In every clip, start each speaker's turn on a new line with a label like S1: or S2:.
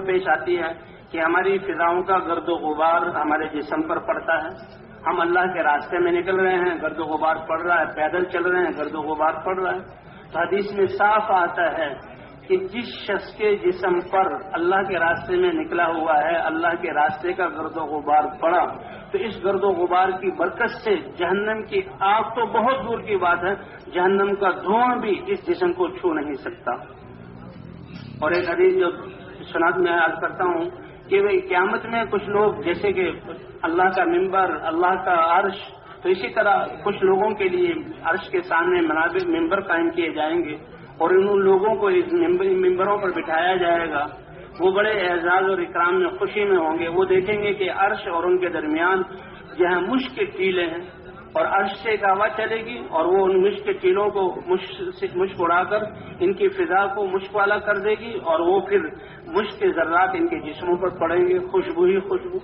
S1: پیش آتی ہے کہ ہماری فضاؤں کا گرد و غبار ہمارے جسم پر پڑتا ہے. ہم اللہ کے راستے میں نکل رہے ہیں، گرد و غبار پڑ رہا ہے، پیدل چل رہے ہیں، گرد و غبار پڑ رہا ہے. تو حدیث میں صاف آتا ہے کہ جس شخص کے جسم پر اللہ کے راستے میں نکلا ہوا ہے، اللہ کے راستے کا گرد و غبار پڑا، تو اس گرد و غبار کی برکت سے جہنم کی آگ تو بہت دور کی بات ہے، جہنم کا دھواں بھی اس جسم کو چھو نہیں سکتا. اور ایک حدیث جو سناد میں عرض کرتا ہوں کہ وہ قیامت میں کچھ لوگ، جیسے کہ اللہ کا منبر، اللہ کا عرش، تو اسی طرح کچھ لوگوں کے لیے عرش کے سامنے منابر منبر قائم کیے جائیں گے اور ان لوگوں کو اس ممبروں پر بٹھایا جائے گا. وہ بڑے اعزاز اور اکرام میں، خوشی میں ہوں گے. وہ دیکھیں گے کہ عرش اور ان کے درمیان جہاں مشک کے ٹیلے ہیں، اور عرش سے ایک ہوا چلے گی اور وہ ان مشک کے ٹیلوں کو مشک اڑا کر ان کی فضا کو مشک والا کر دے گی، اور وہ پھر مشک کے ذرات ان کے جسموں پر پڑیں گے، خوشبو ہی خوشبو.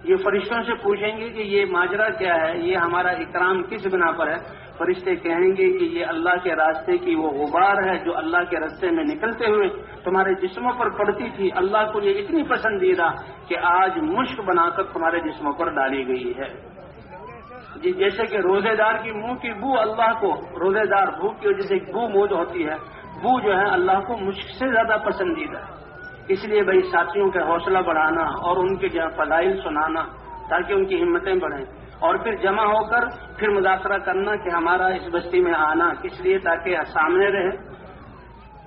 S1: یہ فرشتوں سے پوچھیں گے کہ یہ ماجرا کیا ہے، یہ ہمارا اکرام کس بنا پر ہے. فرشتے کہیں گے کہ یہ اللہ کے راستے کی وہ غبار ہے جو اللہ کے راستے میں نکلتے ہوئے تمہارے جسموں پر پڑتی تھی. اللہ کو یہ اتنی پسندیدہ کہ آج مشک بنا کر تمہارے جسموں پر ڈالی گئی ہے. جی جیسے کہ روزے دار کی منہ کی بو اللہ کو، روزے دار بھوک کی وجہ سے ایک بو موج ہوتی ہے، بو جو ہے اللہ کو مشک سے زیادہ پسندیدہ ہے. اس لیے بھائی ساتھیوں کا حوصلہ بڑھانا اور ان کے جو فضائل سنانا تاکہ ان کی ہمتیں بڑھیں، اور پھر جمع ہو کر پھر مذاکرہ کرنا کہ ہمارا اس بستی میں آنا کس لیے، تاکہ سامنے رہے.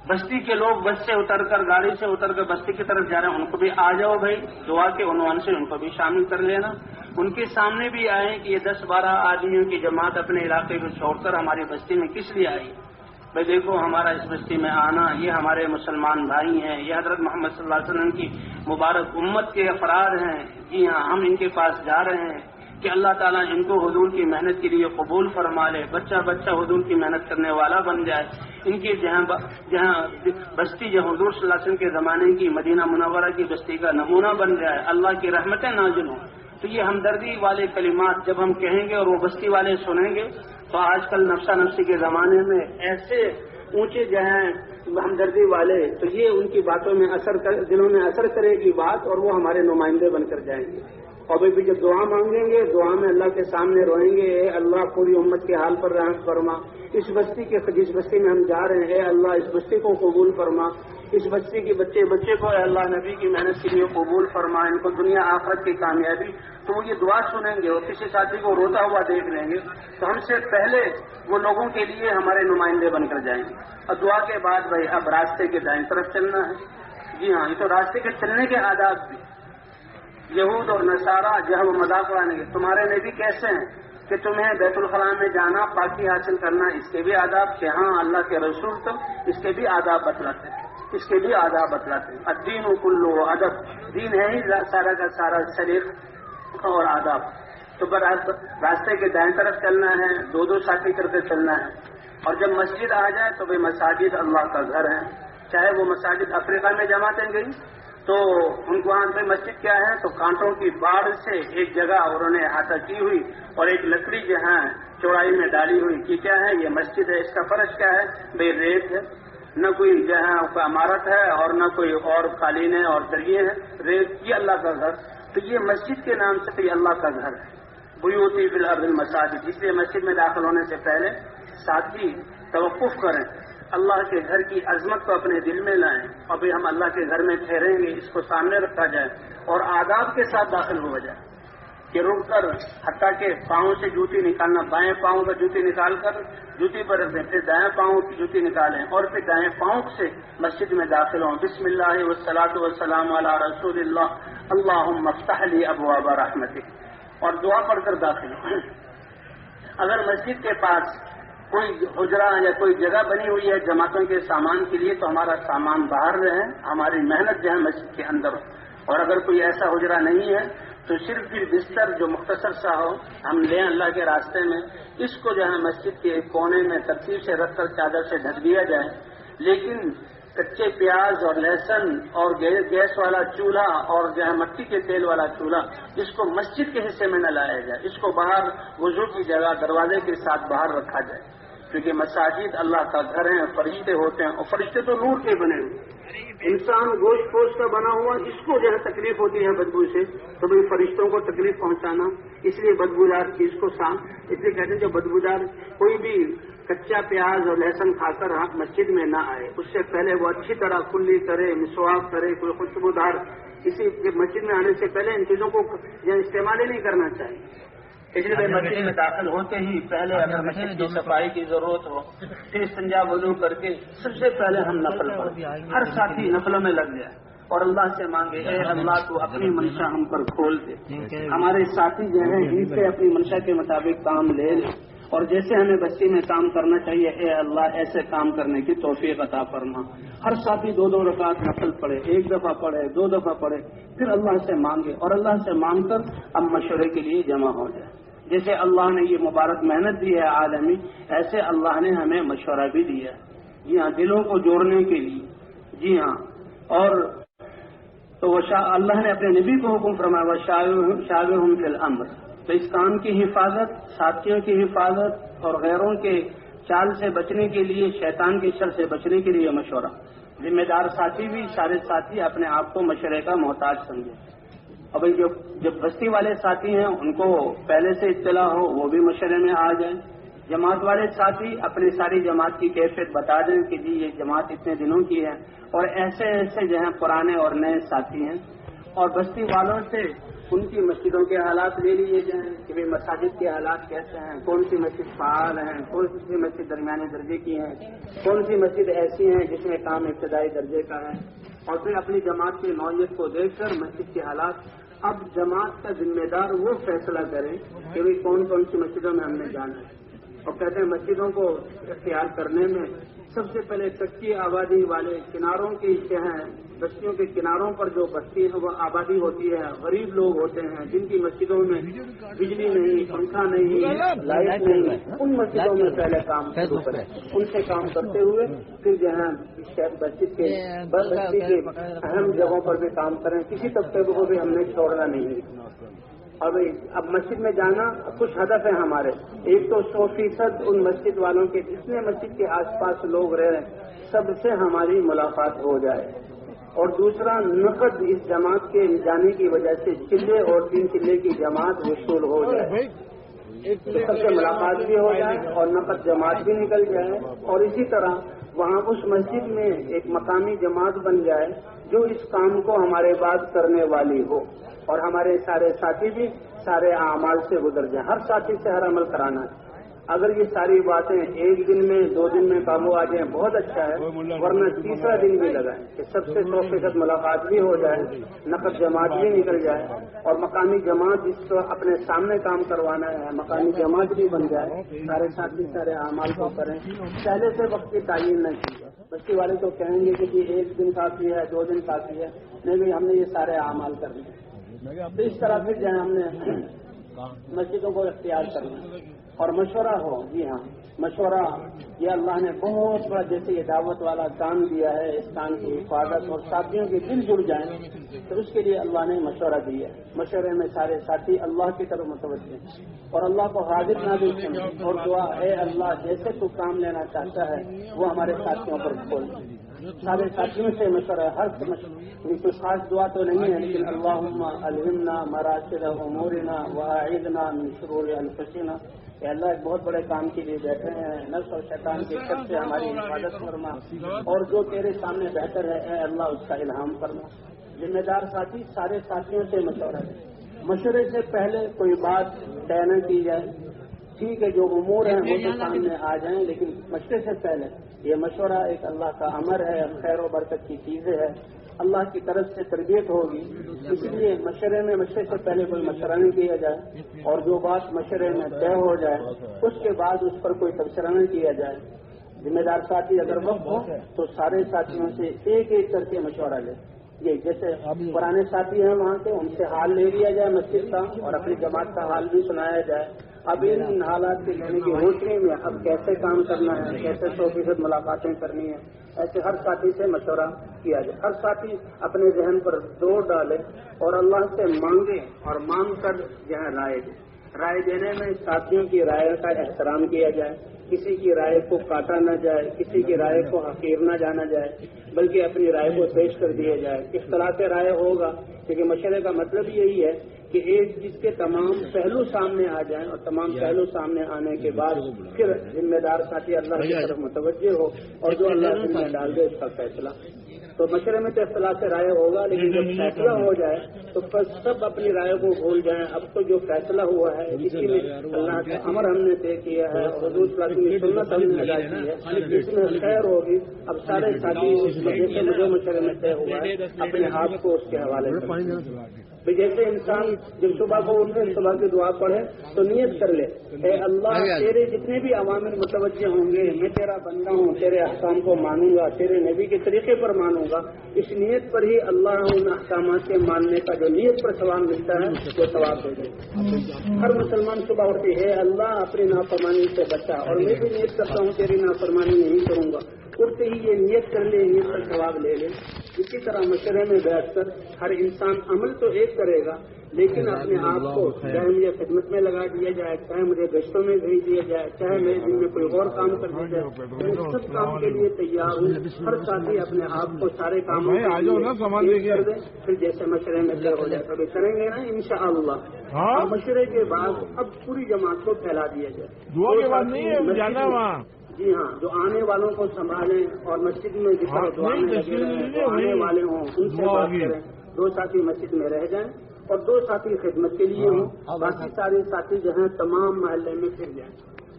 S1: بستی کے لوگ بس سے اتر کر، گاڑی سے اتر کر بستی کی طرف جا رہے ہیں، ان کو بھی آ جاؤ بھائی، دعا کے عنوان سے ان کو بھی شامل کر لینا. ان کے سامنے بھی آئیں کہ یہ 10-12 آدمیوں کی جماعت اپنے علاقے کو چھوڑ کر ہماری بستی میں کس لیے آئی. بھائی دیکھو ہمارا اس بستی میں آنا، یہ ہمارے مسلمان بھائی ہیں، یہ حضرت محمد صلی اللہ علیہ وسلم کی مبارک امت کے افراد ہیں. جی ہاں، ہم ان کے پاس جا رہے ہیں کہ اللہ تعالیٰ ان کو حضور کی محنت کے لیے قبول فرما لے، بچہ بچہ حضور کی محنت کرنے والا بن جائے. ان کی جہاں بستی جو حضور صلی اللہ علیہ وسلم کے زمانے کی مدینہ منورہ کی بستی کا نمونہ بن جائے، اللہ کی رحمتیں نازل ہوں. تو یہ ہمدردی والے کلمات جب ہم کہیں گے اور وہ بستی والے سنیں گے، تو آج کل نفسا نفسی کے زمانے میں ایسے اونچے جو ہیں ہمدردی والے، تو یہ ان کی باتوں میں دلوں میں اثر کرے گی بات، اور وہ ہمارے نمائندے بن کر جائیں گے. اور بھی جب دعا مانگیں گے، دعا میں اللہ کے سامنے روئیں گے، اے اللہ پوری امت کے حال پر رحم فرما. اس بستی کے جس بستی میں ہم جا رہے ہیں، اے اللہ اس بستی کو قبول فرما. اس بستی کے بچے کو اے اللہ نبی کی محنت کے لیے قبول فرما، ان کو دنیا آخرت کی کامیابی. تو وہ یہ دعا سنیں گے اور کسی ساتھی کو روتا ہوا دیکھ لیں گے تو ہم سے پہلے وہ لوگوں کے لیے ہمارے نمائندے بن کر جائیں گے. اور دعا کے بعد بھائی اب راستے کے دائیں طرف چلنا ہے. جی ہاں، یہ تو راستے کے چلنے کے آداب بھی. یہود اور نصارہ جو ہے وہ مذاق اڑانے گے، تمہارے نبی کیسے ہیں کہ تمہیں بیت الخلاء میں جانا، پاکی حاصل کرنا، اس کے بھی آداب کہ ہاں اللہ کے رسول تو اس کے بھی آداب بتلاتے ہیں، اس کے بھی آداب بتلاتے ہیں. الدین کلہ ادب، دین ہے ہی سارا کا سارا سلیقہ اور آداب. تو راستے کے دائیں طرف چلنا ہے، دو ساتھی کرتے چلنا ہے. اور جب مسجد آ جائے تو بھائی مساجد اللہ کا گھر ہے. چاہے وہ مساجد افریقہ میں جماعتیں گئی تو ان کو وہاں پہ مسجد کیا ہے تو کانٹوں کی باڑ سے ایک جگہ انہوں نے احاطہ کی ہوئی اور ایک لکڑی جو ہے چوڑائی میں ڈالی ہوئی کہ کیا ہے یہ مسجد ہے. اس کا فرش کیا ہے بھائی ریت ہے، نہ کوئی جو ہے عمارت ہے اور نہ کوئی اور قالین ہے اور دریا ہے، ریت. یہ اللہ کا گھر. تو یہ مسجد کے نام سے تو یہ اللہ کا گھر ہے. بیوتی فی الارض المساجد، اس لیے مسجد میں داخل ہونے سے پہلے ساتھی توقف کریں، اللہ کے گھر کی عظمت کو اپنے دل میں لائیں، اور بھی ہم اللہ کے گھر میں ٹھہریں گے اس کو سامنے رکھا جائے اور آداب کے ساتھ داخل ہو جائے کہ رک کر حتیٰ کہ پاؤں سے جوتی نکالنا، بائیں پاؤں کا جوتی نکال کر جوتی پر رکھ دیں، پھر دائیں پاؤں کی جوتی نکالیں اور پھر دائیں پاؤں سے مسجد میں داخل ہوں. بسم اللہ والصلاۃ والسلام علی رسول اللہ، اللہم افتح لی ابواب رحمتک، اور دعا پڑھ کر داخل ہوں. اگر مسجد کے پاس کوئی حجرہ یا کوئی جگہ بنی ہوئی ہے جماعتوں کے سامان کے لیے تو ہمارا سامان باہر رہے، ہماری محنت جو ہے مسجد کے اندر ہو. اور اگر کوئی ایسا حجرہ نہیں ہے تو صرف بھی بستر جو مختصر سا ہو ہم لیں اللہ کے راستے میں، اس کو جو ہے مسجد کے ایک کونے میں ترتیب سے رکھ کر چادر سے ڈھک دیا جائے. لیکن کچے پیاز اور لہسن اور گیس والا چولہا اور جو ہے مٹی کے تیل والا چولہا اس کو مسجد کے حصے میں نہ لایا جائے، اس کو باہر وضو کی جگہ دروازے کے ساتھ باہر رکھا جائے. کیونکہ مساجد اللہ کا گھر ہیں، فرشتے ہوتے ہیں اور فرشتے تو نور کے بنے ہوئے. انسان گوشت پوش کا بنا ہوا، اس کو جو ہے تکلیف ہوتی ہے بدبو سے، تو بھائی فرشتوں کو تکلیف پہنچانا، اس لیے بدبودار چیز کو صاف، اس لیے کہتے ہیں جو بدبودار کوئی بھی کچا پیاز اور لہسن کھا کر مسجد میں نہ آئے، اس سے پہلے وہ اچھی طرح کلی کرے، مسواک کرے، کوئی خوشبودار کسی مسجد میں آنے سے پہلے ان چیزوں کو استعمال ہی نہیں کرنا چاہیے۔ اس لیے مسجد میں داخل ہوتے ہی پہلے اگر مسجد کی صفائی کی ضرورت ہو، پھر استنجا وضو کر کے سب سے پہلے ہم نفل پڑھیں، ہر ساتھی نفلوں میں لگ جائے اور اللہ سے مانگے، اے اللہ تو اپنی منشا ہم پر کھول دے، ہمارے ساتھی جو ہیں ان سے اپنی منشا کے مطابق کام لے لیں، اور جیسے ہمیں بستی میں کام کرنا چاہیے، اے اللہ ایسے کام کرنے کی توفیق عطا فرما۔ ہر ساتھی 2 رکعت نفل پڑھے، 1 دفعہ پڑھے، 2 دفعہ پڑھے، پھر اللہ سے مانگے، اور اللہ سے مانگ کر اب مشورے کے لیے جمع ہو جائے۔ جیسے اللہ نے یہ مبارک محنت دی ہے عالمی، ایسے اللہ نے ہمیں مشورہ بھی دیا ہے، جی ہاں، دلوں کو جوڑنے کے لیے، جی ہاں، اور تو اللہ نے اپنے نبی کو حکم فرمایا وشاورہم فی الامر، تو اس کام کی حفاظت، ساتھیوں کی حفاظت اور غیروں کے چال سے بچنے کے لیے، شیطان کی شر سے بچنے کے لیے مشورہ، ذمہ دار ساتھی بھی سارے ساتھی اپنے آپ کو مشورے کا محتاج سمجھے۔ اب جب بستی والے ساتھی ہیں ان کو پہلے سے اطلاع ہو، وہ بھی مشورے میں آ جائیں، جماعت والے ساتھی اپنی ساری جماعت کی کیفیت بتا دیں کہ جی یہ جماعت اتنے دنوں کی ہے، اور ایسے ایسے جو ہیں پرانے اور نئے ساتھی ہیں، اور بستی والوں سے ان کی مسجدوں کے حالات لے لیے جائیں کہ بھائی مساجد کے حالات کیسے ہیں، کون سی مسجد فعال ہیں، کون سی مسجد درمیانے درجے کی ہیں، کون سی مسجد ایسی ہیں جس میں کام ابتدائی درجے کا ہے، اور پھر اپنی جماعت کی نوعیت کو دیکھ کر مسجد کے حالات، اب جماعت کا ذمہ دار وہ فیصلہ کرے کہ بھائی کون کون سی مسجدوں میں ہم نے جانا ہے۔ اور کہتے ہیں مسجدوں کو اختیار کرنے میں سب سے پہلے کچی آبادی والے کناروں کی جو ہیں بستیوں کے کناروں پر جو بستی وہ آبادی ہوتی ہے، غریب لوگ ہوتے ہیں جن کی مسجدوں میں بجلی نہیں، پنکھا نہیں، لائٹ نہیں، ان مسجدوں میں پہلے کام شروع کریں، ان سے کام کرتے ہوئے پھر جو ہے بستی کے اہم جگہوں پر بھی کام کریں، کسی طبقے کو بھی ہم نے چھوڑنا نہیں۔ اب مسجد میں جانا کچھ ہدف ہے ہمارے، ایک تو 100% ان مسجد والوں کے جتنے مسجد کے آس پاس لوگ رہ رہے ہیں سب سے ہماری ملاقات ہو جائے، اور دوسرا نقد اس جماعت کے جانے کی وجہ سے چلے اور 3 چلے کی جماعت وصول ہو جائے، تو سب سے ملاقات بھی ہو جائے اور نقد جماعت بھی نکل جائے، اور اسی طرح وہاں اس مسجد میں ایک مقامی جماعت بن جائے جو اس کام کو ہمارے بعد کرنے والی ہو، اور ہمارے سارے ساتھی بھی سارے اعمال سے گزر جائیں، ہر ساتھی سے ہر عمل کرانا ہے۔ اگر یہ ساری باتیں 1 دن میں 2 دن میں قابو آ جائیں بہت اچھا ہے، ورنہ تیسرا دن بھی لگائیں کہ سب سے 100% ملاقات بھی ہو جائے، نقد جماعت بھی نکل جائے، اور مقامی جماعت جس کو اپنے سامنے کام کروانا ہے مقامی جماعت بھی بن جائے، سارے ساتھی سارے اعمال کو کریں، پہلے سے وقت کی تعین نہ کی۔ بستی والے تو کہیں گے کہ جی 1 دن کافی ہے، 2 دن کافی ہے، نہیں بھی ہم نے یہ سارے اعمال کرنے، تو اس طرح پھر جو ہے ہم نے مسجدوں کو اختیار کرنا اور مشورہ ہو، جی ہاں مشورہ، یہ اللہ نے بہت بڑا جیسے یہ دعوت والا کام دیا ہے، اس کام کی حفاظت اور ساتھیوں کے دل جڑ جائیں تو اس کے لیے اللہ نے مشورہ دیا ہے، مشورے میں سارے ساتھی اللہ کی طرف متوجہ ہیں اور اللہ کو حاضر نازر سمجھیں اور دعا، اے اللہ جیسے تو کام لینا چاہتا ہے وہ ہمارے ساتھیوں پر کھول، سارے ساتھیوں سے مشورہ، ہر کوئی خاص دعا تو نہیں ہے لیکن اللہم الہمنا مراشد امورنا واعذنا من شرور انفسنا، کہ اللہ ایک بہت بڑے کام کے لیے بیٹھے ہیں، نفس اور شیطان کے شر سے ہماری حفاظت فرما، اور جو تیرے سامنے بہتر ہے اے اللہ اس کا الہام فرما۔ ذمہ دار ساتھی سارے ساتھیوں سے مشورہ دیں، مشورے سے پہلے کوئی بات طے نہ کی جائے، ٹھیک ہے جو امور ہیں وہ تو سامنے آ جائیں لیکن مشورے سے پہلے یہ مشورہ ایک اللہ کا امر ہے، خیر و برکت کی چیزیں ہے، اللہ کی طرف سے تربیت ہوگی، اس لیے مشورے سے پہلے کوئی مشورہ نہیں کیا جائے، اور جو بات مشورے میں طے ہو جائے اس کے بعد اس پر کوئی تبصرہ نہیں کیا جائے۔ ذمہ دار ساتھی اگر وقت ہو تو سارے ساتھیوں سے ایک ایک کر کے مشورہ لے، یہ جیسے پرانے ساتھی ہیں وہاں کے ان سے حال لے لیا جائے مسجد کا اور اپنی جماعت کا حال بھی سنایا جائے، اب ان حالات کے لینے کی روشنی میں اب کیسے کام کرنا ہے، کیسے 100% ملاقاتیں کرنی ہیں، ایسے ہر ساتھی سے مشورہ کیا جائے، ہر ساتھی اپنے ذہن پر زور ڈالے اور اللہ سے مانگے اور مانگ کر جو ہے رائے دے، رائے دینے میں ساتھیوں کی رائے کا احترام کیا جائے، کسی کی رائے کو کاٹا نہ جائے، کسی کی رائے کو حقیر نہ جانا جائے، بلکہ اپنی رائے کو پیش کر دیا جائے۔ اختلاف رائے ہوگا، کیونکہ مشورے کا مطلب یہی ہے کہ ایک جس کے تمام پہلو سامنے آ جائیں، اور تمام پہلو سامنے آنے کے بعد پھر ذمہ دار ساتھی اللہ کی طرف متوجہ ہو اور جو اللہ ذمہ ڈال دے اس کا فیصلہ۔ تو مشورے میں تو اختلاف رائے ہوگا، لیکن جب فیصلہ ہو جائے تو بس سب اپنی رائے کو بھول جائیں۔ اب تو جو فیصلہ ہوا ہے اسی میں اللہ کا امر ہم نے طے کیا ہے، حضور صلی اللہ علیہ وسلم کی سنت ہم نے ادا کی ہے، اس میں خیر ہوگی۔ اب سارے ساتھی اس وجہ سے مجھے مشورے میں طے ہوا ہے اپنے آپ کو اس کے حوالے کریں۔ جیسے انسان جب صبح کو اٹھے صبح کی دعا پڑھے تو نیت کر لے، اے اللہ تیرے جتنے بھی عوامل متوجہ ہوں گے، میں تیرا بندہ ہوں، تیرے احکام کو مانوں گا، تیرے نبی کے طریقے پر مانوں گا۔ اس نیت پر ہی اللہ ان احکامات کے ماننے کا جو نیت پر ثواب ملتا ہے وہ ثواب دے دے۔ ہر مسلمان صبح اٹھتے ہے اللہ اپنی نافرمانی سے بچا، اور میں بھی نیت کرتا ہوں تیری نافرمانی نہیں کروں گا، اٹھتے ہی یہ نیت کر لے، نیت پر ثواب لے لے۔ اسی طرح مشورے میں بیٹھ کر ہر انسان عمل تو ایک کرے گا، لیکن اپنے آپ کو چاہے مجھے خدمت میں لگا دیا جائے، چاہے مجھے گشتوں میں بھیج دیا جائے، چاہے میرے دن میں کوئی اور کام کر دیا جائے، میں سب کام کے لیے تیار ہوں۔ ہر ساتھی اپنے آپ کو سارے کاموں کر دے، پھر جیسے مشورے میں طے ہو جائے کبھی کریں گے نا انشاءاللہ۔ اور مشورے کے بعد اب پوری جماعت کو پھیلا دیا جائے۔ جی ہاں، جو آنے والوں کو سنبھالیں اور مسجد میں جس طرح دعا میں لگے رہیں، جو آنے والے ہوں ان سے بات کریں۔ 2 ساتھی مسجد میں رہ جائیں اور 2 ساتھی خدمت کے لیے ہوں، باقی سارے ساتھی جو ہیں تمام محلے میں پھر جائیں۔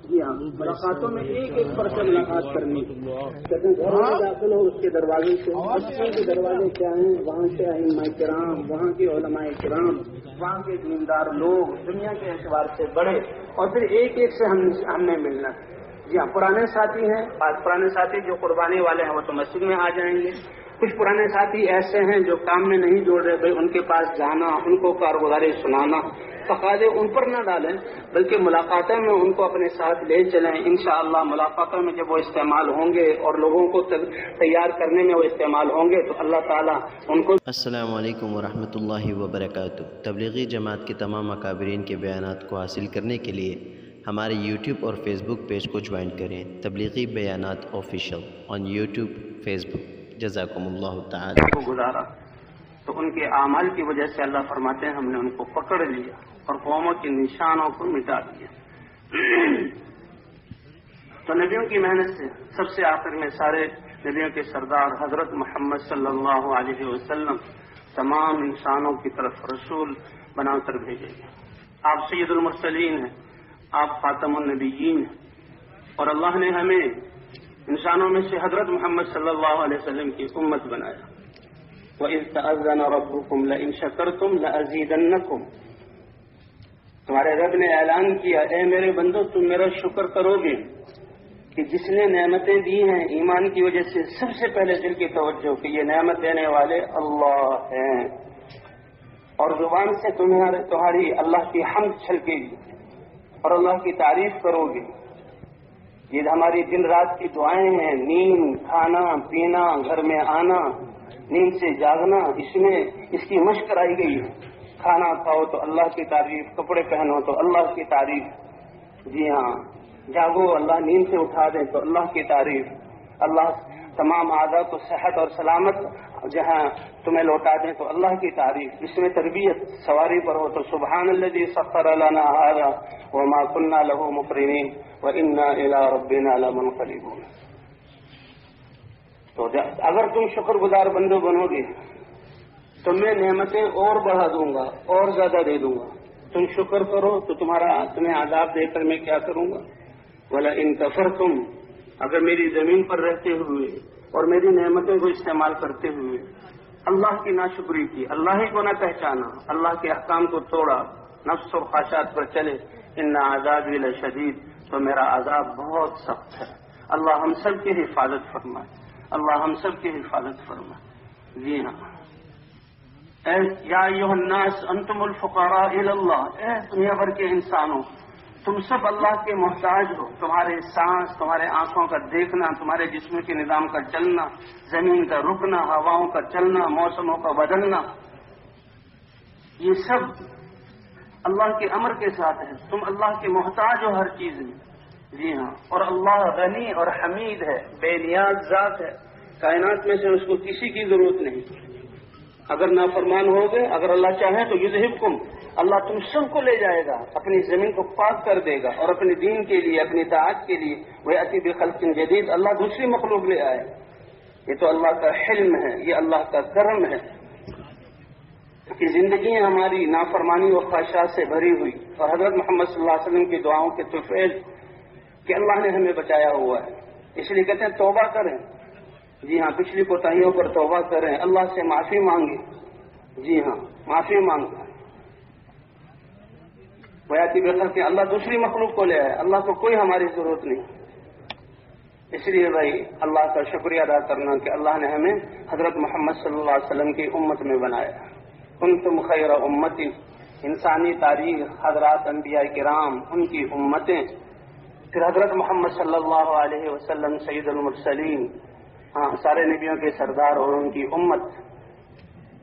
S1: جی ہاں، ملاقاتوں میں ایک پر سے ملاقات کرنی، کہتے ہیں گھر میں داخل ہو اس کے دروازے سے، مسجد کے دروازے کیا ہیں، وہاں کے ائمہ کرام، وہاں کے علماء کرام، وہاں کے دیندار لوگ، دنیا کے اعتبار سے بڑے، اور پھر ایک سے ہم نے ملنا ہے۔ جی ہاں، پرانے ساتھی ہیں، پرانے ساتھی جو قربانی والے ہیں وہ تو مسجد میں آ جائیں گے۔ کچھ پرانے ساتھی ایسے ہیں جو کام میں نہیں جوڑ رہے، بھائی ان کے پاس جانا، ان کو کارگزاری سنانا، تقاضے ان پر نہ ڈالیں، بلکہ ملاقاتوں میں ان کو اپنے ساتھ لے چلیں۔ انشاءاللہ ملاقاتوں میں جب وہ استعمال ہوں گے اور لوگوں کو تیار کرنے میں وہ استعمال ہوں گے تو اللہ تعالیٰ ان کو۔
S2: السلام علیکم ورحمۃ اللہ وبرکاتہ۔ تبلیغی جماعت کے تمام اکابرین کے بیانات کو حاصل کرنے کے لیے ہمارے یوٹیوب اور فیس بک پیج کو جوائن کریں، تبلیغی بیانات آفیشیل آن یوٹیوب فیس بک۔ جزاکم اللہ تعالی۔
S1: کو گزارا تو ان کے اعمال کی وجہ سے اللہ فرماتے ہیں ہم نے ان کو پکڑ لیا اور قوموں کے نشانوں کو مٹا دیا۔ تو نبیوں کی محنت سے سب سے آخر میں سارے نبیوں کے سردار حضرت محمد صلی اللہ علیہ وسلم تمام انسانوں کی طرف رسول بنا کر بھیجے گئے۔ آپ سید المرسلین ہیں، آپ خاتم النبیین ہیں، اور اللہ نے ہمیں انسانوں میں سے حضرت محمد صلی اللہ علیہ وسلم کی امت بنایا۔ وَإِذْ تَأَذَّنَ رَبُّكُمْ لَئِن شَكَرْتُمْ لَأَزِيدَنَّكُمْ۔ تمہارے رب نے اعلان کیا، اے میرے بندو تم میرا شکر کرو گے کہ جس نے نعمتیں دی ہیں ایمان کی وجہ سے سب سے پہلے دل کی توجہ کہ یہ نعمت دینے والے اللہ ہیں، اور زبان سے تمہاری اللہ کی حمد چھلکے گی اور اللہ کی تعریف کرو گے۔ یہ ہماری دن رات کی دعائیں ہیں، نیند، کھانا پینا، گھر میں آنا، نیند سے جاگنا، اس میں اس کی مشق کرائی گئی ہے۔ کھانا کھاؤ تو اللہ کی تعریف، کپڑے پہنو تو اللہ کی تعریف، جی ہاں جاگو اللہ نیند سے اٹھا دیں تو اللہ کی تعریف، اللہ تمام اعضاء کو صحت اور سلامت جہاں تمہیں لوٹا دیں تو اللہ کی تعریف۔ اس میں تربیت، سواری پر ہو تو سبحان الذی سخر لنا ھذا وما كنا له مقرنین وإنا إلى ربنا لمنقلبون۔ تو اگر تم شکر گزار بندو بنو گے تو میں نعمتیں اور بڑھا دوں گا اور زیادہ دے دوں گا۔ تم شکر کرو تو تمہیں عذاب دے کر میں کیا کروں گا۔ وَلَئِن كَفَرْتُمْ، اگر میری زمین پر رہتے ہوئے اور میری نعمتوں کو استعمال کرتے ہوئے اللہ کی ناشکری کی، اللہ ہی کو نہ پہچانا، اللہ کے احکام کو توڑا، نفس اور خواہشات پر چلے، ان عذابی لشدید، تو میرا عذاب بہت سخت ہے۔ اللہ ہم سب کی حفاظت فرمائے، اللہ ہم سب کی حفاظت فرمائے۔ جی ہاں، یا ایھا الناس انتم الفقراء الی اللہ، اے دنیا بھر کے انسانوں تم سب اللہ کے محتاج ہو۔ تمہارے سانس، تمہارے آنکھوں کا دیکھنا، تمہارے جسم کے نظام کا چلنا، زمین کا رکنا، ہواؤں کا چلنا، موسموں کا بدلنا، یہ سب اللہ کے امر کے ساتھ ہے، تم اللہ کے محتاج ہو ہر چیز میں. جی ہاں، اور اللہ غنی اور حمید ہے، بے نیاز ذات ہے، کائنات میں سے اس کو کسی کی ضرورت نہیں. اگر نافرمان ہو گئے، اگر اللہ چاہے تو یذہبکم، اللہ تم سب کو لے جائے گا، اپنی زمین کو پاک کر دے گا، اور اپنے دین کے لیے، اپنی طاعت کے لیے ویأتی بخلق جدید، اللہ دوسری مخلوق لے آئے. یہ تو اللہ کا حلم ہے، یہ اللہ کا کرم ہے کہ زندگی ہماری نافرمانی و خواہشات سے بھری ہوئی، اور حضرت محمد صلی اللہ علیہ وسلم کی دعاؤں کے طفیل کہ اللہ نے ہمیں بچایا ہوا ہے. اس لیے کہتے ہیں توبہ کریں. جی ہاں، پچھلی کوتاہیوں پر توبہ کریں، اللہ سے معافی مانگیں. جی ہاں، معافی مانگنا. ویاتی بخل کہ اللہ دوسری مخلوق کو لے آئے، اللہ کو کوئی ہماری ضرورت نہیں. اس لیے بھائی اللہ کا شکریہ ادا کرنا کہ اللہ نے ہمیں حضرت محمد صلی اللہ علیہ وسلم کی امت میں بنایا. کنتم خیر امتی، انسانی تاریخ، حضرات انبیاء کرام، ان کی امتیں، پھر حضرت محمد صلی اللہ علیہ وسلم سید المرسلین، ہاں سارے نبیوں کے سردار اور ان کی امت.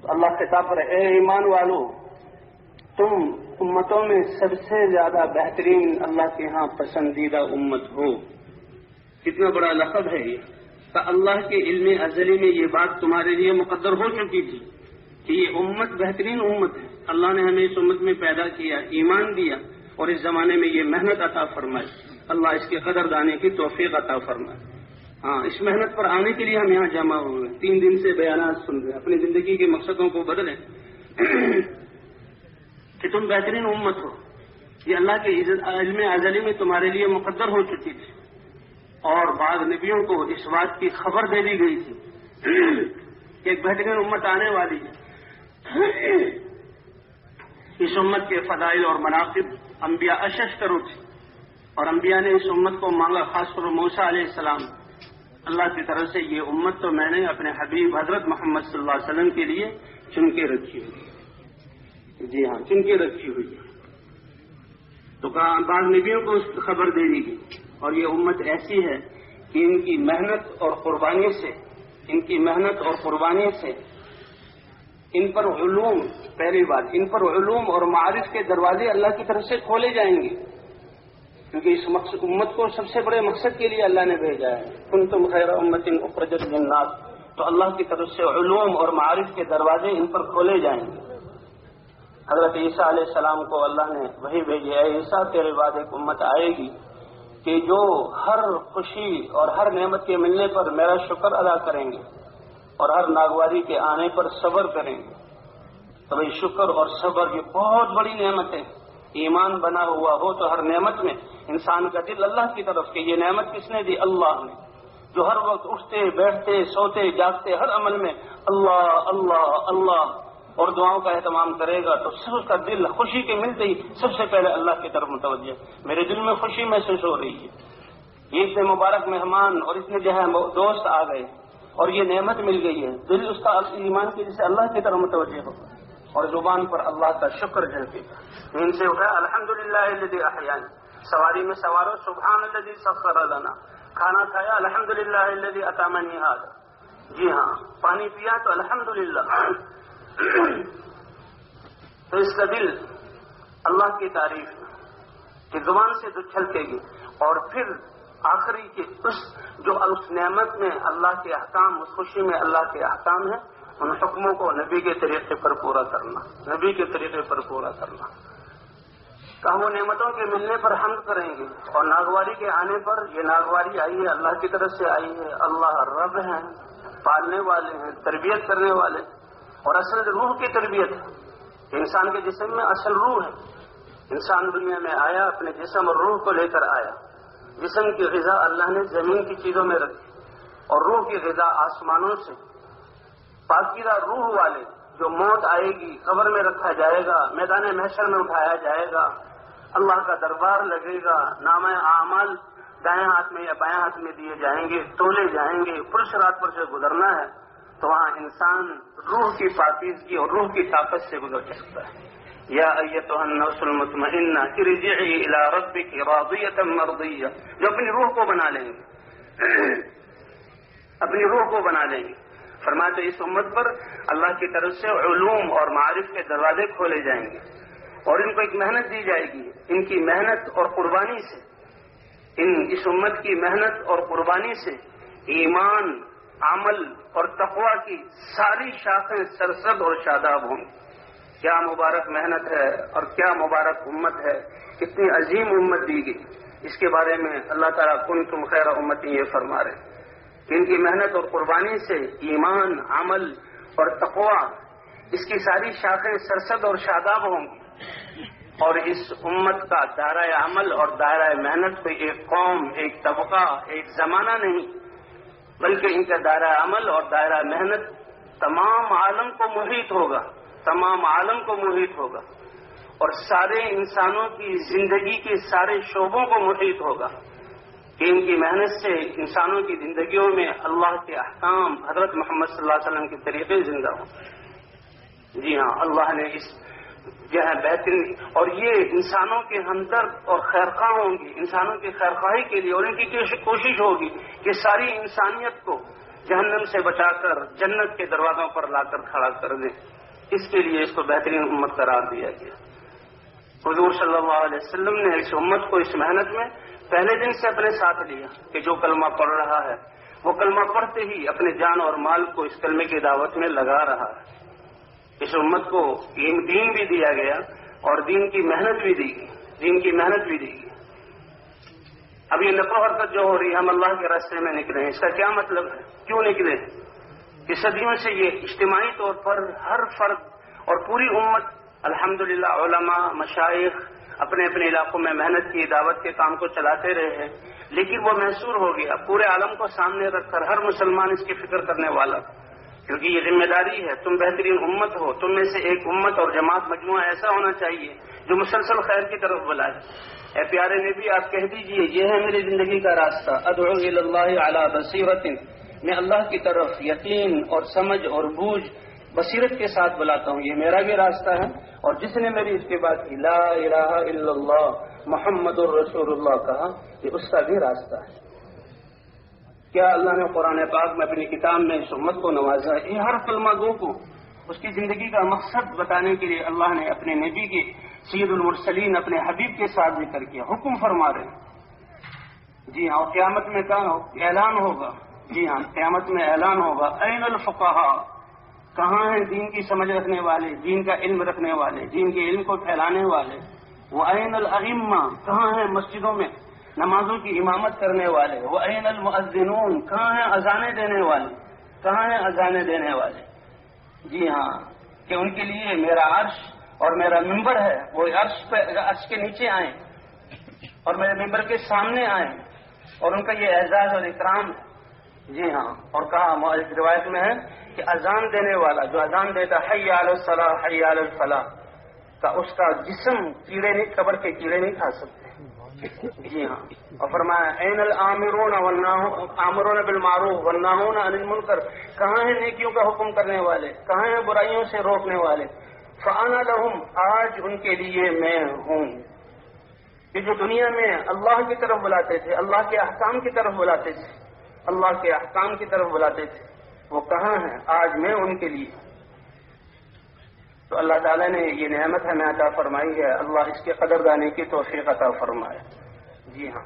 S1: تو اللہ خطاب پر اے ایمان والو، تم امتوں میں سب سے زیادہ بہترین اللہ کے ہاں پسندیدہ امت ہو. کتنا بڑا لقب ہے یہ، کہ اللہ کے علم ازلی میں یہ بات تمہارے لیے مقدر ہو چکی تھی کہ یہ امت بہترین امت ہے. اللہ نے ہمیں اس امت میں پیدا کیا، ایمان دیا، اور اس زمانے میں یہ محنت عطا فرمائی. اللہ اس کے قدر دانے کی توفیق عطا فرمائے. ہاں، اس محنت پر آنے کے لیے ہم یہاں جمع ہوئے، 3 دن سے بیانات سن رہے ہیں. اپنی زندگی کے مقصدوں کو بدلیں کہ تم بہترین امت ہو. یہ اللہ کے علم ازلی میں تمہارے لیے مقدر ہو چکی تھی، اور بعض نبیوں کو اس بات کی خبر دے دی گئی تھی کہ ایک بہترین امت آنے والی ہے. اس امت کے فضائل اور مناقب انبیاء اشش کرو تھے، اور انبیاء نے اس امت کو مانگا، خاص طور موسیٰ علیہ السلام. اللہ کی طرف سے یہ امت تو میں نے اپنے حبیب حضرت محمد صلی اللہ علیہ وسلم کے لیے چن کے رکھی ہوئی. جی ہاں، چن کے رکھی ہوئی. تو بعض نبیوں کو خبر دے دی گئی، اور یہ امت ایسی ہے کہ ان کی محنت اور قربانی سے ان پر علوم، پہلی بات ان پر علوم اور معارف کے دروازے اللہ کی طرف سے کھولے جائیں گے، کیونکہ اس امت کو سب سے بڑے مقصد کے لیے اللہ نے بھیجا ہے. کنتم خیر امت اخرجت للناس، تو اللہ کی طرف سے علوم اور معارف کے دروازے ان پر کھولے جائیں گے. حضرت عیسیٰ علیہ السلام کو اللہ نے وہی بھیجی ہے، عیسیٰ تیرے بعد ایک امت آئے گی کہ جو ہر خوشی اور ہر نعمت کے ملنے پر میرا شکر ادا کریں گے، اور ہر ناگواری کے آنے پر صبر کریں گے. تو بھائی شکر اور صبر یہ بہت بڑی نعمت ہے. ایمان بنا ہوا ہو تو ہر نعمت میں انسان کا دل اللہ کی طرف کہ یہ نعمت کس نے دی؟ اللہ نے. جو ہر وقت اٹھتے بیٹھتے سوتے جاگتے ہر عمل میں اللہ اللہ اللہ اور دعاؤں کا اہتمام کرے گا، تو اس کا دل خوشی کے ملتے ہی سب سے پہلے اللہ کی طرف متوجہ. میرے دل میں خوشی محسوس ہو رہی ہے، یہ اتنے مبارک مہمان اور اتنے جو ہے دوست آ گئے اور یہ نعمت مل گئی ہے. دل اس کا ایمان کی جسے اللہ کی طرف متوجہ ہو، اور زبان پر اللہ کا شکر جھلکے. ان سے اٹھا الحمدللہ الذی احیانا، سواری میں سوارو سبحان الذی سخر لنا، کھانا کھایا الحمدللہ الذی اطعمنی ھذا. جی ہاں، پانی پیا تو الحمدللہ. تو اس کا دل اللہ کی تعریف کی زبان سے تو چھلکے گی، اور پھر آخری کے اس نعمت میں اللہ کے احکام، اس خوشی میں اللہ کے احکام ہیں، ان حکموں کو نبی کے طریقے پر پورا کرنا، نبی کے طریقے پر پورا کرنا. کہ وہ نعمتوں کے ملنے پر حمد کریں گے، اور ناگواری کے آنے پر یہ ناگواری آئی ہے اللہ کی طرف سے آئی ہے. اللہ رب ہیں، پالنے والے ہیں، تربیت کرنے والے، اور اصل روح کی تربیت ہے. انسان کے جسم میں اصل روح ہے. انسان دنیا میں آیا، اپنے جسم اور روح کو لے کر آیا. جسم کی غذا اللہ نے زمین کی چیزوں میں رکھی، اور روح کی غذا آسمانوں سے. پاکیزہ روح والے جو موت آئے گی، قبر میں رکھا جائے گا، میدان محشر میں اٹھایا جائے گا، اللہ کا دربار لگے گا، نامہ اعمال دائیں ہاتھ میں یا بائیں ہاتھ میں دیے جائیں گے، تولے جائیں گے، پرصراط پر سے گزرنا ہے. تو وہاں انسان روح کی پاکیزگی اور روح کی طاقت سے گزر سکتا ہے. یا ایتھا النفس المطمئنہ ارجعی الی ربک راضیۃ مرضیہ، جو اپنی روح کو بنا لیں گے، اپنی روح کو بنا لیں گے. فرماتے اس امت پر اللہ کی طرف سے علوم اور معارف کے دروازے کھولے جائیں گے، اور ان کو ایک محنت دی جائے گی. ان کی محنت اور قربانی سے، اس امت کی محنت اور قربانی سے ایمان، عمل اور تقوی کی ساری شاخیں سرسبز اور شاداب ہوں گی. کیا مبارک محنت ہے اور کیا مبارک امت ہے، کتنی عظیم امت دی گئی. اس کے بارے میں اللہ تعالیٰ کنتم خیر امتی یہ فرما رہے ہیں کہ ان کی محنت اور قربانی سے ایمان، عمل اور تقوی، اس کی ساری شاخیں سرسبز اور شاداب ہوں گی. اور اس امت کا دائرہ عمل اور دائرہ محنت کوئی ایک قوم، ایک طبقہ، ایک زمانہ نہیں، بلکہ ان کا دائرہ عمل اور دائرہ محنت تمام عالم کو محیط ہوگا، تمام عالم کو محیط ہوگا، اور سارے انسانوں کی زندگی کے سارے شعبوں کو محیط ہوگا کہ ان کی محنت سے انسانوں کی زندگیوں میں اللہ کے احکام، حضرت محمد صلی اللہ علیہ وسلم کے طریقے زندہ ہوں. جی ہاں، اللہ نے اس جو ہے بہترین، اور یہ انسانوں کے ہمدرد اور خیرخواہ ہوں گی، انسانوں کی خیرخواہی کے لیے، اور ان کی کوشش ہوگی کہ ساری انسانیت کو جہنم سے بچا کر جنت کے دروازوں پر لا کر کھڑا کر دیں. اس کے لیے اس کو بہترین امت قرار دیا گیا. حضور صلی اللہ علیہ وسلم نے اس امت کو اس محنت میں پہلے دن سے اپنے ساتھ لیا کہ جو کلمہ پڑھ رہا ہے وہ کلمہ پڑھتے ہی اپنے جان اور مال کو اس کلمے کی دعوت میں لگا رہا ہے. اس امت کو دین بھی دیا گیا اور دین کی محنت بھی دی گئی، دین کی محنت بھی دی گئی. اب یہ نقل و حرکت جو ہو رہی ہے، ہم اللہ کے راستے میں نکلے ہیں، اس کا کیا مطلب ہے؟ کیوں نکلے ہیں؟ کہ صدیوں سے یہ اجتماعی طور پر ہر فرد اور پوری امت الحمدللہ علماء، مشائخ اپنے اپنے علاقوں میں محنت کی، دعوت کے کام کو چلاتے رہے ہیں، لیکن وہ محصور ہو گیا. پورے عالم کو سامنے رکھ کر ہر مسلمان اس کی فکر کرنے والا، کیونکہ یہ ذمہ داری ہے. تم بہترین امت ہو، تم میں سے ایک امت اور جماعت مجموعہ ایسا ہونا چاہیے جو مسلسل خیر کی طرف بلائے. اے پیارے نبی، آپ کہہ دیجئے یہ ہے میری زندگی کا راستہ. ادعو الی اللہ علی بصیرۃ، میں اللہ کی طرف یقین اور سمجھ اور بوجھ بصیرت کے ساتھ بلاتا ہوں. یہ میرا بھی راستہ ہے، اور جس نے میری اس کے بعد لا الہ الا اللہ محمد الرسول اللہ کہا، یہ اس کا بھی راستہ ہے. کیا اللہ نے قرآن پاک میں اپنی کتاب میں اس امت کو نوازا ہے؟ یہ ہر کلمہ گو کو اس کی زندگی کا مقصد بتانے کے لیے اللہ نے اپنے نبی کے سید المرسلین اپنے حبیب کے ساتھ ذکر کیا، حکم فرما رہے ہیں. جی ہاں، اور قیامت میں اعلان ہوگا. جی ہاں، قیامت میں اعلان ہوگا، این الفقہاء، کہاں ہیں دین کی سمجھ رکھنے والے، دین کا علم رکھنے والے، دین کے علم کو پھیلانے والے. وہ این الائمہ، کہاں ہیں مسجدوں میں نمازوں کی امامت کرنے والے. وہ این المؤذنون، کہاں ہیں اذانیں دینے والے، کہاں ہیں اذانیں دینے والے. جی ہاں، کہ ان کے لیے میرا عرش اور میرا ممبر ہے، وہ عرش کے نیچے آئیں اور میرے ممبر کے سامنے آئیں، اور ان کا یہ اعزاز اور اکرام ہے. جی ہاں، اور کہا روایت میں ہے کہ اذان دینے والا جو اذان دیتا حی علی الصلاح حی علی الفلاح کا، اس کا جسم کیڑے نہیں، قبر کے کیڑے نہیں کھا سکتے. جی ہاں، اور فرمایا این الآمرون آمرون بالمعروف والناہون عن المنکر، کہاں ہیں نیکیوں کا حکم کرنے والے، کہاں ہیں برائیوں سے روکنے والے. فانا لہم، آج ان کے لیے میں ہوں. کہ جو دنیا میں اللہ کی طرف بلاتے تھے، اللہ کے احکام کی طرف بلاتے تھے، اللہ کے احکام کی طرف بلاتے تھے، وہ کہاں ہیں؟ آج میں ان کے لیے. تو اللہ تعالیٰ نے یہ نعمت ہمیں عطا فرمائی ہے، اللہ اس کے قدردانی کی توفیق عطا فرمائے. جی ہاں،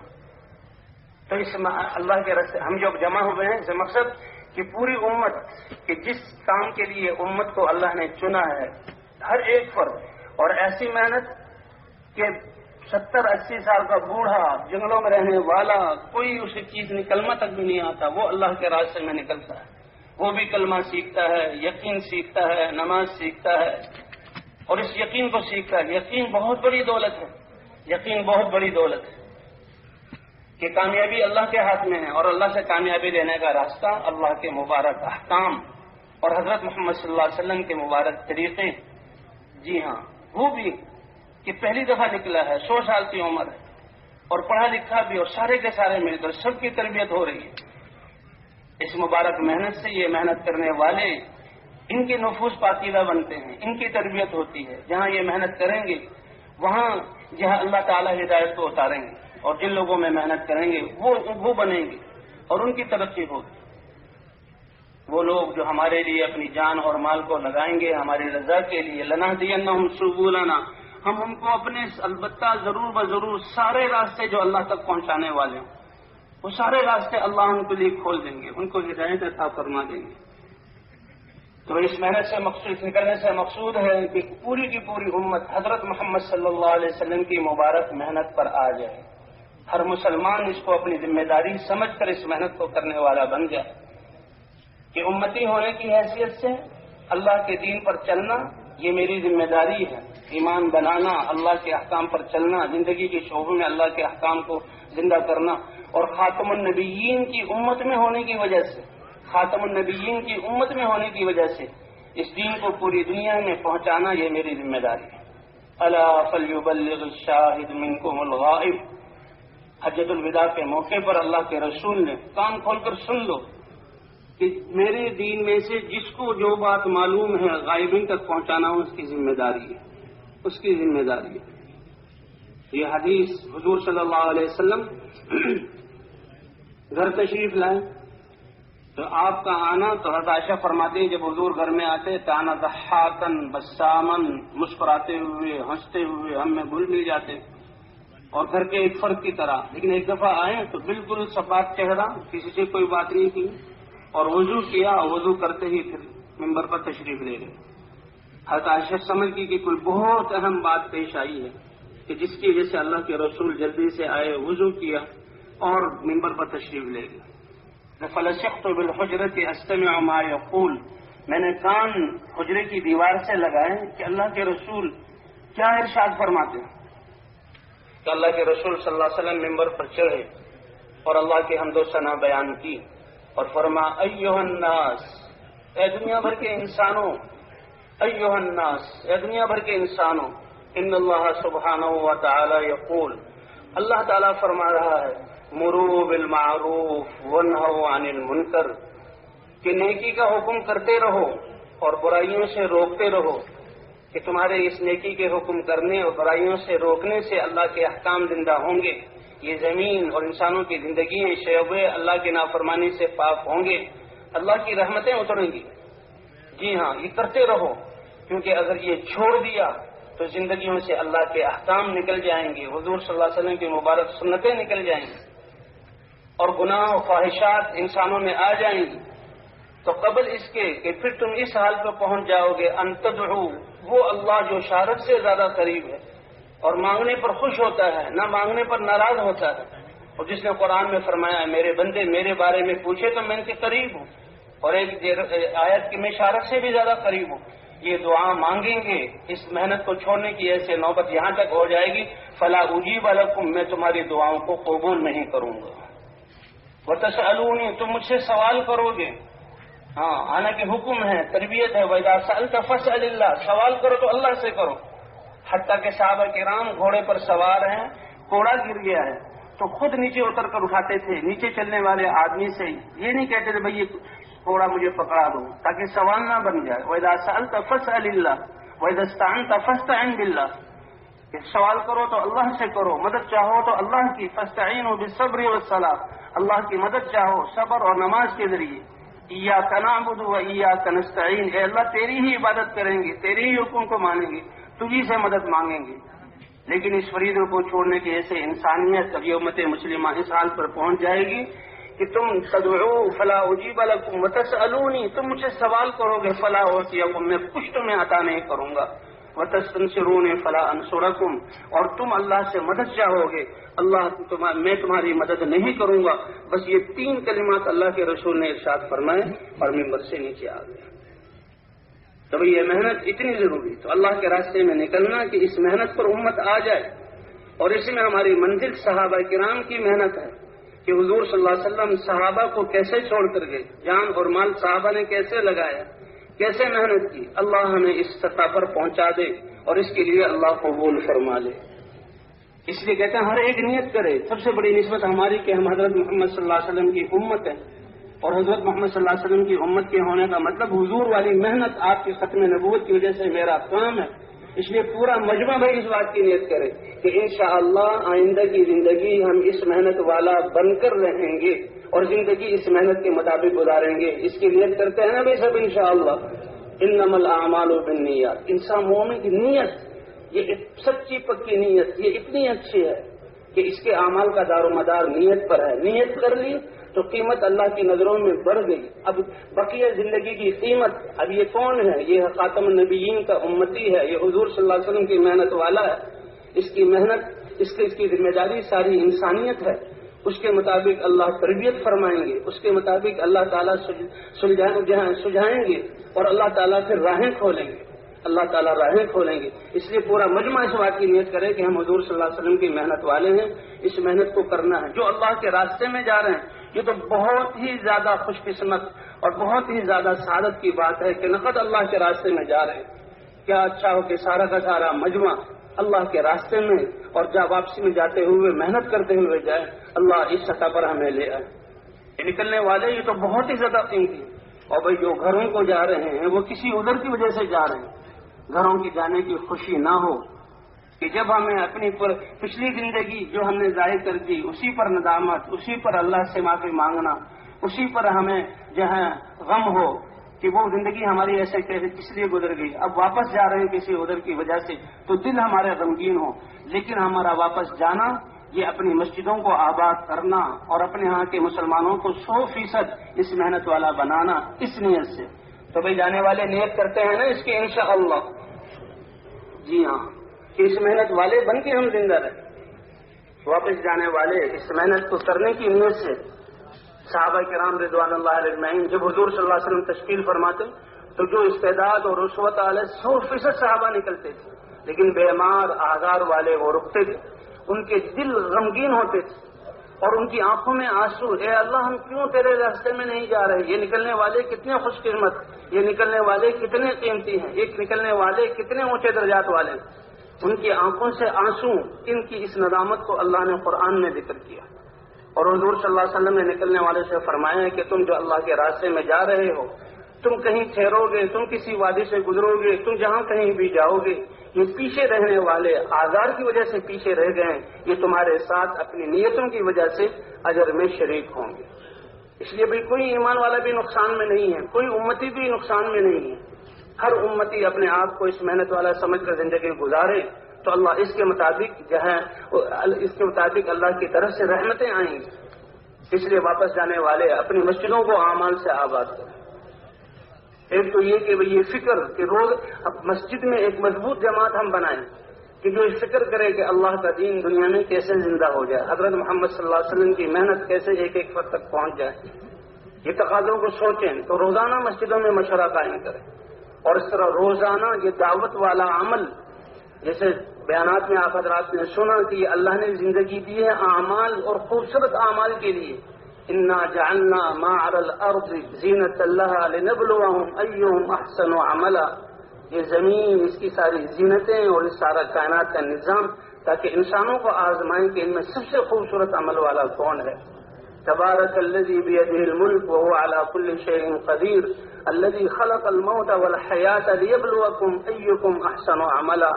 S1: تو اس اللہ کے راستے ہم جو جمع ہوئے ہیں، اس مقصد کہ پوری امت کہ جس کام کے لیے امت کو اللہ نے چنا ہے، ہر ایک فرد، اور ایسی محنت کہ 70-80 سال کا بوڑھا جنگلوں میں رہنے والا کوئی اسے چیز کلمہ تک بھی نہیں آتا، وہ اللہ کے راستے میں نکلتا ہے، وہ بھی کلمہ سیکھتا ہے، یقین سیکھتا ہے، نماز سیکھتا ہے، اور اس یقین کو سیکھتا ہے. یقین بہت بڑی دولت ہے، یقین بہت بڑی دولت ہے کہ کامیابی اللہ کے ہاتھ میں ہے، اور اللہ سے کامیابی لینے کا راستہ اللہ کے مبارک احکام اور حضرت محمد صلی اللہ علیہ وسلم کے مبارک طریقے. جی ہاں، وہ بھی کہ پہلی دفعہ نکلا ہے، 100 سال کی عمر ہے، اور پڑھا لکھا بھی، اور سارے کے سارے مل کر سب کی تربیت ہو رہی ہے. اس مبارک محنت سے یہ محنت کرنے والے، ان کے نفوس پاکیزہ بنتے ہیں، ان کی تربیت ہوتی ہے. جہاں یہ محنت کریں گے وہاں جہاں اللہ تعالیٰ ہدایت کو اتاریں گے، اور جن لوگوں میں محنت کریں گے وہ بنیں گے اور ان کی ترقی ہوگی. وہ لوگ جو ہمارے لیے اپنی جان اور مال کو لگائیں گے ہماری رضا کے لیے، لنہدینہم سبلنا، ہم ان کو اپنے البتہ ضرور بضرور سارے راستے جو اللہ تک پہنچانے والے ہیں وہ سارے راستے اللہ ان کے لیے کھول دیں گے، ان کو ہدایت عطا فرما دیں گے۔ تو اس محنت سے مقصود نکلنے سے مقصود ہے کہ پوری کی پوری امت حضرت محمد صلی اللہ علیہ وسلم کی مبارک محنت پر آ جائے، ہر مسلمان اس کو اپنی ذمہ داری سمجھ کر اس محنت کو کرنے والا بن جائے کہ امتی ہونے کی حیثیت سے اللہ کے دین پر چلنا یہ میری ذمہ داری ہے، ایمان بنانا، اللہ کے احکام پر چلنا، زندگی کے شعبوں میں اللہ کے احکام کو زندہ کرنا، اور خاتم النبیین کی امت میں ہونے کی وجہ سے، خاتم النبیین کی امت میں ہونے کی وجہ سے اس دین کو پوری دنیا میں پہنچانا یہ میری ذمہ داری ہے۔ الا فلیبلغ الشاہد منکم الغائب، حجۃ الوداع کے موقع پر اللہ کے رسول نے کان کھول کر سن لو کہ میرے دین میں سے جس کو جو بات معلوم ہے غائبین تک پہنچانا اس کی ذمہ داری ہے، اس کی ذمہ داری ہے۔ یہ حدیث حضور صلی اللہ علیہ وسلم گھر تشریف لائے تو آپ کا آنا، تو حضرت عائشہ فرماتے ہیں جب حضور گھر میں آتے تو آنا ضحاکن بسامن، مسکراتے ہوئے ہنستے ہوئے ہم میں گل مل جاتے اور گھر کے ایک فرد کی طرح، لیکن ایک دفعہ آئے تو بالکل صفات چہرہ، کسی سے کوئی بات نہیں کی، اور وضو کیا، وضو کرتے ہی پھر ممبر پر تشریف لے گئے۔ حضرت عائشہ سمجھ کی کہ کوئی بہت اہم بات پیش آئی ہے کہ جس کی وجہ سے اللہ کے رسول جلدی سے آئے، وضو کیا اور ممبر پر تشریف لے گئے۔ فلسقت بالحجرۃ استمع ما یقول، میں نے کان حجرے کی دیوار سے لگائے کہ اللہ کے رسول کیا ارشاد فرماتے ہیں۔ کہ اللہ کے رسول صلی اللہ علیہ وسلم ممبر پر چڑھے اور اللہ کی حمد و ثنا بیان کی اور فرما ایھا الناس، اے دنیا بھر کے انسانوں، ایھا الناس، اے دنیا بھر کے انسانوں، ان اللہ سبحانہ و تعالی یقول، اللہ تعالیٰ فرما رہا ہے مروا بالمعروف وانہوا عن المنکر، کہ نیکی کا حکم کرتے رہو اور برائیوں سے روکتے رہو، کہ تمہارے اس نیکی کے حکم کرنے اور برائیوں سے روکنے سے اللہ کے احکام زندہ ہوں گے، یہ زمین اور انسانوں کی زندگی شعبے اللہ کی نافرمانی سے پاک ہوں گے، اللہ کی رحمتیں اتریں گی۔ جی ہاں، یہ کرتے رہو، کیونکہ اگر یہ چھوڑ دیا تو زندگیوں سے اللہ کے احکام نکل جائیں گے، حضور صلی اللہ علیہ وسلم کی مبارک سنتیں نکل جائیں گی اور گناہ و خواہشات انسانوں میں آ جائیں گی۔ تو قبل اس کے کہ پھر تم اس حال پہ پہنچ جاؤ گے ان تدعو، وہ اللہ جو شارب سے زیادہ قریب ہے اور مانگنے پر خوش ہوتا ہے، نہ مانگنے پر ناراض ہوتا ہے، اور جس نے قرآن میں فرمایا میرے بندے میرے بارے میں پوچھے تو میں ان کے قریب ہوں، اور ایک آیت کی میں شارب سے بھی زیادہ قریب ہوں۔ یہ دعا مانگیں گے، اس محنت کو چھوڑنے کی ایسے نوبت یہاں تک ہو جائے گی فلا اجیب لکم، میں تمہاری دعاؤں کو قبول نہیں کروں گا۔ وتسألونی، تم مجھ سے سوال کرو گے، ہاں حالانکہ حکم ہے، تربیت ہے، وَإِذَا سَأَلْتَ فَاسْأَلِ اللَّهَ، سوال کرو تو اللہ سے کرو۔ حتیٰ کہ صحابہ کرام گھوڑے پر سوار ہیں، گھوڑا گر گیا ہے تو خود نیچے اتر کر اٹھاتے تھے، نیچے چلنے والے آدمی سے یہ نہیں کہتے تھے بھائی یہ گھوڑا مجھے پکڑا دو، تاکہ سوال نہ بن جائے۔ وَإِذَا سَأَلْتَ فَاسْأَلِ اللَّهَ وَإِذَا اسْتَعَنْتَ فَاسْتَعِنْ بِاللَّهِ، کہ سوال کرو تو اللہ سے کرو، مدد چاہو تو اللہ کی، فَاسْتَعِينُوا بِالصَّبْرِ وَالصَّلَاةِ، اللہ کی مدد چاہو صبر اور نماز کے ذریعے۔ ایاک نعبد و ایاک نستعین، اے اللہ تیری ہی عبادت کریں گے، تیری ہی حکم کو مانیں گے، تجھی سے مدد مانگیں گے۔ لیکن اس فریضے کو چھوڑنے کی ایسے انسانیت اب امت مسلمہ اس حال پر پہنچ جائے گی کہ تم تدعو فلا اجیب لکم وتسألونی، تم مجھ سے سوال کرو گے فلا اعطیکم، میں کچھ تمہیں عطا نہیں کروں گا، وتستنصرونی فلا انصرکم، اور تم اللہ سے مدد چاہو گے، میں تمہاری مدد نہیں کروں گا۔ بس یہ تین کلمات اللہ کے رسول نے ارشاد فرمائے اور ممبر سے نیچے آ گئے۔ تو یہ محنت اتنی ضروری، تو اللہ کے راستے میں نکلنا کہ اس محنت پر امت آ جائے، اور اس میں ہماری منزل صحابہ کرام کی محنت ہے کہ حضور صلی اللہ علیہ وسلم صحابہ کو کیسے چھوڑ کر گئے، جان اور مال صحابہ نے کیسے لگایا، کیسے محنت کی۔ اللہ ہمیں اس سطح پر پہنچا دے اور اس کے لیے اللہ قبول فرما لے۔ اس لیے کہتے ہیں ہر ایک نیت کرے۔ سب سے بڑی نسبت ہماری کہ ہم حضرت محمد صلی اللہ علیہ وسلم کی امت ہے، اور حضرت محمد صلی اللہ علیہ وسلم کی امت کے ہونے کا مطلب حضور والی محنت آپ کی ختم نبوت کی وجہ سے میرا کام ہے۔ اس لیے پورا مجمع بھائی اس بات کی نیت کرے کہ انشاءاللہ آئندہ کی زندگی ہم اس محنت والا بن کر رہیں گے اور زندگی اس محنت کے مطابق گزاریں گے۔ اس کی نیت کرتے ہیں نا بھائی سب انشاءاللہ۔ انما الاعمال بالنیات، انسان مومن کی نیت یہ سچی پکی نیت یہ اتنی اچھی ہے کہ اس کے اعمال کا دار و مدار نیت پر ہے. نیت کر لی تو قیمت اللہ کی نظروں میں بڑھ گئی. اب بقیہ زندگی کی قیمت، اب یہ کون ہے؟ یہ خاتم النبیین کا امتی ہے، یہ حضور صلی اللہ علیہ وسلم کی محنت والا ہے. اس کی محنت، اس کی ذمہ داری ساری انسانیت ہے. اس کے مطابق اللہ تربیت فرمائیں گے، اس کے مطابق اللہ تعالیٰ سجھائیں گے اور اللہ تعالیٰ پھر راہیں کھولیں گے. اللہ تعالیٰ راہیں کھولیں گے. اس لیے پورا مجمع اس بات کی نیت کرے کہ ہم حضور صلی اللہ علیہ وسلم کی محنت والے ہیں. اس محنت کو کرنا ہے. جو اللہ کے راستے میں جا رہے ہیں یہ تو بہت ہی زیادہ خوش قسمت اور بہت ہی زیادہ سعادت کی بات ہے کہ نقد اللہ کے راستے میں جا رہے ہیں. کیا اچھا ہو کہ سارا کا سارا مجمع اللہ کے راستے میں اور جب واپسی میں جاتے ہوئے محنت کرتے ہوئے جائے. اللہ اس سطح پر ہمیں لے آئے. یہ نکلنے والے یہ تو بہت ہی زیادہ قیمتی. اور بھائی جو گھروں کو جا رہے ہیں وہ کسی ادھر کی وجہ سے جا رہے ہیں. گھروں کی جانے کی خوشی نہ ہو کہ جب ہمیں اپنی پچھلی زندگی جو ہم نے ضائع کر دی اسی پر ندامت، اسی پر اللہ سے معافی مانگنا، اسی پر ہمیں جو ہے غم ہو کہ وہ زندگی ہماری ایسے کس لیے گزر گئی. اب واپس جا رہے ہیں کسی ادھر کی وجہ سے تو دل ہمارے غمگین ہو. لیکن ہمارا واپس جانا یہ اپنی مسجدوں کو آباد کرنا اور اپنے ہاں کے مسلمانوں کو 100% اس محنت والا بنانا اس نیت سے. تو بھائی جانے والے نیت کرتے ہیں نا اس کی انشاءاللہ. جی ہاں کہ اس محنت والے بن کے ہم زندہ رہیں. واپس جانے والے اس محنت کو کرنے کی نیت سے صحابہ کرام رضوان اللہ علیہ اجمعین جب حضور صلی اللہ علیہ وسلم تشکیل فرماتے تو جو استعداد اور رشوت والے 100% صحابہ نکلتے تھے. لیکن بیمار آزار والے وہ رکتے تھے. ان کے دل غمگین ہوتے تھے اور ان کی آنکھوں میں آنسو. اے اللہ ہم کیوں تیرے راستے میں نہیں جا رہے؟ یہ نکلنے والے کتنے خوش قسمت، یہ نکلنے والے کتنے قیمتی ہیں، یہ نکلنے والے کتنے اونچے درجات والے ہیں. ان کی آنکھوں سے آنسو، ان کی اس ندامت کو اللہ نے قرآن میں ذکر کیا. اور حضور صلی اللہ علیہ وسلم نے نکلنے والے سے فرمایا ہے کہ تم جو اللہ کے راستے میں جا رہے ہو، تم کہیں ٹھہرو گے، تم کسی وادی سے گزرو گے، تم جہاں کہیں بھی جاؤ گے، یہ پیچھے رہنے والے آزار کی وجہ سے پیچھے رہ گئے ہیں، یہ تمہارے ساتھ اپنی نیتوں کی وجہ سے اجر میں شریک ہوں گے. اس لیے بھی کوئی ایمان والا بھی نقصان میں نہیں ہے، کوئی امتی بھی نقصان میں نہیں ہے. ہر امتی اپنے آپ کو اس محنت والا سمجھ کر زندگی گزارے تو اللہ اس کے مطابق جو ہے اس کے مطابق اللہ کی طرف سے رحمتیں آئیں گی. اس لیے واپس جانے والے اپنی مسجدوں کو اعمال سے آباد کریں. ایک تو یہ کہ یہ فکر کہ روز مسجد میں ایک مضبوط جماعت ہم بنائیں کہ جو اس فکر کرے کہ اللہ کا دین دنیا میں کیسے زندہ ہو جائے، حضرت محمد صلی اللہ علیہ وسلم کی محنت کیسے ایک ایک فرد تک پہنچ جائے. یہ تقاضوں کو سوچیں تو روزانہ مسجدوں میں مشورہ قائم کریں. اور اس طرح روزانہ یہ دعوت والا عمل، جیسے بیانات میں آپ حضرات نے سنا کہ یہ اللہ نے زندگی دی ہے اعمال اور خوبصورت اعمال کے لیے. انا جعلنا ما علی الارض زینۃ لها لنبلوهم ایہم احسن عملا. یہ زمین، اس کی ساری زینتیں اور اس سارا کائنات کا نظام تاکہ انسانوں کو آزمائیں کہ ان میں سب سے خوبصورت عمل والا کون ہے. تبارک الذی بیدہ الملک وهو علی کل شیء قدیر الذی خلق الموت والحیاۃ لیبلوکم ایکم احسن عملا.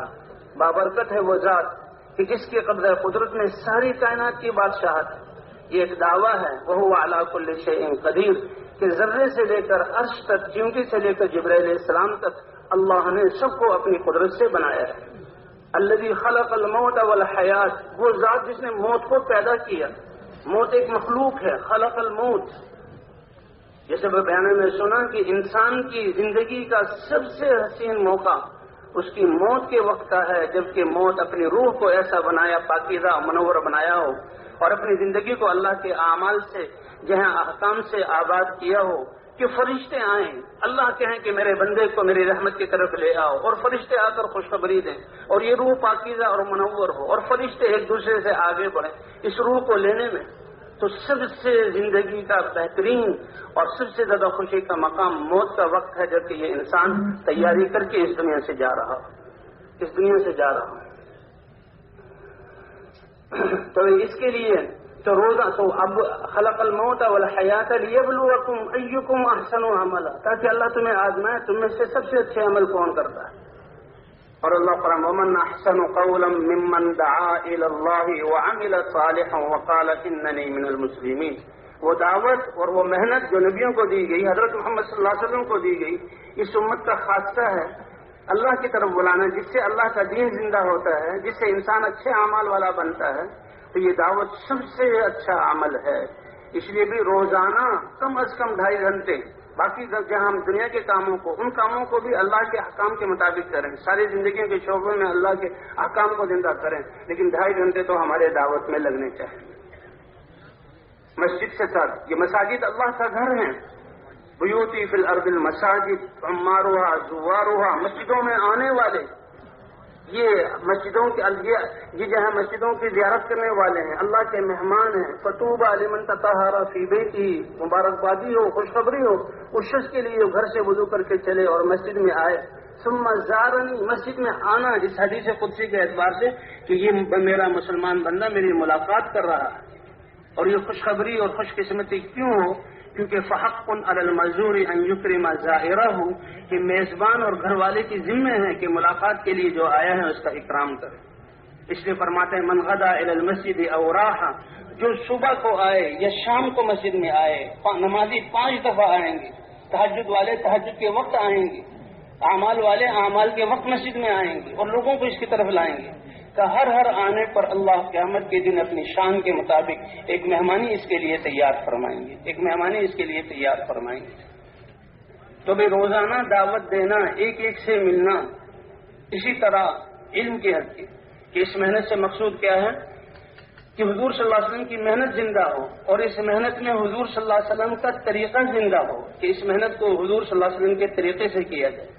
S1: بابرکت ہے وہ ذات کہ جس کے قبضہ قدرت میں ساری کائنات کی بادشاہت ہے. یہ ایک دعویٰ ہے وہو علی کل شیء قدیر کہ ذرے سے لے کر عرش تک، چیونٹی سے لے کر جبرائیل علیہ السلام تک اللہ نے سب کو اپنی قدرت سے بنایا ہے. الذی خلق الموت والحیات، وہ ذات جس نے موت کو پیدا کیا. موت ایک مخلوق ہے. خلق الموت، جیسے بیان میں سنا کہ انسان کی زندگی کا سب سے حسین موقع اس کی موت کے وقت کا ہے، جبکہ موت اپنی روح کو ایسا بنایا، پاکیزہ منور بنایا ہو اور اپنی زندگی کو اللہ کے اعمال سے جہاں احکام سے آباد کیا ہو کہ فرشتے آئیں، اللہ کہیں کہ میرے بندے کو میری رحمت کی طرف لے آؤ، اور فرشتے آ کر خوشخبری دیں اور یہ روح پاکیزہ اور منور ہو اور فرشتے ایک دوسرے سے آگے بڑھیں اس روح کو لینے میں. تو سب سے زندگی کا بہترین اور سب سے زیادہ خوشی کا مقام موت کا وقت ہے، جبکہ یہ انسان تیاری کر کے اس دنیا سے جا رہا ہو. تو اس کے لیے تو روزہ تو اب خلق الموت والحیات لیبلوکم ایکم احسن عملا، تاکہ اللہ تمہیں آزمائے تم میں سے سب سے اچھے عمل کون کرتا ہے. اور اللہ فرماتا ومن احسن قولا ممن دعا الی اللہ وعمل صالحا وقال اننی من المسلمین. وہ دعوت اور وہ محنت جو نبیوں کو دی گئی، حضرت محمد صلی اللہ علیہ وسلم کو دی گئی، اس امت کا خاصہ ہے اللہ کی طرف بلانا، جس سے اللہ کا دین زندہ ہوتا ہے، جس سے انسان اچھے اعمال والا بنتا ہے، تو یہ دعوت سب سے اچھا عمل ہے۔ اس لیے بھی روزانہ کم از کم 2.5 گھنٹے، باقی جہاں ہم دنیا کے کاموں کو، ان کاموں کو بھی اللہ کے احکام کے مطابق کریں، ساری زندگیوں کے شعبوں میں اللہ کے احکام کو زندہ کریں، لیکن 2.5 گھنٹے تو ہمارے دعوت میں لگنے چاہیے۔ مسجد سے ساتھ، یہ مساجد اللہ کا گھر ہیں۔ بیوتی فی الارض المساجد عمارها زوارها، مسجدوں میں آنے والے، یہ مسجدوں کے یہ جو ہے مسجدوں کی زیارت کرنے والے ہیں، اللہ کے مہمان ہیں۔ فطوبی لمن تطہر فی بیتہ، مبارکبادی ہو، خوشخبری ہو اس شخص کے لیے جو گھر سے وضو کر کے چلے اور مسجد میں آئے۔ ثم زارنی، مسجد میں آنا جس حدیث قدسی کے اعتبار سے کہ یہ میرا مسلمان بندہ میری ملاقات کر رہا ہے، اور یہ خوشخبری اور خوش قسمتی کیوں ہو؟ کیونکہ فحق علی المزور ان یکرم زائرہ، کہ میزبان اور گھر والے کی ذمہ ہے کہ ملاقات کے لیے جو آیا ہے اس کا اکرام کرے۔ اس لیے فرماتے ہیں من غدا الی المسجد او راح، جو صبح کو آئے یا شام کو مسجد میں آئے، نمازی 5 دفعہ آئیں گے، تہجد والے تہجد کے وقت آئیں گے، اعمال والے اعمال کے وقت مسجد میں آئیں گے اور لوگوں کو اس کی طرف لائیں گے، کہ ہر آنے پر اللہ قیامت کے دن اپنی شان کے مطابق ایک مہمانی اس کے لیے تیار فرمائیں گے، ایک مہمانی اس کے لیے تیار فرمائیں گے۔ تو بھی روزانہ دعوت دینا، ایک ایک سے ملنا، اسی طرح علم کی حد کی کہ اس محنت سے مقصود کیا ہے کہ حضور صلی اللہ علیہ وسلم کی محنت زندہ ہو، اور اس محنت میں حضور صلی اللہ علیہ وسلم کا طریقہ زندہ ہو، کہ اس محنت کو حضور صلی اللہ علیہ وسلم کے طریقے سے کیا جائے۔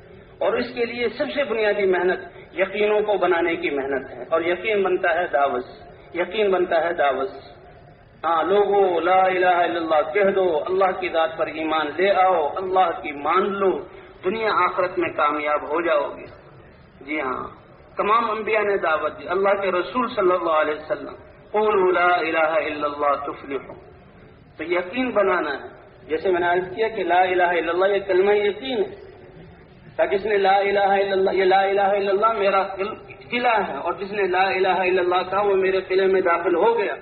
S1: اور اس کے لیے سب سے بنیادی محنت یقینوں کو بنانے کی محنت ہے، اور یقین بنتا ہے دعوت، یقین بنتا ہے دعوت۔ ہاں لوگو لا الہ الا اللہ کہہ دو، اللہ کی ذات پر ایمان لے آؤ، اللہ کی مان لو، دنیا آخرت میں کامیاب ہو جاؤ گے۔ جی ہاں، تمام انبیاء نے دعوت دی، اللہ کے رسول صلی اللہ علیہ وسلم قولوا لا الہ الا اللہ تفلحوا۔ تو یقین بنانا ہے، جیسے میں نے عرض کیا کہ لا الہ الا اللہ یہ کلمہ یقین ہے، تاکہ جس نے لا الہ الا اللہ، یہ لا الہ الا اللہ میرا قلعہ ہے، اور جس نے لا الہ الا اللہ کہا وہ میرے قلعے میں داخل ہو گیا،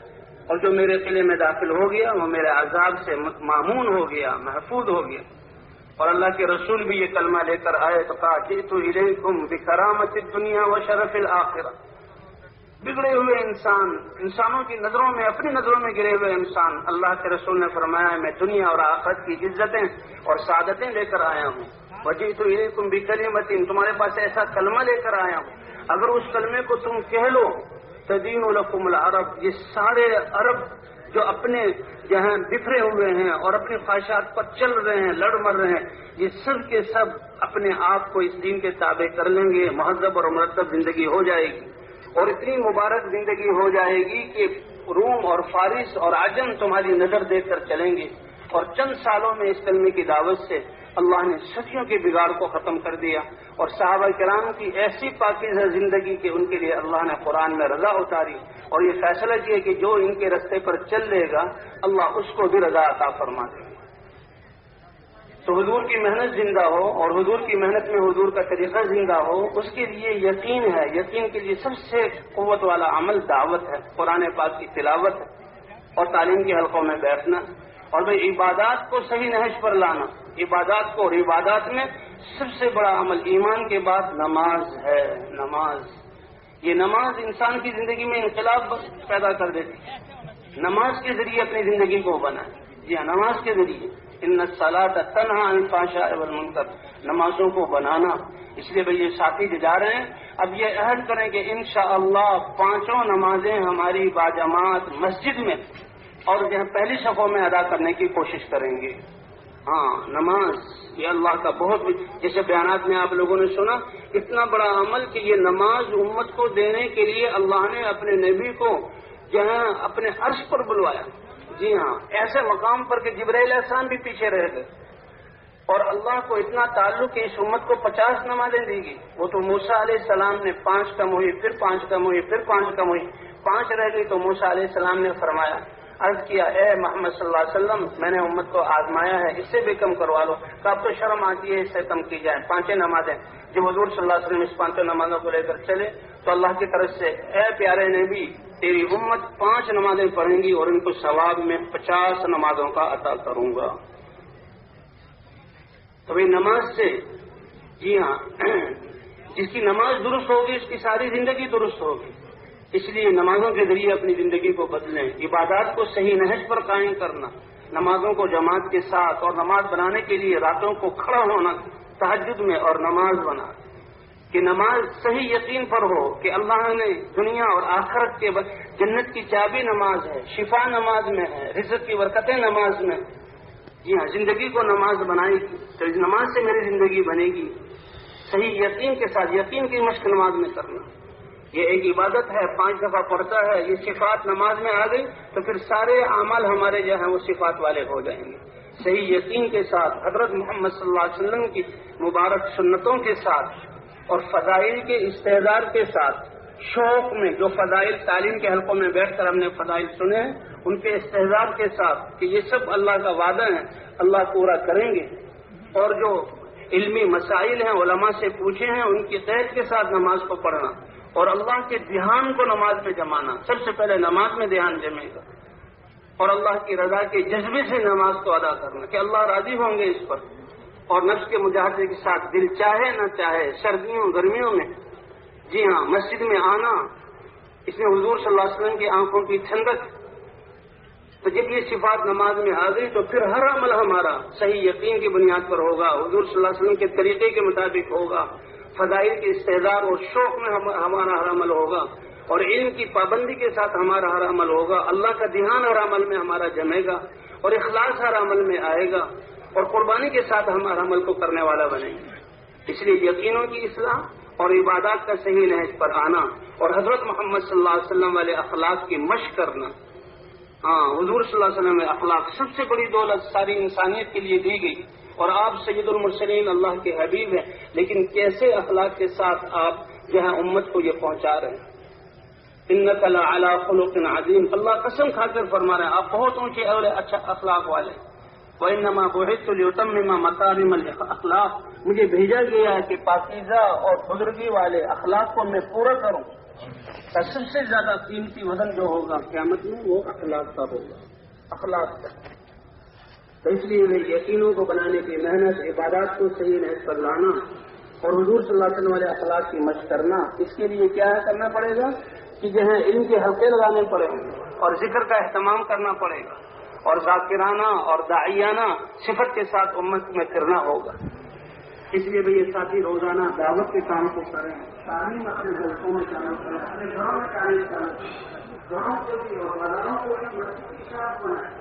S1: اور جو میرے قلعے میں داخل ہو گیا وہ میرے عذاب سے مامون ہو گیا، محفوظ ہو گیا۔ اور اللہ کے رسول بھی یہ کلمہ لے کر آئے تو کہا جئت الیکم بکرامۃ الدنیا وشرف الآخرہ۔ بگڑے ہوئے انسانوں کی نظروں میں، اپنی نظروں میں گرے ہوئے انسان، اللہ کے رسول نے فرمایا میں دنیا اور آخرت کی عزتیں اور سعادتیں لے کر آیا ہوں۔ وجئت الیکم بکلمۃ، تمہارے پاس ایسا کلمہ لے کر آیا ہوں، اگر اس کلمے کو تم کہہ لو تدین لکم العرب، یہ سارے عرب جو اپنے جہاں بکھرے ہوئے ہیں اور اپنی خواہشات پر چل رہے ہیں، لڑ مر رہے ہیں، یہ سب کے سب اپنے آپ کو اس دین کے تابع کر لیں گے، مہذب اور مرتب زندگی ہو جائے گی، اور اتنی مبارک زندگی ہو جائے گی کہ روم اور فارس اور عجم تمہاری نظر دیکھ کر چلیں گے۔ اور چند سالوں میں اس کلمے کی دعوت سے اللہ نے صدیوں کے بگاڑ کو ختم کر دیا، اور صحابہ کرام کی ایسی پاکیزہ زندگی کہ ان کے لیے اللہ نے قرآن میں رضا اتاری، اور یہ فیصلہ کیا کہ جو ان کے رستے پر چل لے گا اللہ اس کو بھی رضا عطا فرما دے گا۔ تو حضور کی محنت زندہ ہو، اور حضور کی محنت میں حضور کا طریقہ زندہ ہو، اس کے لیے یقین ہے، یقین کے لیے سب سے قوت والا عمل دعوت ہے، قرآن پاک کی تلاوت ہے، اور تعلیم کے حلقوں میں بیٹھنا، اور بھئی عبادات کو صحیح نہج پر لانا، عبادات کو، اور عبادات میں سب سے بڑا عمل ایمان کے بعد نماز ہے۔ نماز، یہ نماز انسان کی زندگی میں انقلاب پیدا کر دیتی ہے، نماز کے ذریعے اپنی زندگی کو بنائے۔ جی ہاں، نماز کے ذریعے، ان الصلاۃ تنہی عن الفحشاء والمنکر، نمازوں کو بنانا۔ اس لیے بھئی یہ ساتھی جو جا رہے ہیں اب یہ عہد کریں کہ انشاءاللہ 5 نمازیں ہماری باجماعت مسجد میں اور جہاں پہلی صفوں میں ادا کرنے کی کوشش کریں گے۔ ہاں، نماز یہ اللہ کا بہت، جیسے بیانات میں آپ لوگوں نے سنا اتنا بڑا عمل کہ یہ نماز امت کو دینے کے لیے اللہ نے اپنے نبی کو جہاں اپنے عرش پر بلوایا۔ جی ہاں، ایسے مقام پر کہ جبرائیل علیہ السلام بھی پیچھے رہ گئے، اور اللہ کو اتنا تعلق کہ اس امت کو 50 نمازیں دی گئی۔ وہ تو موسیٰ علیہ السلام نے 5 کم ہوئی، پھر 5 کم ہوئی، پھر 5 کم ہوئی، 5 رہ گئی، تو موسیٰ علیہ السلام نے فرمایا، عرض کیا اے محمد صلی اللہ علیہ وسلم میں نے امت کو آزمایا ہے، اس سے بھی کم کروا لو، کہ اب تو شرم آتی ہے اس سے کم کی جائے، 5 نمازیں۔ جب حضور صلی اللہ علیہ وسلم اس 5 نمازوں کو لے کر چلے تو اللہ کی طرف سے اے پیارے نبی تیری امت 5 نمازیں پڑھیں گی اور ان کو ثواب میں 50 نمازوں کا عطا کروں گا۔ تو بھائی نماز سے، جی ہاں، جس کی نماز درست ہوگی اس کی ساری زندگی درست ہوگی. اس لیے نمازوں کے ذریعے اپنی زندگی کو بدلیں. عبادات کو صحیح نہج پر قائم کرنا، نمازوں کو جماعت کے ساتھ، اور نماز بنانے کے لیے راتوں کو کھڑا ہونا تہجد میں اور نماز بنا کہ نماز صحیح یقین پر ہو کہ اللہ نے دنیا اور آخرت کے جنت کی چابی نماز ہے، شفا نماز میں ہے، رزق کی برکتیں نماز میں. جی ہاں، زندگی کو نماز بنائے گی تو اس نماز سے میری زندگی بنے گی. صحیح یقین کے ساتھ، یقین کی مشق نماز میں کرنا، یہ ایک عبادت ہے. 5 دفعہ پڑھتا ہے، یہ صفات نماز میں آ گئی تو پھر سارے اعمال ہمارے جو ہیں وہ صفات والے ہو جائیں گے. صحیح یقین کے ساتھ، حضرت محمد صلی اللہ علیہ وسلم کی مبارک سنتوں کے ساتھ اور فضائل کے استحضار کے ساتھ، شوق میں جو فضائل تعلیم کے حلقوں میں بیٹھ کر ہم نے فضائل سنے ہیں ان کے استحضار کے ساتھ کہ یہ سب اللہ کا وعدہ ہے، اللہ پورا کریں گے. اور جو علمی مسائل ہیں علماء سے پوچھے ہیں ان کی قید کے ساتھ نماز کو پڑھنا اور اللہ کے دھیان کو نماز میں جمانا. سب سے پہلے نماز میں دھیان جمے گا اور اللہ کی رضا کے جذبے سے نماز کو ادا کرنا کہ اللہ راضی ہوں گے اس پر. اور نفس کے مجاہدے کے ساتھ دل چاہے نہ چاہے سردیوں گرمیوں میں جی ہاں مسجد میں آنا، اس میں حضور صلی اللہ علیہ وسلم کی آنکھوں کی ٹھنڈک. تو جب یہ صفات نماز میں آ گئی تو پھر ہر عمل ہمارا صحیح یقین کی بنیاد پر ہوگا، حضور صلی اللہ علیہ وسلم کے طریقے کے مطابق ہوگا، فضائل کے استحضار اور شوق میں ہمارا ہر عمل ہوگا، اور علم کی پابندی کے ساتھ ہمارا ہر عمل ہوگا. اللہ کا دھیان ہر عمل میں ہمارا جمے گا اور اخلاص ہر عمل میں آئے گا اور قربانی کے ساتھ ہم ہر عمل کو کرنے والا بنیں گے. اس لیے یقینوں کی اصلاح اور عبادات کا صحیح نہج پر آنا اور حضرت محمد صلی اللہ علیہ وسلم والے اخلاق کی مشق کرنا. ہاں، حضور صلی اللہ علیہ وسلم میں اخلاق سب سے بڑی دولت ساری انسانیت کے لیے دی گئی اور آپ سید المرسلین اللہ کے حبیب ہیں، لیکن کیسے اخلاق کے ساتھ آپ جو ہے امت کو یہ پہنچا رہے ہیں. انک لعلی خلق عظیم، اللہ قسم کھا کر فرما رہے ہیں آپ بہت اونچے اور اچھا اخلاق والے. وانما بعثت لاتمم مکارم الاخلاق، مجھے بھیجا گیا ہے کہ پاکیزہ اور بزرگی والے اخلاق کو میں پورا کروں. سب سے زیادہ قیمتی وزن جو ہوگا قیامت میں وہ اخلاق کا ہوگا، اخلاق کا. تو اس لیے یقینوں کو بنانے کی محنت، عبادات کو صحیح نہج پر لانا اور حضور صلی اللہ علیہ وسلم والے اخلاق کی مشق کرنا. اس کے لیے کیا کرنا پڑے گا کہ جو ہے علم کے حلقے لگانے پڑیں گے اور ذکر کا اہتمام کرنا پڑے گا اور ذاکرانہ اور داعیانہ صفت کے ساتھ امت میں پھرنا ہوگا. اس لیے بھئی یہ ساتھی روزانہ دعوت کے کام کو کریں، تعلیم اپنے حلقوں میں چالو کریں، اپنے گھروں میں تعلیم کریں، گھروں کو بھی اور بازاروں کو بھی مسجد کی شاخ بنائیں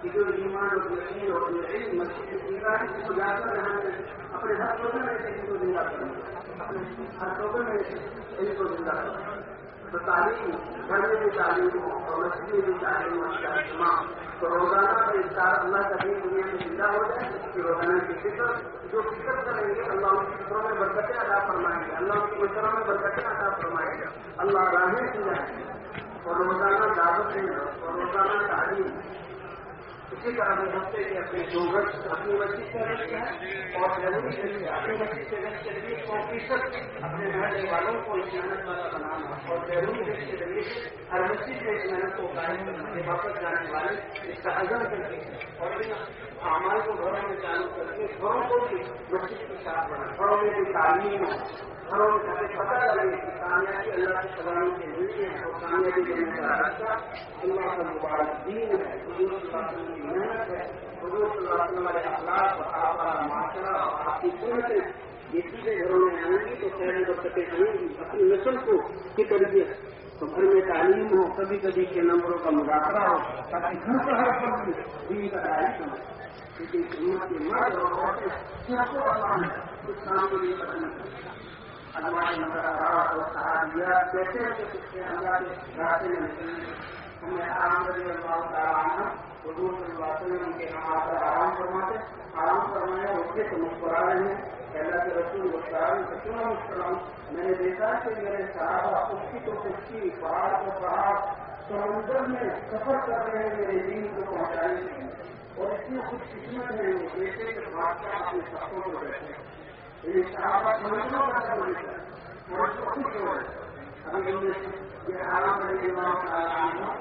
S1: کہ جو ایمان اور یقین اور علم مسجد کی زندہ ہے اس کو جا کر اپنے ہر شعبے میں علم کو زندہ کریں، اپنے ہر شعبے میں علم کو زندہ کریں. تو تعلیم گھر میں بھی تعلیم ہو اور مسجد میں بھی تعلیم اس کا اہتمام. تو روزانہ کا افطار اللہ کا دین دنیا میں زندہ ہو جائے کہ روزانہ کی فکر جو فکر کریں گے اللہ ان کی فکروں میں برکتیں عطا فرمائیں گے، اللہ ان کی مشوروں میں برکتیں عطا فرمائیں گے، اللہ راہیں سجائیں گے. اور روزانہ دعوت دینا اور روزانہ تعلیم. اسی طرح میں ہفتے کے اپنے 2 گھنٹے اپنی مسجد سے رکھتے ہیں اور ضروری ہے اپنی مسجد سے رکھ کے 100% اپنے محلے والوں کو اس محنت والا بنانا اور ضروری ہے کے ذریعے ہر مسجد میں اس محنت کو قائم کرنا، واپس جانے والے اس کا عزم کرتے ہیں اور ان اعمال کو گھروں میں چالو کر کے گھروں کو بھی مسجد کے ساتھ بنا، گھروں میں بھی تعلیم ہو، گھروں میں ہمیں پتہ لگے کہ کامیابی اللہ کی سلامتی کے ذریعے ہے اور کامیابی دینے کا راستہ اللہ کا مبارک دین ہے، حضور صلی اللہ علیہ وسلم کی محنت ہے، حضور صلی اللہ علیہ وسلم والے اخلاق اور آپ کا معاشرہ اور آپ کی سنتیں یہ چیزیں گھروں میں آئیں گی تو خیر برکتیں آئیں گی. اپنی نسل کو کی تربیت تو گھر میں تعلیم ہو، کبھی کبھی کے نمبروں کا مذاکرہ ہو تاکہ گھر کا ہر فرد دین کا تعریف ہو. کیونکہ امت کے مرد اور عورتیں سیاحوں کا کام ہے اس کام کے لیے پسند کرتے ہیں. ادوائے مذاکرات اور صحابیات کیسے ہیں اللہ کے راستے میں نکلنے. ہمیں آرام رضی اللہ تعالیٰ عنہ حضور صلی اللہ علیہ وسلم کے ہم پر آرام فرمایا اٹھے تو مسکرا رہے ہیں. اللہ کے رسول مسکران سے کیوں نہ مسکراؤں؟ میں نے دیکھا کہ میرے صحابہ کشتی تو کشتی، پہاڑ تو پہاڑ، سمندر میں سفر کر رہے ہیں میرے دین کو پہنچانے کے لیے اور اتنی خوش قسمت ہے وہ دیکھے کہ بادشاہ اپنے سفوں کو بیٹھے. یہ صحابہ سمندروں کا سفر لیتا ہے اور اس کو خوش ہو رہے ہیں. ابھی یہ آرام رضی اللہ تعالیٰ عنہ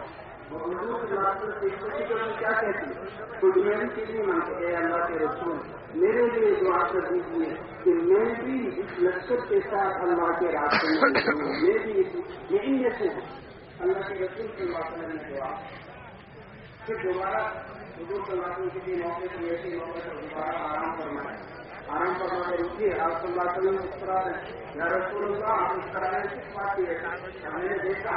S1: اور حضور صلی اللہ علیہ وسلم کیا کہتے ہیں؟ تو دنیا کے لیے مانگتے ہیں اللہ کے رسول میرے لیے دعا کر دیجیے کہ میں بھی اس لشکر کے ساتھ اللہ کے راستے میں نکلوں، میں بھی یہ ان میں سے ہوں۔ اللہ کے رسول صلی اللہ علیہ وسلم نے دعا پھر دوبارہ حضور صلی اللہ علیہ وسلم کے موقع پر ایسے موقع پر دوبارہ آرام فرما کر اٹھیے۔ آپ صلی اللہ علیہ وسلم اس طرح یا رسول اللہ آپ اس طرح سے کس بات کی ہے؟ میں نے دیکھا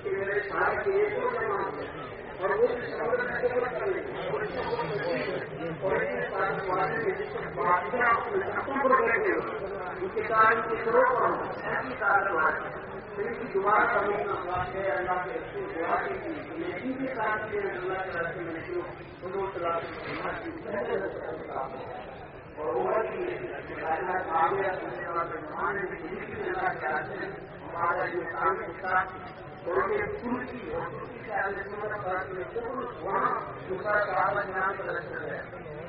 S1: کہ میرے سارے کے ایک اور جمع ہوئے اور وہ ان کے کارن کی ضرورت پر ایسی کارن دوبارہ کرنے کا بات ہے اللہ کے رسول دعا کی لیکن بھی کام کیے اللہ کے راستے میں نکلو حضور صلی اللہ علیہ وسلم اور عمر کی آگے اللہ کے راستے میں ہمارا یہ کام ہوتا اور یہ پور کی وہاں دوسرا صحابہ کرام کا لشکر ہے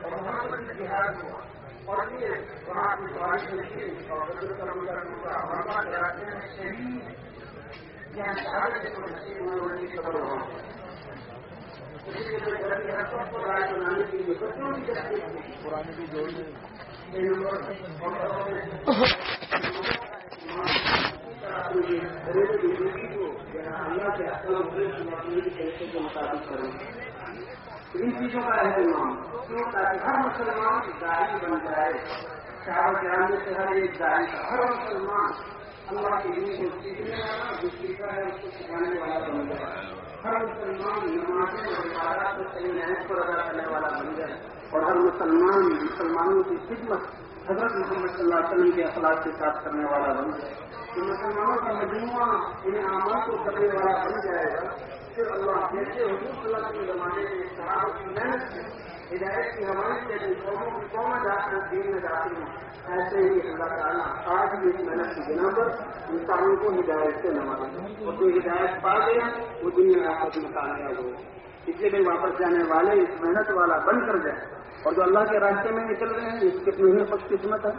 S1: اور وہاں پر جہاد ہوا اور پھر وہاں کی بارش ہوئی اور حضرت کا مربع کے راستے میں شہید یا شہادت کو نصیب ہونے کی خبر ہوا سب کو رائے بنانے کے لیے بچوں کی طرف پرانے بھی جوڑ اللہ کے پیسے کے مطابق کریں ان چیزوں کا اہتمام کیوں تاکہ ہر مسلمان داعی بن جائے صحابہ کرام سے ہر ایک داعی کا ہر مسلمان اللہ کے دین کو سیکھنے والا جو سیکھا ہے اس کو سکھانے والا بن جائے ہر مسلمان نمازیں اور عبادات کو صحیح نہج پر ادا کرنے والا بن جائے اور ہر مسلمانوں کی خدمت حضرت محمد صلی اللہ علیہ وسلم کے اخلاق کے ساتھ کرنے والا بن جائے کہ مسلمانوں کا مجموعہ ان اعمال کو کرنے والا بن جائے گا پھر اللہ جیسے حضور صلی اللہ علیہ زمانے میں صحابہ کی محنت سے ہدایت کی حمایت سے جن قوموں کی قوم دین میں داخل ہوں ایسے ہی اللہ تعالیٰ آج بھی اس محنت کی بنا پر انسانوں کو ہدایت سے نوازے اور جو ہدایت پا گیا وہ دنیا آخرت میں کامیاب ہو اس لیے واپس جانے والے اس محنت والا بن کر جائے اور جو اللہ کے راستے میں نکل رہے ہیں اس کتنی ہی خوش قسمت ہے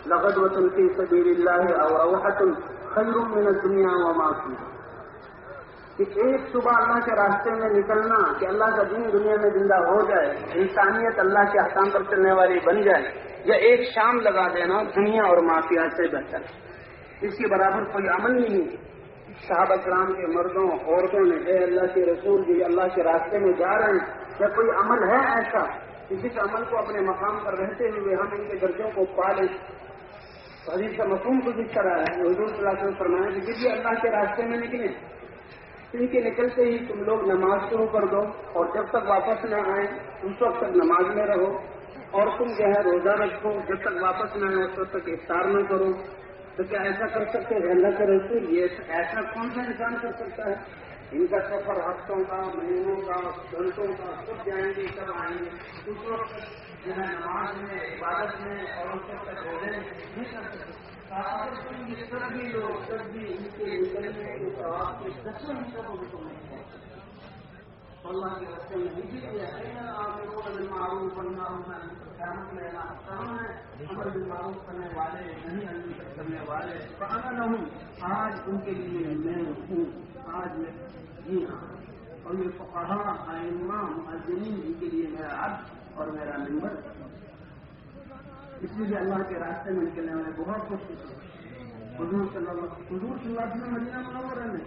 S1: لقد وطن فی سبیل اللہ اور روحۃ خیر من الدنیا وما فیہا کہ ایک صبح اللہ کے راستے میں نکلنا کہ اللہ کا دین دنیا میں زندہ ہو جائے انسانیت اللہ کے احکام پر چلنے والی بن جائے یا ایک شام لگا دینا دنیا اور معافیات سے بہتر اس کے برابر کوئی عمل نہیں ہے صحابہ کرام کے مردوں عورتوں نے اے اللہ کے رسول جو اللہ کے راستے میں جا رہے ہیں کیا کوئی عمل ہے ایسا کسی عمل کو اپنے مقام پر رہتے ہوئے ہم ان کے درجوں کو پا لیں حدیث کا مفہوم کو ذکر کرا ہے حضور صلی اللہ علیہ وسلم فرمایا کہ جب بھی اللہ کے راستے میں نکلیں ان کے نکلتے ہی تم لوگ نماز شروع کر دو اور جب تک واپس نہ آئے اس وقت تک نماز میں رہو اور تم جو ہے روزہ رکھو جب تک واپس نہ آئے اس وقت تک افطار نہ کرو تو کیا ایسا کر سکتے ہیں اللہ کے رسول یہ ایسا کون سا انسان کر سکتا ہے ان کا سفر ہفتوں کا مہینوں کا گھنٹوں کا سب جائیں گے سب آئیں گے اس وقت جو ہے نماز میں عبادت میں اور اس وقت تک روزے نہیں کر سکتے سبھی لوگ تب بھی ان کے نکلنے کے بعد دسوں حصہ کو بھی اللہ کے راستے میں معروف بننا قیامت میں امر بالمعروف کرنے والے نہیں امر کرنے والے فانا نہ ہوں آج ان کے لیے میں ہوں آج میں جی ہاں اور یہ فقہاء ائمہ مؤذنین ان کے لیے میرا عبد اور میرا ممبر اس لیے اللہ کے راستے میں نکلنے والے بہت کچھ حضور صلی اللہ علیہ وسلم مدینہ منورہ میں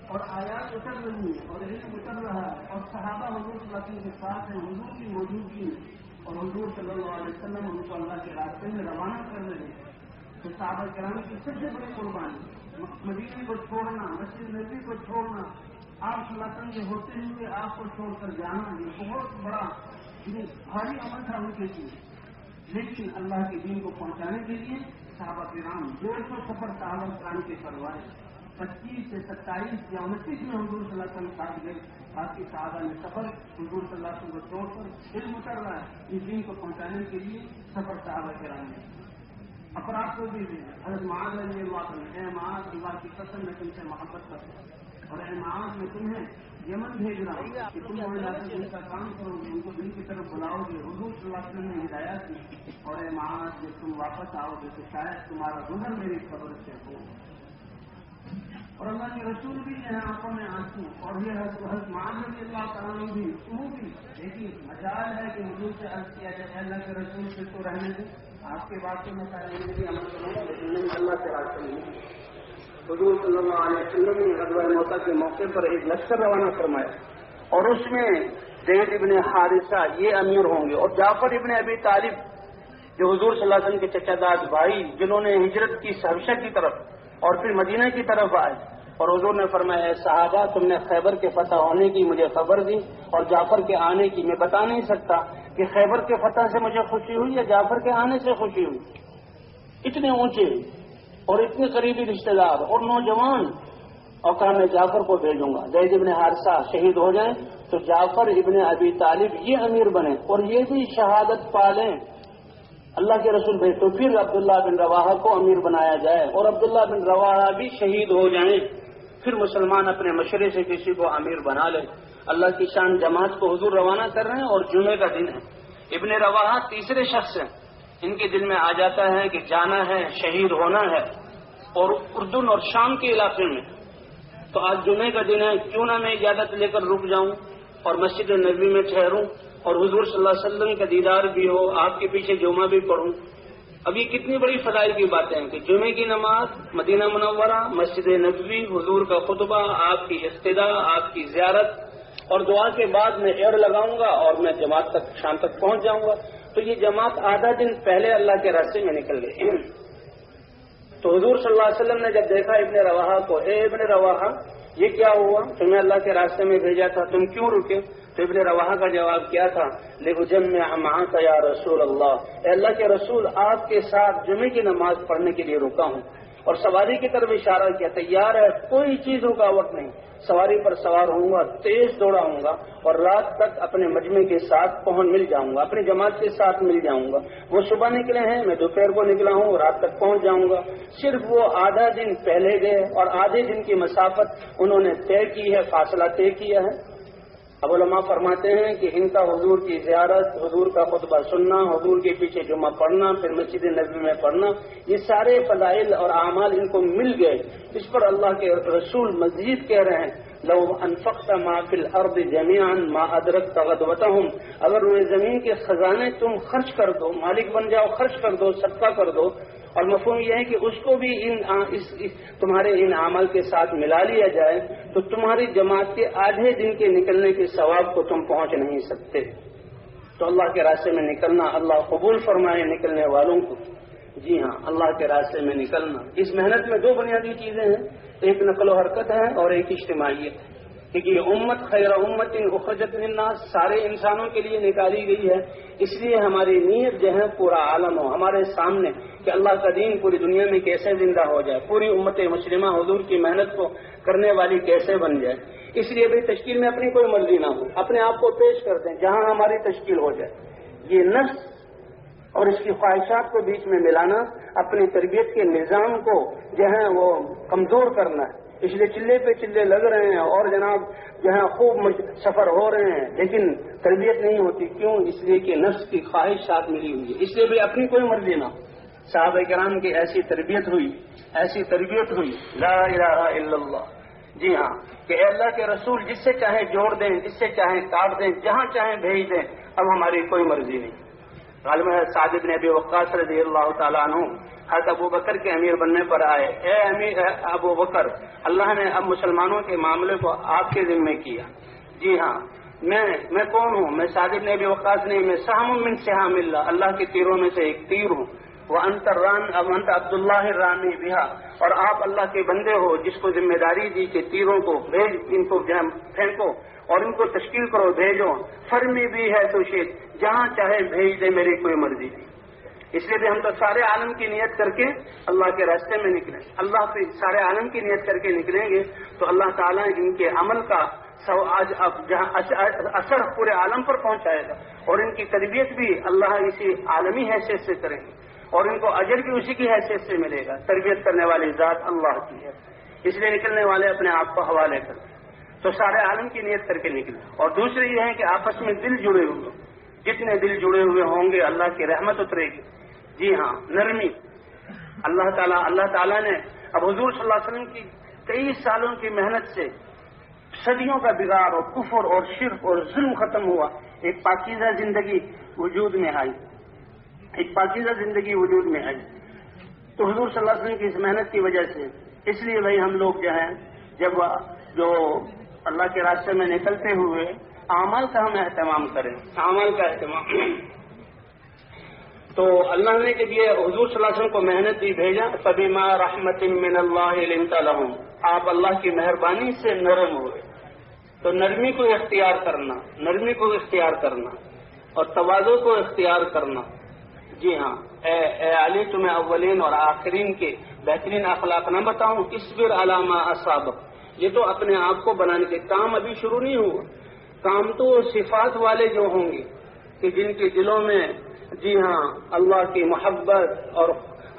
S1: اور آیات اتر رہی ہیں اور علم اتر رہا ہے اور صحابہ حضور صلی اللہ علیہ وسلم کے ساتھ ہیں حضور کی موجودگی اور حضور صلی اللہ علیہ وسلم ان کو اللہ کے راستے میں روانہ کر رہے ہیں تو صحابہ کرام کی سب سے بڑی قربانی مدینے کو چھوڑنا مسجد نبی کو چھوڑنا آپ صلی اللہ علیہ وسلم کے ہوتے ہوئے آپ کو چھوڑ کر جانا یہ بہت بڑا بھاری عمل تھا ان کے لیے لیکن اللہ کے دین کو پہنچانے کے لیے صحابہ کرام 150 سفر صحابہ کرام کے کروائے 25 سے 27 یا 29 میں حضور صلی اللہ علیہ وسلم ساتھ گئے باقی صحابہ نے سفر حضور صلی اللہ علیہ وسلم کو چھوڑ کر علم اتر رہا ہے اس دین کو پہنچانے کے لیے سفر صحابہ کرام نے افراد کو بھی دیں حضرت معاذ رضی اللہ عنہ اے معاذ اللہ کی قسم میں تم سے محبت کرتا ہوں اور اے معاذ میں تمہیں یمن بھیج رہا ہوں کہ تم وہاں جا کر ان کا کام کرو گے ان کو دن کی طرف بلاؤ گے حضور صلی اللہ علیہ وسلم نے ہدایت دی اور اے معاذ جب تم واپس آؤ گے تو شاید تمہارا گزر میری خبر سے ہو اور اللہ کے رسول بھی جو ہے آنکھوں میں آنسو، اور یہ حضرت معاذ رضی اللہ تعالیٰ بھی وہ بھی، لیکن مجال ہے کہ حضور سے عرض کیا جائے اللہ کے رسول سے تو رہنے دیں، آپ کے باتوں میں بھی عمل کروں گا، لیکن اللہ کے راستے میں حضور صلی اللہ علیہ وسلم نے غزوہ موتا کے موقع پر ایک لشکر روانہ فرمایا، اور اس میں زید ابن حارثہ یہ امیر ہوں گے، اور جعفر ابن ابی طالب جو حضور صلی اللہ علیہ وسلم کے چچا داد بھائی جنہوں نے ہجرت کی حبشہ کی طرف اور پھر مدینہ کی طرف آئے، اور حضور نے فرمایا اے صحابہ تم نے خیبر کے فتح ہونے کی مجھے خبر دی اور جعفر کے آنے کی، میں بتا نہیں سکتا کہ خیبر کے فتح سے مجھے خوشی ہوئی یا جعفر کے آنے سے خوشی ہوئی، اتنے اونچے اور اتنے قریبی رشتہ دار اور نوجوان، اور کہا میں جعفر کو بھیجوں گا، زید ابن حارثہ شہید ہو جائیں تو جعفر ابن ابی طالب یہ امیر بنے اور یہ بھی شہادت پالیں، اللہ کے رسول بھیج تو پھر عبداللہ بن رواحہ کو امیر بنایا جائے اور عبداللہ بن رواحہ بھی شہید ہو جائیں، پھر مسلمان اپنے مشورے سے کسی کو امیر بنا لے۔ اللہ کی شان جماعت کو حضور روانہ کر رہے ہیں اور جمعے کا دن ہے، ابن رواحہ تیسرے شخص ہیں، ان کے دل میں آ جاتا ہے کہ جانا ہے، شہید ہونا ہے، اور اردن اور شام کے علاقے میں، تو آج جمعے کا دن ہے، کیوں نہ میں اجازت لے کر رک جاؤں اور مسجد نبوی میں ٹھہروں اور حضور صلی اللہ علیہ وسلم کا دیدار بھی ہو، آپ کے پیچھے جمعہ بھی پڑھوں۔ اب یہ کتنی بڑی فضائل کی باتیں ہیں کہ جمعے کی نماز، مدینہ منورہ، مسجد نبوی، حضور کا خطبہ، آپ کی اقتداء، آپ کی زیارت، اور دعا کے بعد میں ایڑ لگاؤں گا اور میں جماعت تک شام تک پہنچ جاؤں گا، تو یہ جماعت آدھا دن پہلے اللہ کے راستے میں نکل گئی۔ تو حضور صلی اللہ علیہ وسلم نے جب دیکھا ابن رواحہ کو، اے ابن رواحہ یہ کیا ہوا، تمہیں اللہ کے راستے میں بھیجا تھا، تم کیوں رکے؟ تو ابن رواحہ کا جواب کیا تھا، لِأُجَمِّعَ مَعَكَ يَا رسول اللہ، اے اللہ کے رسول آپ کے ساتھ جمعے کی نماز پڑھنے کے لیے رکا ہوں، اور سواری کی طرف اشارہ کیا، تیار ہے، کوئی چیز رکاوٹ نہیں، سواری پر سوار ہوں گا، تیز دوڑا ہوں گا اور رات تک اپنے مجمع کے ساتھ مل جاؤں گا، اپنی جماعت کے ساتھ مل جاؤں گا، وہ صبح نکلے ہیں، میں دوپہر کو نکلا ہوں، رات تک پہنچ جاؤں گا، صرف وہ آدھا دن پہلے گئے اور آدھے دن کی مسافت انہوں نے طے کی ہے، فاصلہ طے کیا ہے۔ اب علماء فرماتے ہیں کہ ان کا حضور کی زیارت، حضور کا خطبہ سننا، حضور کے پیچھے جمعہ پڑھنا، پھر مسجد نبوی میں پڑھنا، یہ سارے فضائل اور اعمال ان کو مل گئے۔ اس پر اللہ کے رسول مزید کہہ رہے ہیں، لو انفقت ما فی الارض جميعا ما ادرکت غدوتهم، اگر روئے زمین کے خزانے تم خرچ کر دو، مالک بن جاؤ، خرچ کر دو، صدقہ کر دو، اور مفہوم یہ ہے کہ اس کو بھی تمہارے ان اعمال کے ساتھ ملا لیا جائے تو تمہاری جماعت کے آدھے دن کے نکلنے کے ثواب کو تم پہنچ نہیں سکتے۔ تو اللہ کے راستے میں نکلنا، اللہ قبول فرمائے نکلنے والوں کو۔ جی ہاں، اللہ کے راستے میں نکلنا، اس محنت میں دو بنیادی چیزیں ہیں، ایک نقل و حرکت ہے اور ایک اجتماعیت، کیونکہ یہ امت خیر امت اخرجت للناس سارے انسانوں کے لیے نکالی گئی ہے، اس لیے ہماری نیت جو ہے پورا عالم ہو ہمارے سامنے کہ اللہ کا دین پوری دنیا میں کیسے زندہ ہو جائے، پوری امت مسلمہ حضور کی محنت کو کرنے والی کیسے بن جائے۔ اس لیے بھی تشکیل میں اپنی کوئی مرضی نہ ہو، اپنے آپ کو پیش کر دیں جہاں ہماری تشکیل ہو جائے۔ یہ نفس اور اس کی خواہشات کو بیچ میں ملانا، اپنی تربیت کے نظام کو جو ہے وہ کمزور کرنا ہے، اس لیے چلے پہ چلے لگ رہے ہیں اور جناب جو ہے خوب سفر ہو رہے ہیں لیکن تربیت نہیں ہوتی، کیوں؟ اس لیے کہ نفس کی خواہش ساتھ ملی ہوئی ہے، اس لیے بھی اپنی کوئی مرضی نہ ہو۔ صحابہ کرام کی ایسی تربیت ہوئی، لا الہ الا اللہ، جی ہاں، کہ اے اللہ کے رسول جس سے چاہے جوڑ دیں، جس سے چاہے کاٹ دیں، جہاں چاہے بھیج دیں، اب ہماری کوئی مرضی نہیں۔ معلوم ہے سعد بن ابی وقاص رضی اللہ تعالیٰ عنہ حضرت ابو بکر کے امیر بننے پر آئے، اے ابو بکر، اللہ نے اب مسلمانوں کے معاملے کو آپ کے ذمہ کیا۔ جی ہاں، میں کون ہوں؟ میں سعد بن ابی وقاص نہیں، میں سہم من سہام اللہ، اللہ کے تیروں میں سے ایک تیر ہوں۔ وانت عبداللہ الرامی بہا، اور آپ اللہ کے بندے ہو جس کو ذمہ داری دی کہ تیروں کو بھیج، ان کو پھینکو اور ان کو تشکیل کرو، بھیجو، فرمی بھی ہے تو شیخ، جہاں چاہے بھیج دے، میری کوئی مرضی نہیں۔ اس لیے بھی ہم تو سارے عالم کی نیت کر کے اللہ کے راستے میں نکلیں، اللہ پہ سارے عالم کی نیت کر کے نکلیں گے تو اللہ تعالیٰ ان کے عمل کا اثر پورے عالم پر پہنچائے گا، اور ان کی تربیت بھی اللہ اسی عالمی حیثیت سے کریں گے اور ان کو اجر بھی اسی کی حیثیت سے ملے گا۔ تربیت کرنے والی ذات اللہ کی ہے، اس لیے نکلنے والے اپنے آپ کو حوالے کریں تو سارے عالم کی نیت کر کے نکلیں۔ اور دوسری یہ ہے کہ آپس میں دل جڑے ہوئے، جتنے دل جڑے ہوئے ہوں گے اللہ کی رحمت اترے گی۔ جی ہاں، نرمی، اللہ تعالیٰ نے اب حضور صلی اللہ علیہ وسلم کی 23 سالوں کی محنت سے صدیوں کا بگاڑ اور کفر اور شرک اور ظلم ختم ہوا، ایک پاکیزہ زندگی وجود میں آئی، ایک پاکیزہ زندگی وجود میں آئی، تو حضور صلی اللہ علیہ وسلم کی اس محنت کی وجہ سے۔ اس لیے بھائی ہم لوگ جو ہیں جب جو اللہ کے راستے میں نکلتے ہوئے اعمال کا ہم اہتمام کریں، اعمال کا اہتمام۔ تو اللہ نے جب یہ حضور صلی اللہ علیہ وسلم کو محنت دی بھیجا، فبما رحمت من اللہ لنت لہم، آپ اللہ کی مہربانی سے نرم ہوئے، تو نرمی کو اختیار کرنا، نرمی کو اختیار کرنا اور تواضع کو اختیار کرنا۔ جی ہاں، اے علی تمہیں اولین اور آخرین کے بہترین اخلاق نہ بتاؤں؟ اصبر علی ما اصابک، یہ تو اپنے آپ کو بنانے کے کام ابھی شروع نہیں ہوا، کام تو صفات والے جو ہوں گے کہ جن کے دلوں میں جی ہاں اللہ کی محبت اور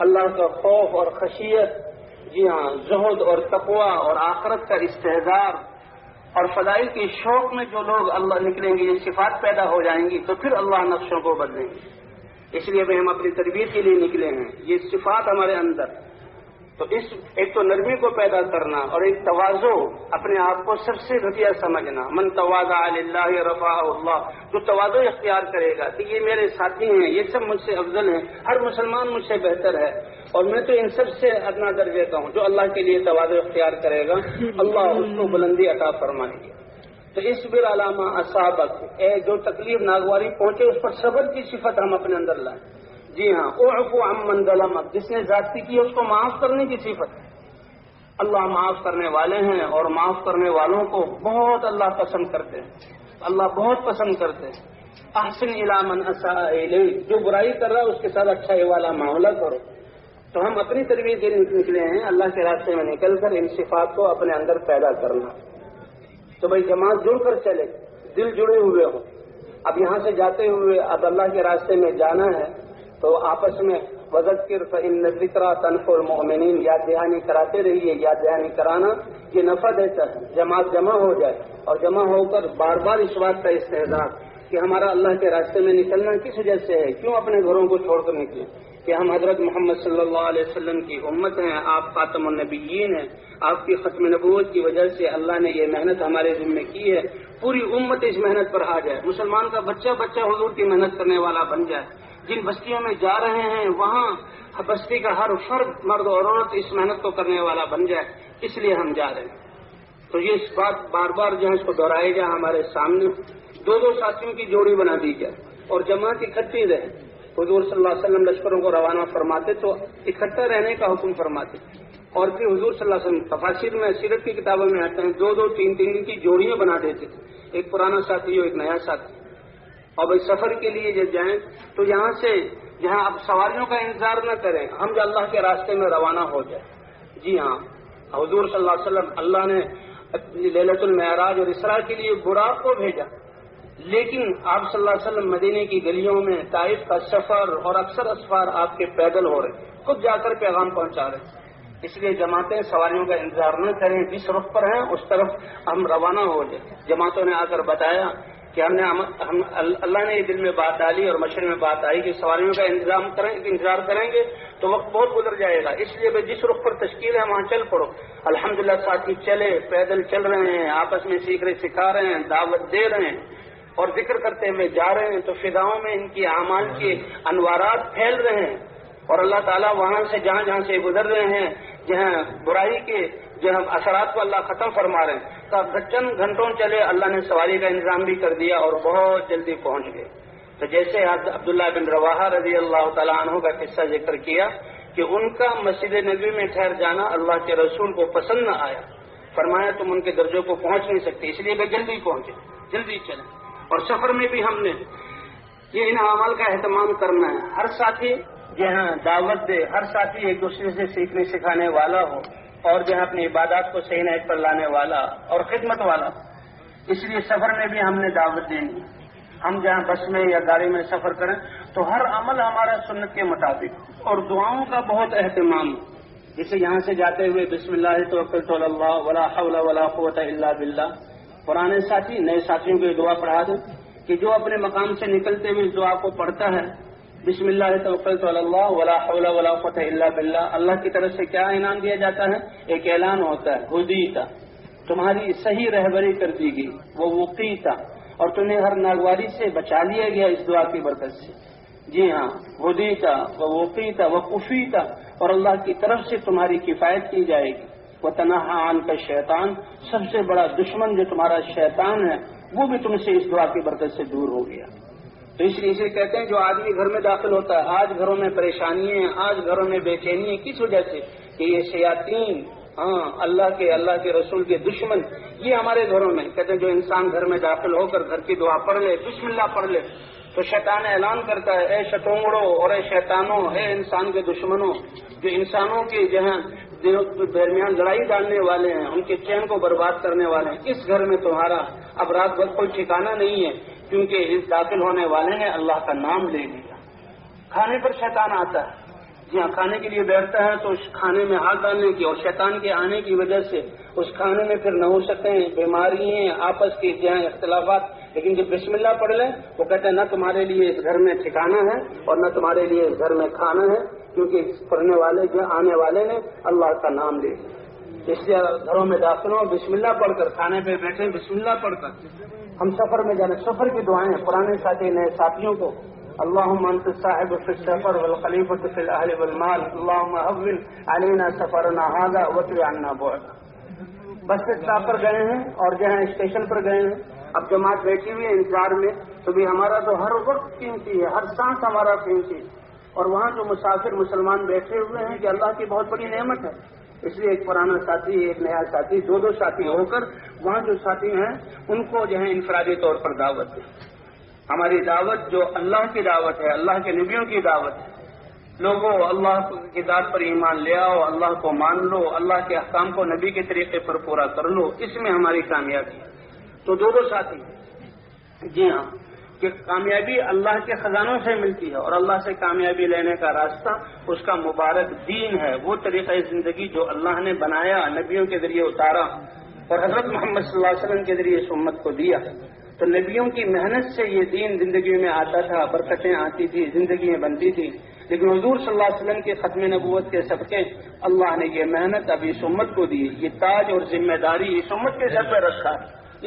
S1: اللہ کا خوف اور خشیت، جی ہاں زہد اور تقوی اور آخرت کا استحضار اور فضائل کے شوق میں جو لوگ اللہ نکلیں گے، یہ صفات پیدا ہو جائیں گی، تو پھر اللہ نقشوں کو بدلیں گے۔ اس لیے بھی ہم اپنی تربیت کے لیے نکلے ہیں، یہ صفات ہمارے اندر، تو اس ایک تو نرمی کو پیدا کرنا اور ایک تواضع، اپنے آپ کو سب سے گھٹیا سمجھنا۔ من تواضع للہ رفعہ اللہ، جو تواضع اختیار کرے گا کہ یہ میرے ساتھی ہیں، یہ سب مجھ سے افضل ہیں، ہر مسلمان مجھ سے بہتر ہے اور میں تو ان سب سے ادنا درجے کا ہوں، جو اللہ کے لیے تواضع اختیار کرے گا اللہ اس کو بلندی عطا فرمائے گا۔ تو اصبر علی ما اصابک، جو تکلیف ناگواری پہنچے اس پر صبر کی صفت ہم اپنے اندر لائیں۔ جی ہاں، اعفو عمن ظلمک، جس نے زیادتی کی اس کو معاف کرنے کی صفت ہے۔ اللہ معاف کرنے والے ہیں اور معاف کرنے والوں کو بہت اللہ پسند کرتے ہیں، اللہ بہت پسند کرتے ہیں۔ احسن الی من اساء الیک، جو برائی کر رہا ہے اس کے ساتھ اچھائی والا معاملہ کرو۔ تو ہم اپنی تربیت کے لیے نکلے ہیں، اللہ کے راستے میں نکل کر ان صفات کو اپنے اندر پیدا کرنا۔ تو بھائی جماعت جڑ کر چلے، دل جڑے ہوئے ہوں۔ اب یہاں سے جاتے ہوئے اب اللہ کے راستے میں جانا ہے تو آپس میں وذکر فإن الذکریٰ تنفع المؤمنین، یاد دہانی کراتے رہیے۔ یاد دہانی کرانا یہ نفع دیتا ہے، جماعت جمع ہو جائے اور جمع ہو کر بار بار اس بات کا استحضار کہ ہمارا اللہ کے راستے میں نکلنا کس وجہ سے ہے، کیوں اپنے گھروں کو چھوڑ کر نکلے، کہ ہم حضرت محمد صلی اللہ علیہ وسلم کی امت ہیں، آپ خاتم النبیین ہیں، آپ کی ختم نبوت کی وجہ سے اللہ نے یہ محنت ہمارے ذمہ کی ہے، پوری امت اس محنت پر آ جائے، مسلمان کا بچہ بچہ حضور کی محنت کرنے والا بن جائے، جن بستیوں میں جا رہے ہیں وہاں بستی کا ہر فرد مرد اور عورت اس محنت کو کرنے والا بن جائے، اس لیے ہم جا رہے ہیں۔ تو یہ اس بات بار بار جو ہے اس کو دہرایا جائے ہمارے سامنے، دو دو ساتھیوں کی جوڑی بنا دی جائے اور جماعت اکٹھی رہے۔ حضور صلی اللہ علیہ وسلم لشکروں کو روانہ فرماتے تو اکٹھا رہنے کا حکم فرماتے، اور پھر حضور صلی اللہ علیہ وسلم تفاسیر میں سیرت کی کتابوں میں آتے ہیں دو دو تین تین کی جوڑیاں بنا دیتے تھے، ایک پرانا ساتھی اور ایک نیا ساتھی۔ اور بھائی سفر کے لیے جب جائیں تو یہاں سے جہاں اب سواریوں کا انتظار نہ کریں، ہم جو اللہ کے راستے میں روانہ ہو جائیں۔ جی ہاں، حضور صلی اللہ علیہ وسلم اللہ نے لیلۃ المعراج اور اسراء کے لیے براق کو بھیجا، لیکن آپ صلی اللہ علیہ وسلم مدینے کی گلیوں میں طائف کا سفر اور اکثر اسفار آپ کے پیدل ہو رہے، خود جا کر پیغام پہنچا رہے۔ اس لیے جماعتیں سواریوں کا انتظار نہ کریں، جس رخ پر ہیں اس طرف ہم روانہ ہو جائیں۔ جماعتوں نے آ کر بتایا کہ اللہ نے یہ دل میں بات ڈالی اور مشورے میں بات آئی کہ سواریوں کا انتظار کریں گے تو وقت بہت گزر جائے گا، اس لیے جس رخ پر تشکیل ہے وہاں چل پڑو۔ الحمدللہ ساتھی چلے، پیدل چل رہے ہیں، آپس میں سیکھ رہے سکھا رہے ہیں، دعوت دے رہے ہیں اور ذکر کرتے ہوئے جا رہے ہیں، تو فضاؤں میں ان کی اعمال کے انوارات پھیل رہے ہیں اور اللہ تعالیٰ وہاں سے جہاں جہاں سے گزر رہے ہیں، جہاں برائی کے جہاں اثرات کو اللہ ختم فرما رہے ہیں، تو چند گھنٹوں چلے اللہ نے سواری کا انتظام بھی کر دیا اور بہت جلدی پہنچ گئے۔ تو جیسے عبداللہ بن رواحہ رضی اللہ تعالیٰ عنہ کا قصہ ذکر کیا کہ ان کا مسجد نبوی میں ٹھہر جانا اللہ کے رسول کو پسند نہ آیا، فرمایا تم ان کے درجوں کو پہنچ نہیں سکتے، اس لیے وہ جلدی پہنچے، جلدی چلے۔ اور سفر میں بھی ہم نے یہ ان اعمال کا اہتمام کرنا ہے، ہر ساتھی جہاں دعوت دے، ہر ساتھی ایک دوسرے سے سیکھنے سکھانے والا ہو اور جہاں اپنی عبادات کو صحیح نہج پر لانے والا اور خدمت والا۔ اس لیے سفر میں بھی ہم نے دعوت دینی، ہم جہاں بس میں یا گاڑی میں سفر کریں تو ہر عمل ہمارا سنت کے مطابق، اور دعاؤں کا بہت اہتمام، جیسے یہاں سے جاتے ہوئے بسم اللہ توکلت علی اللہ ولا حول ولا قوت الا باللہ، پرانے ساتھی نئے ساتھیوں کو دعا پڑھا دیں کہ جو اپنے مقام سے نکلتے ہوئے اس دعا کو پڑھتا ہے، بسم اللہ توکلت علی اللہ ولا حول ولا قوت الا باللہ، اللہ کی طرف سے کیا انعام دیا جاتا ہے؟ ایک اعلان ہوتا ہے، ہدیتا، تمہاری صحیح رہبری کر دی گئی، وہ وقیتا، اور تمہیں ہر ناگواری سے بچا لیا گیا اس دعا کی برکت سے۔ جی ہاں، ہدیتا و وقیتا و کفیتا، اور اللہ کی طرف سے تمہاری کفایت کی جائے گی۔ وتنہا عنک الشیطان، سب سے بڑا دشمن جو تمہارا شیطان ہے وہ بھی تم سے اس دعا کی برکت سے دور ہو گیا۔ تو اس لیے اسے کہتے ہیں جو آدمی گھر میں داخل ہوتا ہے، آج گھروں میں پریشانی ہے، آج گھروں میں بے چینی ہے، کس وجہ سے؟ کہ یہ شیاطین، اللہ کے رسول کے دشمن یہ ہمارے گھروں میں، کہتے ہیں جو انسان گھر میں داخل ہو کر گھر کی دعا پڑھ لے، بسم اللہ پڑھ لے، تو شیطان اعلان کرتا ہے، اے شتونگڑوں اور اے شیطانوں، اے انسان کے دشمنوں، جو انسانوں کے جہاں درمیان لڑائی ڈالنے والے ہیں، ان کے چین کو برباد کرنے والے ہیں، اس گھر میں تمہارا اب رات بھر کوئی ٹھکانہ نہیں ہے، کیونکہ اس داخل ہونے والے نے اللہ کا نام لے لیا۔ کھانے پر شیطان آتا ہے، جی ہاں، کھانے کے لیے بیٹھتا ہے تو اس کھانے میں ہاتھ ڈالنے کی اور شیطان کے آنے کی وجہ سے اس کھانے میں پھر نحوستیں، بیماریاں، آپس کے جہاں اختلافات، لیکن جب بسم اللہ پڑھ لیں وہ کہتے ہیں نہ تمہارے لیے اس گھر میں ٹھکانہ ہے اور نہ تمہارے لیے اس گھر میں کھانا ہے، کیونکہ پڑھنے والے جو آنے والے نے اللہ کا نام لے لیا۔ اس لیے گھروں میں داخل ہو بسم اللہ پڑھ کر، کھانے پہ بیٹھے بسم اللہ پڑھ کر۔ ہم سفر میں جانے، سفر کی دعائیں پرانے ساتھی نئے ساتھیوں کو، اللهم انت الصاحب في السفر والخليفة في الاهل والمال، اللهم هون علينا سفرنا هذا واطوي عنا بعده۔ بس اسٹاپ پر گئے ہیں اور جہاں اسٹیشن پر گئے ہیں، اب جماعت بیٹھی ہوئی ہے انتظار میں، تو بھی ہمارا تو ہر وقت قیمتی ہے، ہر سانس ہمارا قیمتی ہے، اور وہاں جو مسافر مسلمان بیٹھے ہوئے ہیں کہ اللہ کی بہت بڑی نعمت ہے۔ اس لیے ایک پرانا ساتھی، ایک نیا ساتھی، دو ساتھی ہو کر وہاں جو ساتھی ہیں ان کو جو ہے انفرادی طور پر دعوت دیں۔ ہماری دعوت جو اللہ کی دعوت ہے، اللہ کے نبیوں کی دعوت ہے، لوگوں اللہ کی ذات پر ایمان لے آؤ، اللہ کو مان لو، اللہ کے احکام کو نبی کے طریقے پر پورا کر لو، اس میں ہماری کامیابی ہے۔ تو دو ساتھی، جی ہاں، کہ کامیابی اللہ کے خزانوں سے ملتی ہے، اور اللہ سے کامیابی لینے کا راستہ اس کا مبارک دین ہے، وہ طریقہ زندگی جو اللہ نے بنایا، نبیوں کے ذریعے اتارا اور حضرت محمد صلی اللہ علیہ وسلم کے ذریعے اس امت کو دیا۔ تو نبیوں کی محنت سے یہ دین زندگی میں آتا تھا، برکتیں آتی تھی، زندگیاں بنتی تھی، لیکن حضور صلی اللہ علیہ وسلم کے ختم نبوت کے صدقے اللہ نے یہ محنت اب اس امت کو دی، یہ تاج اور ذمہ داری اس امت کے سر پہ رکھا،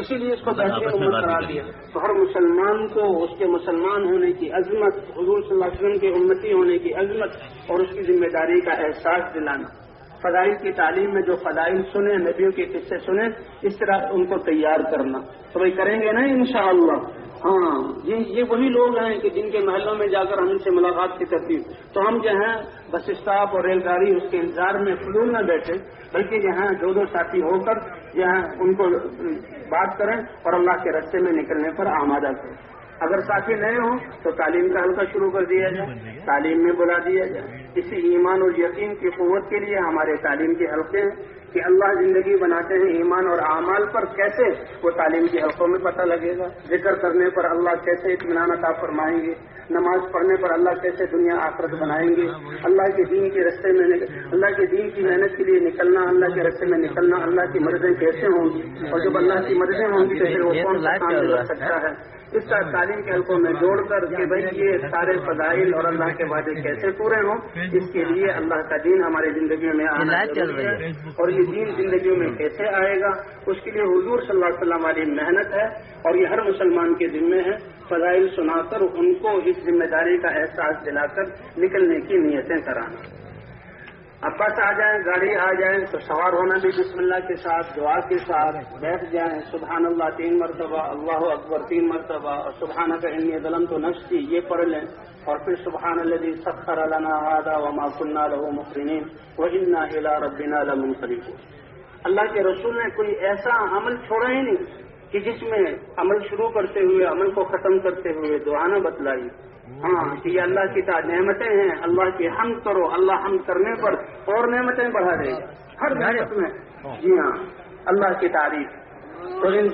S1: اسی لیے اس کو بہترین امت قرار دیا۔ تو ہر مسلمان کو اس کے مسلمان ہونے کی عظمت، حضور صلی اللہ علیہ وسلم کے امتی ہونے کی عظمت اور اس کی ذمہ داری کا احساس دلانا۔ فضائل کی تعلیم میں جو فضائل سنیں، نبیوں کے قصے سنیں، اس طرح ان کو تیار کرنا، تو بھائی کریں گے نا انشاءاللہ۔ ہاں، یہ وہی لوگ ہیں کہ جن کے محلوں میں جا کر ہم ان سے ملاقات کی ترتیب، تو ہم جو ہیں بس اسٹاپ اور ریل گاڑی اس کے انتظار میں فضول نہ بیٹھے، بلکہ جہاں دو ساتھی ہو کر جہاں ان کو بات کریں اور اللہ کے راستے میں نکلنے پر آمادہ کریں۔ اگر ساتھی نئے ہوں تو تعلیم کا حلقہ شروع کر دیا جائے، تعلیم میں بلا دیا جائے۔ اسی ایمان اور یقین کی قوت کے لیے ہمارے تعلیم کے حلقے ہیں کہ اللہ زندگی بناتے ہیں ایمان اور اعمال پر، کیسے وہ تعلیم کے حلقوں میں پتہ لگے گا۔ ذکر کرنے پر اللہ کیسے اطمینان عطا فرمائیں گے، نماز پڑھنے پر اللہ کیسے دنیا آخرت بنائیں گے، اللہ کے دین کے راستے میں اللہ کے دین کی محنت کے لیے نکلنا، اللہ کے راستے میں نکلنا، اللہ کی مرضیں کیسے ہوں گی، اور جب اللہ کی مرضیں ہوں گی تو پھر وہ کون سا کام کر سکتا ہے۔ اس طرح تعلیم کے حلقوں میں جوڑ کر کہ بھائی یہ سارے فضائل اور اللہ کے وعدے کیسے پورے ہوں، اس کے لیے اللہ کا دین ہماری زندگیوں میں آنا ضروری ہے، اور یہ دین زندگیوں میں کیسے آئے گا اس کے لیے حضور صلی اللہ علیہ وسلم والی محنت ہے، اور یہ ہر مسلمان کے ذمے ہے فضائل سنا کر ان کو اس ذمہ داری کا احساس دلا کر نکلنے کی نیتیں کرانا۔ اب بس آ جائیں، گاڑی آ جائیں تو سوار ہونا بھی بسم اللہ کے ساتھ، دعا کے ساتھ بیٹھ جائیں، سبحان اللہ 3 مرتبہ، اللہ اکبر 3 مرتبہ، اور سبحانک انی ظلمت نفسی یہ پڑھ لیں، اور پھر سبحان الذی سخر لنا ھذا وما كنا له مقرنین وانا الی ربنا لمنقلبون۔ اللہ کے رسول نے کوئی ایسا عمل چھوڑا ہی نہیں کہ جس میں عمل شروع کرتے ہوئے عمل کو ختم کرتے ہوئے دعا نہ بتلائی۔ ہاں، کہ یہ اللہ کی نعمتیں ہیں، اللہ کی حمد کرو، اللہ حمد کرنے پر اور نعمتیں بڑھا دے گا ہر نعمت میں۔ جی ہاں، اللہ کی تعریف، تو ان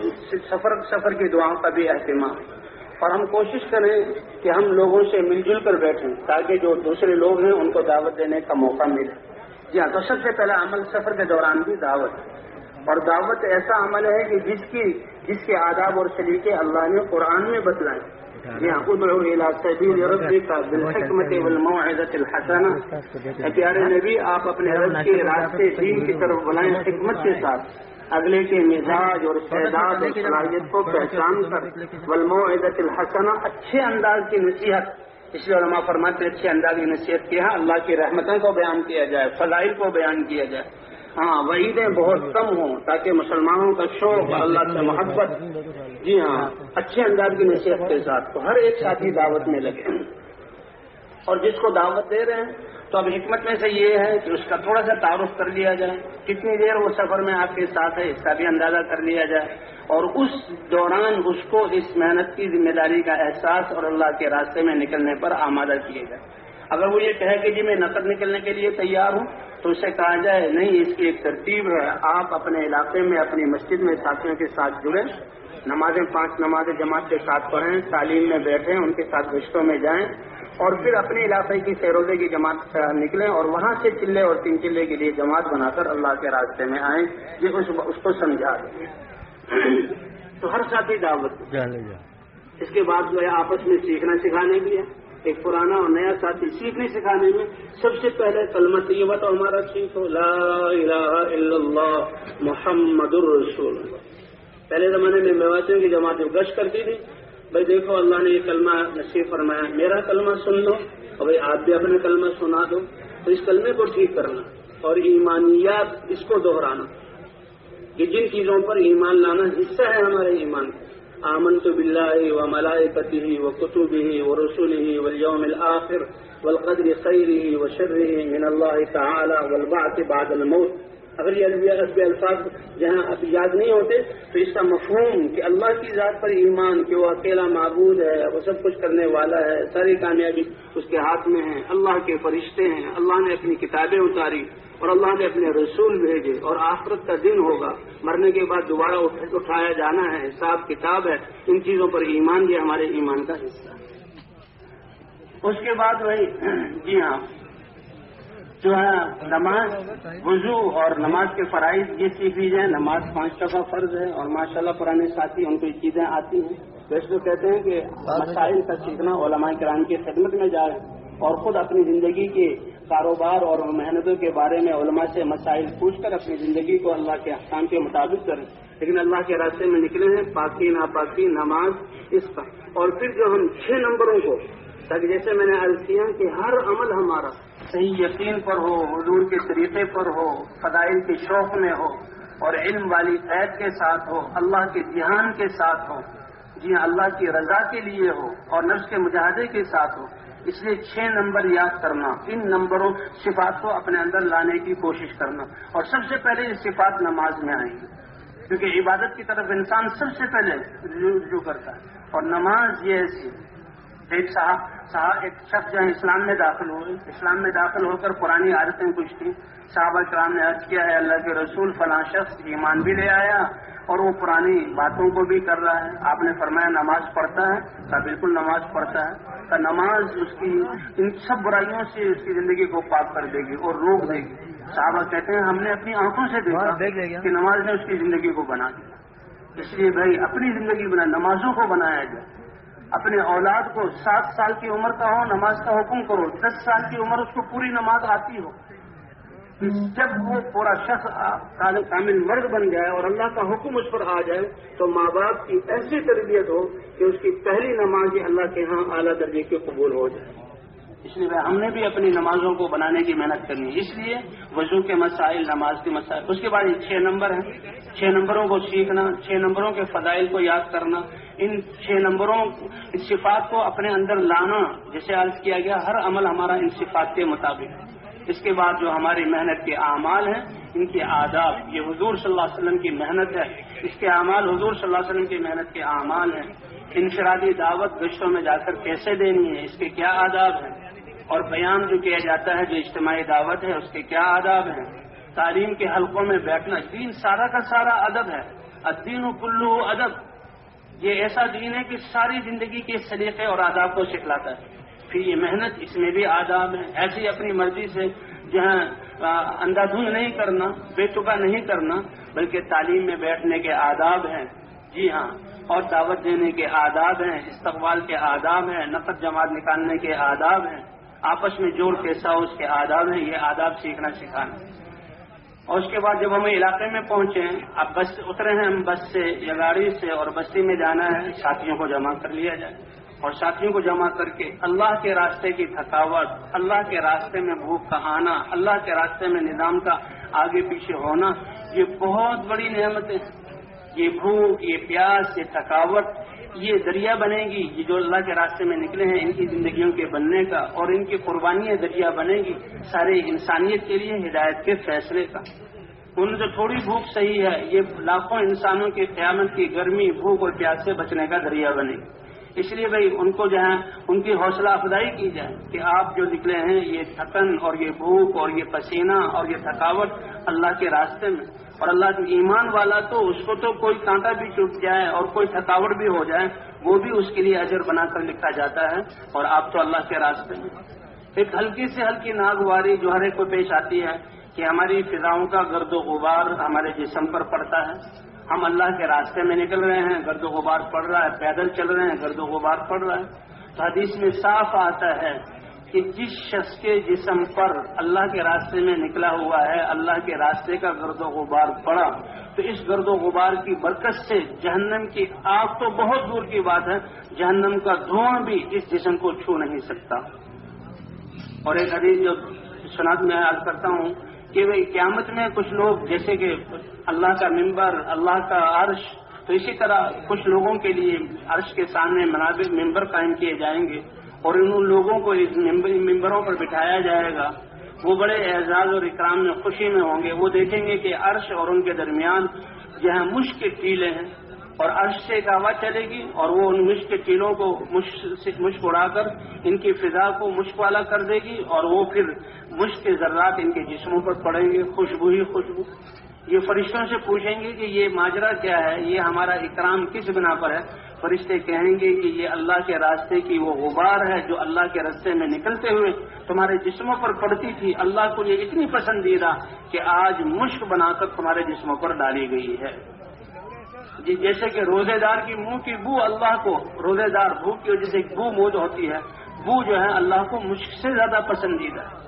S1: سفر کی دعاؤں کا بھی اہتمام، اور ہم کوشش کریں کہ ہم لوگوں سے مل جل کر بیٹھیں تاکہ جو دوسرے لوگ ہیں ان کو دعوت دینے کا موقع ملے۔ جی ہاں، تو سب سے پہلا عمل سفر کے دوران بھی دعوت ہے، اور دعوت ایسا عمل ہے کہ جس کے آداب اور سلیقے اللہ نے قرآن میں بتلائے، جی ہاں، ادعو الی سبیل ربک بالحکمت والموعظۃ الحسنہ، اے پیارے نبی آپ اپنے رب کے راستے دین کی طرف بلائیں حکمت کے ساتھ، اگلے کے مزاج اور استعداد اور صلاحیت کو پہچان کر، والموعظۃ الحسنہ اچھے انداز کی نصیحت، اس لیے علماء فرماتے ہیں اچھے انداز کی نصیحت کیا، اللہ کی رحمتوں کو بیان کیا جائے، فضائل کو بیان کیا جائے، ہاں وعیدیں بہت کم ہوں تاکہ مسلمانوں کا شوق اللہ سے محبت، جی ہاں اچھے انداز کی نصیحت کے ساتھ تو ہر ایک ساتھی دعوت میں لگے، اور جس کو دعوت دے رہے ہیں تو اب حکمت میں سے یہ ہے کہ اس کا تھوڑا سا تعارف کر لیا جائے، کتنی دیر وہ سفر میں آپ کے ساتھ ہے اس کا بھی اندازہ کر لیا جائے، اور اس دوران اس کو اس محنت کی ذمہ داری کا احساس اور اللہ کے راستے میں نکلنے پر آمادہ کیے جائے۔ اگر وہ یہ کہے کہ جی میں نقد نکلنے کے لیے تیار ہوں تو اسے کہا جائے نہیں، اس کی ایک ترتیب ہے، آپ اپنے علاقے میں اپنی مسجد میں ساتھیوں کے ساتھ جڑیں، نمازیں 5 نمازیں جماعت کے ساتھ پڑھیں، تعلیم میں بیٹھیں، ان کے ساتھ گشتوں میں جائیں، اور پھر اپنے علاقے کی سیروزے کی جماعت سے نکلیں اور وہاں سے چلے اور 3 چلے کے لیے جماعت بنا کر اللہ کے راستے میں آئیں، یہ اس کو سمجھا دیں۔ تو ہر ساتھی دعوت، اس کے بعد جو ہے آپس میں سیکھنا سکھانے کی ہے، ایک پرانا اور نیا ساتھی سیکھنے سکھانے میں سب سے پہلے کلمہ طیبہ تو ہمارا سیکھو، لا الہ الا اللہ محمد الرسول اللہ۔ پہلے زمانے میں میواتیوں کی جماعتیں گشت کرتی تھی، بھائی دیکھو اللہ نے یہ کلمہ نصیب فرمایا، میرا کلمہ سن لو اور بھائی آپ بھی اپنا کلمہ سنا دو، تو اس کلمے کو ٹھیک کرنا اور ایمانیات اس کو دہرانا، کہ جن چیزوں پر ایمان لانا حصہ ہے ہمارے ایمان کا، آمنت باللہ وملائکتہ وکتبہ ورسلہ والیوم الآخر والقدر خیرہ وشرہ من اللہ تعالی والبعث بعد الموت۔ اگر یہ الفاظ جہاں اب یاد نہیں ہوتے تو اس کا مفہوم کہ اللہ کی ذات پر ایمان، کہ وہ اکیلا معبود ہے، وہ سب کچھ کرنے والا ہے، ساری کامیابی اس کے ہاتھ میں ہے، اللہ کے فرشتے ہیں، اللہ نے اپنی کتابیں اتاری اور اللہ نے اپنے رسول بھیجے، اور آخرت کا دن ہوگا، مرنے کے بعد دوبارہ اٹھایا جانا ہے، حساب کتاب ہے، ان چیزوں پر ایمان یہ ہمارے ایمان کا حصہ ہے۔ اس کے بعد وہی جی ہاں جو ہے نماز، وضو اور نماز کے فرائض یہ سیکھ لی جائیں۔ نماز 5 دفعہ فرض ہے، اور ماشاءاللہ پرانے ساتھی ان کو یہ چیزیں آتی ہیں، ویسے تو کہتے ہیں کہ مسائل کا سیکھنا علماء کرام کی خدمت میں جائے اور خود اپنی زندگی کے کاروبار اور محنتوں کے بارے میں علماء سے مسائل پوچھ کر اپنی زندگی کو اللہ کے احکام کے مطابق کریں، لیکن اللہ کے راستے میں نکلے ہیں پاکی ناپاکی نماز اس کا، اور پھر جو ہم 6 نمبروں کو، تاکہ جیسے میں نے عرض کیا کہ ہر عمل ہمارا صحیح یقین پر ہو، حضور کے طریقے پر ہو، فضائل کے شوق میں ہو، اور علم والی قید کے ساتھ ہو، اللہ کے دھیان کے ساتھ ہو، جی ہاں اللہ کی رضا کے لیے ہو، اور نفس کے مجاہدے کے ساتھ ہو۔ اس لیے 6 نمبر یاد کرنا، ان نمبروں صفات کو اپنے اندر لانے کی کوشش کرنا، اور سب سے پہلے یہ صفات نماز میں آئیں گی، کیونکہ عبادت کی طرف انسان سب سے پہلے رجوع کرتا ہے، اور نماز یہ ایسی ایک شخص جو ہے اسلام میں داخل ہوئے، اسلام میں داخل ہو کر پرانی عادتیں کچھ تھیں، صحابہ کرام نے عرض کیا ہے اللہ کے رسول فلاں شخص ایمان بھی لے آیا اور وہ پرانی باتوں کو بھی کر رہا ہے، آپ نے فرمایا نماز پڑھتا ہے؟ کہا بالکل نماز پڑھتا ہے۔ کہا نماز اس کی ان سب برائیوں سے اس کی زندگی کو پاک کر دے گی اور روک دے گی۔ صحابہ کہتے ہیں ہم نے اپنی آنکھوں سے دیکھا کہ نماز نے اس کی زندگی کو بنا دیا۔ اس لیے بھائی اپنی زندگی بنا، نمازوں کو بنایا جائے، اپنے اولاد کو 7 سال کی عمر کا ہو نماز کا حکم کرو، 10 سال کی عمر اس کو پوری نماز آتی ہو، جب وہ پورا شخص کامل مرد بن جائے اور اللہ کا حکم اس پر آ جائے تو ماں باپ کی ایسی تربیت ہو کہ اس کی پہلی نماز ہی اللہ کے ہاں اعلیٰ درجے کی قبول ہو جائے۔ اس لیے ہم نے بھی اپنی نمازوں کو بنانے کی محنت کرنی ہے، اس لیے وضو کے مسائل، نماز کے مسائل، اس کے بعد 6 نمبر ہیں، 6 نمبروں کو سیکھنا، 6 نمبروں کے فضائل کو یاد کرنا، ان 6 نمبروں صفات کو اپنے اندر لانا، جیسے عرض کیا گیا ہر عمل ہمارا ان صفات کے مطابق ہے۔ اس کے بعد جو ہماری محنت کے اعمال ہیں ان کے آداب، یہ حضور صلی اللہ علیہ وسلم کی محنت ہے، اس کے اعمال حضور صلی اللہ علیہ وسلم کی محنت کے اعمال ہیں۔ انفرادی دعوت گشتوں میں جا کر کیسے دینی ہے، اس کے کیا آداب ہیں، اور بیان جو کیا جاتا ہے جو اجتماعی دعوت ہے اس کے کیا آداب ہیں، تعلیم کے حلقوں میں بیٹھنا، دین سارا کا سارا ادب ہے، الدین کلہ ادب، یہ ایسا دین ہے کہ ساری زندگی کے سلیقے اور آداب کو سکھلاتا ہے۔ پھر یہ محنت، اس میں بھی آداب ہیں، ایسے ہی اپنی مرضی سے جہاں اندھا دھند نہیں کرنا، بے تکا نہیں کرنا، بلکہ تعلیم میں بیٹھنے کے آداب ہیں، جی ہاں، اور دعوت دینے کے آداب ہیں، استقبال کے آداب ہیں، نفرت جماعت نکالنے کے آداب ہیں، آپس میں جوڑ کیسا ہو اس کے آداب ہیں، یہ آداب سیکھنا سکھانا۔ اور اس کے بعد جب ہم علاقے میں پہنچے، اب بس اترے ہیں ہم بس سے یا گاڑی سے، اور بستی میں جانا ہے، ساتھیوں کو جمع کر لیا جائے، اور ساتھیوں کو جمع کر کے اللہ کے راستے کی تھکاوٹ، اللہ کے راستے میں بھوک کا آنا، اللہ کے راستے میں نظام کا آگے پیچھے ہونا، یہ بہت بڑی نعمتیں، یہ بھوک، یہ پیاس، یہ تھکاوٹ، یہ ذریعہ بنے گی، یہ جو اللہ کے راستے میں نکلے ہیں ان کی زندگیوں کے بننے کا، اور ان کی قربانیاں ذریعہ بنے گی سارے انسانیت کے لیے ہدایت کے فیصلے کا۔ ان سے تھوڑی بھوک صحیح ہے، یہ لاکھوں انسانوں کی قیامت کی گرمی، بھوک اور پیاس سے بچنے کا ذریعہ بنے گی۔ اس لیے بھائی ان کو جو ہے ان کی حوصلہ افزائی کی جائے کہ آپ جو نکلے ہیں یہ تھکن اور یہ بھوک اور یہ پسینہ اور یہ تھکاوٹ اللہ کے راستے میں، اور اللہ کے ایمان والا تو اس کو تو کوئی کانٹا بھی چپ جائے اور کوئی تھکاوٹ بھی ہو جائے وہ بھی اس کے لیے اجر بنا کر لکھا جاتا ہے، اور آپ تو اللہ کے راستے میں۔ ایک ہلکی سے ہلکی ناگواری جو ہر ایک کو پیش آتی ہے کہ ہماری فضاؤں کا گرد و غبار ہمارے جسم پر پڑتا ہے، ہم اللہ کے راستے میں نکل رہے ہیں، گرد و غبار پڑ رہا ہے، پیدل چل رہے ہیں، گرد و غبار پڑ رہا ہے۔ تو حدیث میں صاف آتا ہے کہ جس شخص کے جسم پر اللہ کے راستے میں نکلا ہوا ہے، اللہ کے راستے کا گرد و غبار پڑا، تو اس گرد و غبار کی برکت سے جہنم کی آگ تو بہت دور کی بات ہے، جہنم کا دھواں بھی اس جسم کو چھو نہیں سکتا۔ اور ایک حدیث جو سناد میں عرض کرتا ہوں کہ بھئی قیامت میں کچھ لوگ جیسے کہ اللہ کا ممبر، اللہ کا عرش، تو اسی طرح کچھ لوگوں کے لیے عرش کے سامنے منابر ممبر قائم کیے جائیں گے، اور ان لوگوں کو اس ممبروں پر بٹھایا جائے گا، وہ بڑے اعزاز اور اکرام میں خوشی میں ہوں گے۔ وہ دیکھیں گے کہ عرش اور ان کے درمیان جہاں مشک کے ٹیلے ہیں، اور عرش سے ایک ہوا چلے گی اور وہ ان مشک کے ٹیلوں کو مشک اڑا کر ان کی فضا کو مشک والا کر دے گی، اور وہ پھر مشک کے ذرات ان کے جسموں پر پڑیں گے، خوشبو ہی خوشبو۔ یہ فرشتوں سے پوچھیں گے کہ یہ ماجرا کیا ہے، یہ ہمارا اکرام کس بنا پر ہے؟ فرشتے کہیں گے کہ یہ اللہ کے راستے کی وہ غبار ہے جو اللہ کے راستے میں نکلتے ہوئے تمہارے جسموں پر پڑتی تھی، اللہ کو یہ اتنی پسندیدہ کہ آج مشک بنا کر تمہارے جسموں پر ڈالی گئی ہے۔ جی جیسے کہ روزے دار کی منہ کی بو اللہ کو، روزے دار بھوک کی وجہ سے ایک بو موج ہوتی ہے، بو جو ہے اللہ کو مشک سے زیادہ پسندیدہ ہے۔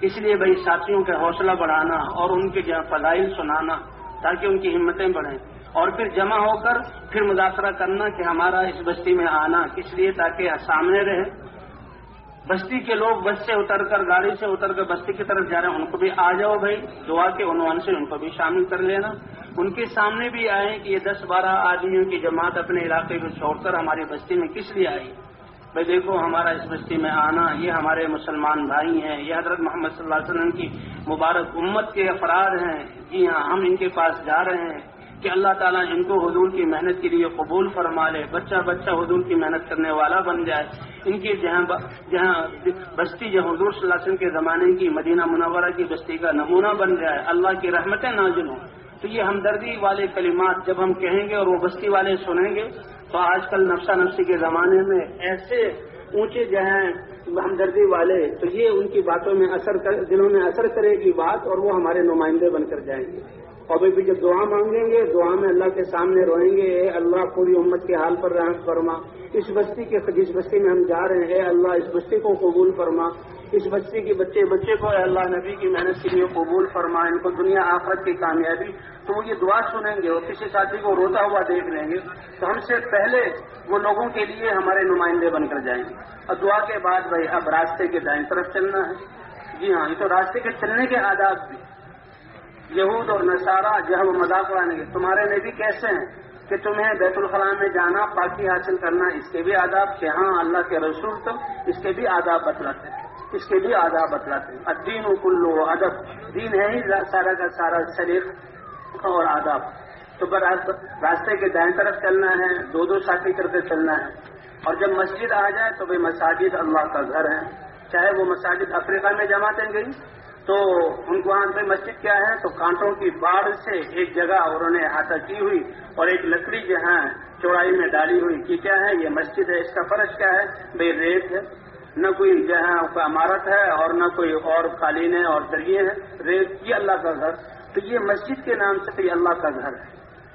S1: اس لیے بھائی ساتھیوں کا حوصلہ بڑھانا اور ان کے فضائل سنانا تاکہ ان کی ہمتیں بڑھیں، اور پھر جمع ہو کر پھر مذاکرہ کرنا کہ ہمارا اس بستی میں آنا کس لیے، تاکہ سامنے رہے۔ بستی کے لوگ بس سے اتر کر، گاڑی سے اتر کر بستی کی طرف جا رہے ہیں، ان کو بھی آ جاؤ بھائی، دعا کے عنوان سے ان کو بھی شامل کر لینا۔ ان کے سامنے بھی آئیں کہ یہ 10-12 آدمیوں کی جماعت اپنے علاقے کو چھوڑ کر ہماری بستی میں کس لیے آئی؟ بھائی دیکھو ہمارا اس بستی میں آنا، یہ ہمارے مسلمان بھائی ہیں، یہ حضرت محمد صلی اللہ علیہ وسلم کی مبارک امت کے افراد ہیں، جی ہاں ہم ان کے پاس جا رہے ہیں کہ اللہ تعالیٰ ان کو حضور کی محنت کے لیے قبول فرما لے، بچہ بچہ حضور کی محنت کرنے والا بن جائے، ان کی جہاں بستی جو حضور صلی اللہ علیہ وسلم کے زمانے کی مدینہ منورہ کی بستی کا نمونہ بن جائے، اللہ کی رحمتیں نازل ہوں۔ تو یہ ہمدردی والے کلمات جب ہم کہیں گے اور وہ بستی والے سنیں گے، تو آج کل نفسا نفسی کے زمانے میں ایسے اونچے جو ہیں ہمدردی والے، تو یہ ان کی باتوں میں دلوں میں اثر کرے گی بات، اور وہ ہمارے نمائندے بن کر جائیں گے۔ اور بھی جب دعا مانگیں گے، دعا میں اللہ کے سامنے روئیں گے، اے اللہ پوری امت کے حال پر رحم فرما، اس بستی کے جس بستی میں ہم جا رہے ہیں اے اللہ اس بستی کو قبول فرما، اس بستی کے بچے کو اے اللہ نبی کی محنت کے لیے قبول فرما، ان کو دنیا آخرت کی کامیابی۔ تو وہ یہ دعا سنیں گے اور کسی ساتھی کو روتا ہوا دیکھ لیں گے تو ہم سے پہلے وہ لوگوں کے لیے ہمارے نمائندے بن کر جائیں گے۔ اور دعا کے بعد بھائی اب راستے کے دائیں طرف چلنا ہے۔ جی ہاں، یہ تو راستے کے چلنے کے آداب بھی، یہود اور نصارہ جو ہے وہ مذاق اڑانے گے، تمہارے نبی کیسے ہیں کہ تمہیں بیت الخلاء میں جانا، پاکی حاصل کرنا، اس کے بھی آداب کہ ہاں اللہ کے رسول تو اس کے بھی آداب بتلاتے ہیں، اس کے بھی آداب بتلاتے ہیں۔ الدین کلہ ادب، دین ہے ہی سارا کا سارا سلیقہ اور آداب۔ تو راستے کے دائیں طرف چلنا ہے، دو ساتھی کرتے چلنا ہے۔ اور جب مسجد آ جائے تو بھائی مساجد اللہ کا گھر ہے، چاہے وہ مساجد افریقہ میں جماعتیں گئی تو ان کو وہاں پہ مسجد کیا ہے تو کانٹوں کی باڑ سے ایک جگہ انہوں نے احاطہ کی ہوئی اور ایک لکڑی جہاں چوڑائی میں ڈالی ہوئی کہ کیا ہے یہ مسجد ہے، اس کا فرش کیا ہے بھائی ریت ہے، نہ کوئی جہاں عمارت ہے اور نہ کوئی اور قالین ہے اور دریا ہے، ریت، یہ اللہ کا گھر۔ تو یہ مسجد کے نام سے تو یہ اللہ کا گھر ہے۔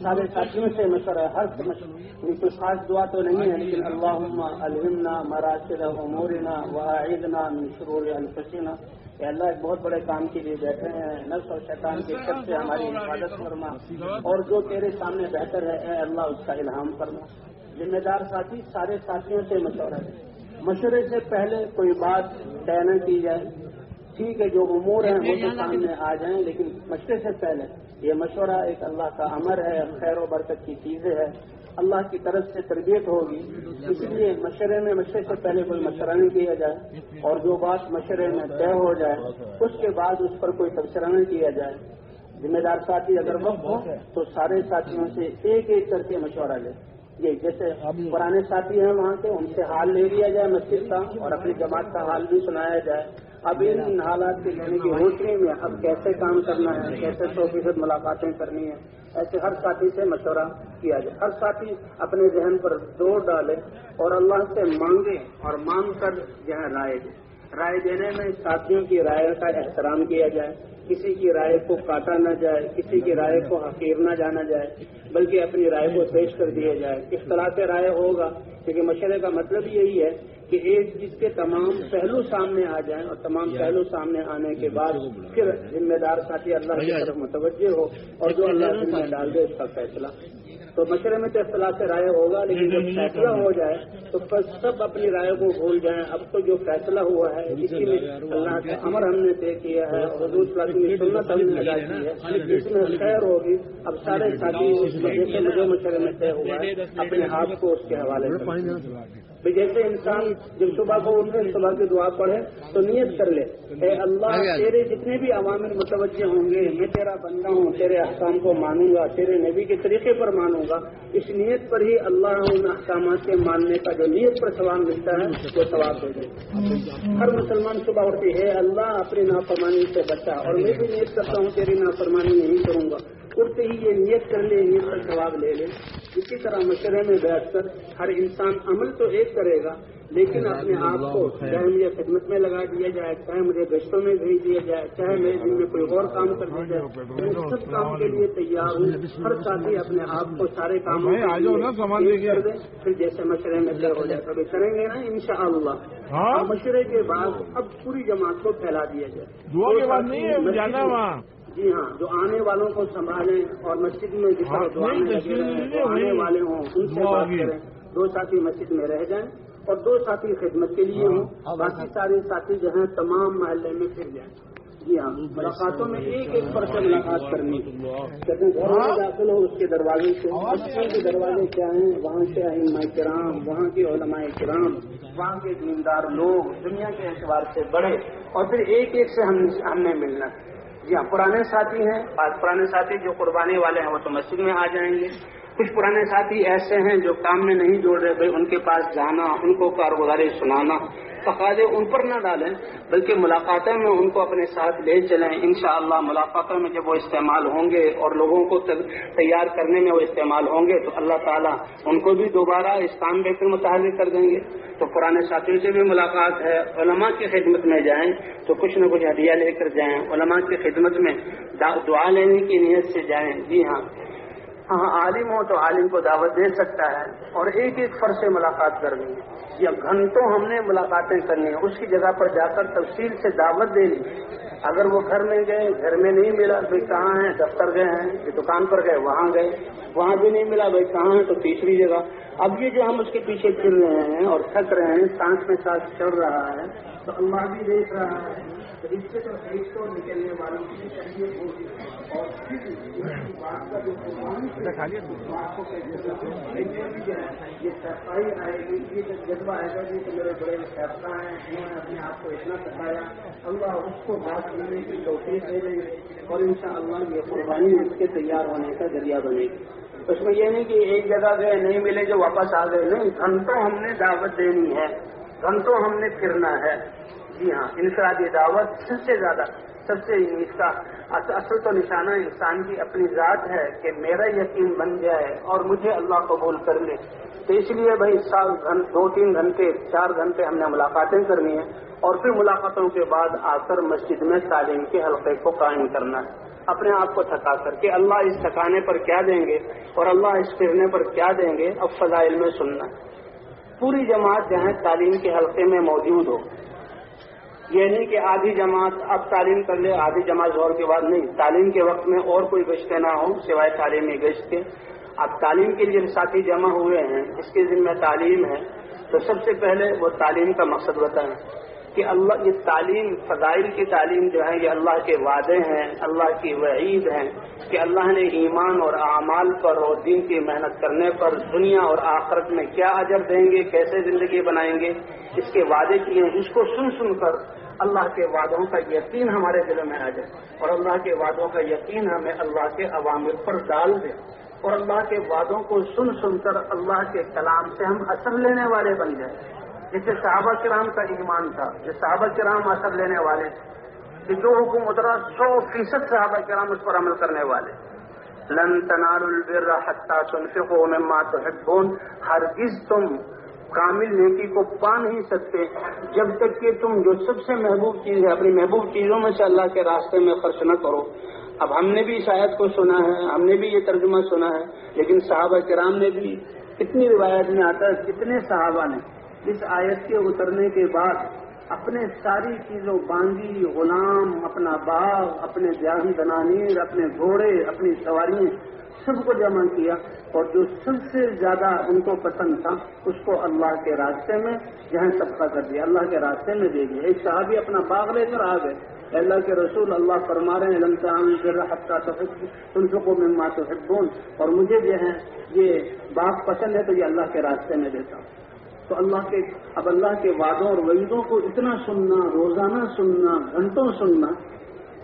S1: سارے ساتھیوں سے مشورہ ہے، ہر کوئی خاص دعا تو نہیں ہے، لیکن اللہم الہمنا مراشد امورنا واعذنا من شرور انفسنا، کہ اللہ ایک بہت بڑے کام کے لیے بیٹھے ہیں، نفس اور شیطان کے شر سے ہماری حفاظت فرما، اور جو تیرے سامنے بہتر ہے اے اللہ اس کا الہام فرما۔ ذمہ دار ساتھی سارے ساتھیوں سے مشورہ ہے، مشورے سے پہلے کوئی بات طے نہ کی جائے، ٹھیک ہے جو امور ہیں وہ تو سامنے آ جائیں، لیکن مشورے سے پہلے یہ مشورہ ایک اللہ کا امر ہے، خیر و برکت کی چیزیں ہے، اللہ کی طرف سے تربیت ہوگی، اس لیے مشورے سے پہلے کوئی مشورہ نہیں کیا جائے، اور جو بات مشورے میں طے ہو جائے اس کے بعد اس پر کوئی تبصرہ نہیں کیا جائے۔ ذمہ دار ساتھی اگر وقت ہو تو سارے ساتھیوں سے ایک ایک کر کے مشورہ لے، یہ جیسے پرانے ساتھی ہیں وہاں کے ان سے حال لے لیا جائے مسجد کا، اور اپنی جماعت کا حال بھی سنایا جائے، اب ان حالات کے لینے کی روشنی میں اب کیسے کام کرنا ہے، کیسے 100% ملاقاتیں کرنی ہیں، ایسے ہر ساتھی سے مشورہ کیا جائے، ہر ساتھی اپنے ذہن پر زور ڈالے اور اللہ سے مانگے، اور مانگ کر جو ہے رائے دینے میں ساتھیوں کی رائے کا احترام کیا جائے، کسی کی رائے کو کاٹا نہ جائے، کسی کی رائے کو حقیر نہ جانا جائے، بلکہ اپنی رائے کو پیش کر دیا جائے۔ اختلاف رائے ہوگا کیونکہ مشورے کا مطلب یہی ہے کہ ایک جس کے تمام پہلو سامنے آ جائیں، اور تمام پہلو سامنے آنے کے بعد پھر ذمہ دار ساتھی اللہ کی طرف متوجہ ہو، اور جو اللہ ذمہ ڈال دے اس کا فیصلہ۔ تو مشورے میں تو اختلاف رائے ہوگا، لیکن جب فیصلہ ہو جائے تو سب اپنی رائے کو بھول جائیں، اب تو جو فیصلہ ہوا ہے اسی میں اللہ کا امر ہم نے طے کیا ہے، اور حضور صلی اللہ علیہ وسلم کی سنت ہم نے ادا کی ہے، جس میں خیر ہوگی۔ اب سارے ساتھی اس وجہ سے مجھے مشورے میں طے ہوا ہے اپنے آپ کو اس کے حوالے کریں۔ جیسے انسان جب صبح کو اٹھے صبح کی دعا پڑھے تو نیت کر لے، اے اللہ تیرے جتنے بھی عوامل متوجہ ہوں گے میں تیرا بندہ ہوں، تیرے احکام کو مانوں گا، تیرے نبی کے طریقے پر مانوں گا، اس نیت پر ہی اللہ ان احکامات کے ماننے کا جو نیت پر ثواب ملتا ہے وہ ثواب دے دے۔ ہر مسلمان صبح اٹھے ہے اللہ اپنی نافرمانی سے بچا، اور میں بھی نیت کرتا ہوں تیری نافرمانی نہیں کروں گا، اٹھتے ہی یہ نیت کر لے، نیت پر ثواب لے لے۔ اسی طرح مشورے میں بیٹھ کر ہر انسان عمل تو ایک کرے گا، لیکن اپنے آپ کو چاہے مجھے خدمت میں لگا دیا جائے، چاہے مجھے گشتوں میں بھیج دیا جائے، چاہے میرے دن میں کوئی اور کام کر دیا جائے، میں سب کام کے لیے تیار ہوں۔ ہر ساتھی اپنے آپ کو سارے کاموں کر دے، پھر جیسے مشورے میں طے ہو جائے کبھی کریں گے نا انشاءاللہ۔ مشورے کے بعد اب پوری جماعت کو پھیلا دیا جائے، جی ہاں، جو آنے والوں کو سنبھالیں اور مسجد میں جس طرح دعا میں لگے رہیں، جو آنے والے ہوں ان سے بات کریں، 2 ساتھی مسجد میں رہ جائیں اور 2 ساتھی خدمت کے لیے ہوں، باقی سارے ساتھی جو ہیں تمام محلے میں پھر جائیں۔ جی ہاں، ملاقاتوں میں ایک ایک پر سے ملاقات کرنی، جیسے گھروں میں داخل ہو اس کے دروازے سے، مسجد کے دروازے کیا ہیں، وہاں کے ائمہ کرام، وہاں کے علماء کرام، وہاں کے دیندار لوگ دنیا کے اعتبار سے بڑے، اور پھر ایک ایک سے ہم نے ملنا۔ جی ہاں، پرانے ساتھی ہیں، بعض پرانے ساتھی جو قربانی والے ہیں وہ تو مسجد میں آ جائیں گے، کچھ پرانے ساتھی ایسے ہیں جو کام میں نہیں جوڑ رہے، بھائی ان کے پاس جانا، ان کو کارگزاری سنانا، تقاضے ان پر نہ ڈالیں، بلکہ ملاقاتوں میں ان کو اپنے ساتھ لے چلیں۔ انشاءاللہ ملاقاتوں میں جب وہ استعمال ہوں گے اور لوگوں کو تیار کرنے میں وہ استعمال ہوں گے تو اللہ تعالیٰ ان کو بھی دوبارہ اس کام میں پھر متحرک کر دیں گے۔ تو پرانے ساتھیوں سے بھی ملاقات ہے، علماء کی خدمت میں جائیں تو کچھ نہ کچھ ہدیہ لے کر جائیں، علماء کی خدمت میں دعا لینے کی نیت سے جائیں۔ جی ہاں، عالم ہو تو عالم کو دعوت دے سکتا ہے، اور ایک ایک فرد سے ملاقات کرنی ہے، یا گھنٹوں ہم نے ملاقاتیں کرنی ہیں، اس کی جگہ پر جا کر تفصیل سے دعوت دینی۔ اگر وہ گھر میں گئے، گھر میں نہیں ملا، بھائی کہاں ہیں، دفتر گئے ہیں، دکان پر گئے وہاں گئے، وہاں بھی نہیں ملا، بھائی کہاں ہیں، تو تیسری جگہ۔ اب یہ جو ہم اس کے پیچھے پھر رہے ہیں اور تھک رہے ہیں، سانس میں سانس چل رہا ہے، تو اللہ بھی دیکھ رہا ہے، تو اس سے تو ایک تو نکلنے والوں کی تربیت ہوگی، اور پھر بات کا جو یہ صفائی آئے گی، یہ جذبہ آئے گا کہ میرے بڑے فیصلہ ہیں، انہوں نے اپنے آپ کو اتنا ستایا، اللہ اس کو بات کرنے کی توفیق دے دیں گے، اور انشاءاللہ یہ قربانی اس کے تیار ہونے کا ذریعہ بنے گی۔ اس میں یہ نہیں کہ ایک جگہ گئے نہیں ملے جو واپس آ گئے، نہیں، گھنٹوں ہم نے دعوت دینی ہے، گھنٹوں ہم نے پھرنا ہے۔ جی ہاں، انفرادی دعوت سب سے زیادہ، سب سے اس کا اصل تو نشانہ انسان کی اپنی ذات ہے کہ میرا یقین بن جائے اور مجھے اللہ قبول کر لے۔ تو اس لیے بھائی 2-3 گھنٹے 4 گھنٹے ہم نے ملاقاتیں کرنی ہیں، اور پھر ملاقاتوں کے بعد آ کر مسجد میں تعلیم کے حلقے کو قائم کرنا ہے۔ اپنے آپ کو تھکا کر کہ اللہ اس تھکانے پر کیا دیں گے اور اللہ اس پھرنے پر کیا دیں گے، اب فضائل میں سننا۔ پوری جماعت جہاں تعلیم کے حلقے میں موجود ہو، یہ نہیں کہ آدھی جماعت اب تعلیم کر لے، آدھی جماعت ظہر کے بعد نہیں، تعلیم کے وقت میں اور کوئی گشتے نہ ہوں سوائے تعلیمی گشت کے۔ اب تعلیم کے لیے ساتھی جمع ہوئے ہیں، اس کے ذمہ تعلیم ہے، تو سب سے پہلے وہ تعلیم کا مقصد بتائیں کہ اللہ یہ تعلیم، فضائل کی تعلیم جو ہے یہ اللہ کے وعدے ہیں، اللہ کی وعید ہیں کہ اللہ نے ایمان اور اعمال پر اور دین کی محنت کرنے پر دنیا اور آخرت میں کیا اجر دیں گے، کیسے زندگی بنائیں گے، اس کے وعدے کیے ہیں۔ اس کو سن سن کر اللہ کے وعدوں کا یقین ہمارے دلوں میں آ جائے اور اللہ کے وعدوں کا یقین ہمیں اللہ کے اوامر پر ڈال دے، اور اللہ کے وعدوں کو سن سن کر اللہ کے کلام سے ہم اثر لینے والے بن جائیں۔ جیسے صحابہ کرام کا ایمان تھا، جو صحابہ کرام اثر لینے والے تھے، کہ جو حکم اترا 100% صحابہ کرام اس پر عمل کرنے والے۔ لن تنالوا البر حتى تنفقوا مما تحبون، ہرگز تم کامل نیکی کو پا نہیں سکتے جب تک کہ تم جو سب سے محبوب چیز ہے اپنی محبوب چیزوں میں سے اللہ کے راستے میں خرچ نہ کرو۔ اب ہم نے بھی اس آیت کو سنا ہے، ہم نے بھی یہ ترجمہ سنا ہے، لیکن صحابہ کرام نے بھی، کتنی روایت میں آتا ہے کتنے صحابہ نے اس آیت کے اترنے کے بعد اپنے ساری چیزوں، باندی، غلام، اپنا باغ، اپنے جاہی دنانیر، اپنے گھوڑے، اپنی سواریاں، سب کو جمع کیا، اور جو سب سے زیادہ ان کو پسند تھا اس کو اللہ کے راستے میں جہاں صدقہ کر دیا، اللہ کے راستے میں دے دیا۔ ایک صحابی اپنا باغ لے کر آ گئے، اللہ کے رسول، اللہ فرما رہے ہیں لن تنالوا البر حتى تنفقوا مما تحبون، اور مجھے جو ہے یہ باغ پسند ہے تو یہ اللہ کے راستے میں دیتا ہوں۔ تو اب اللہ کے وعدوں اور وعیدوں کو اتنا سننا، روزانہ سننا، گھنٹوں سننا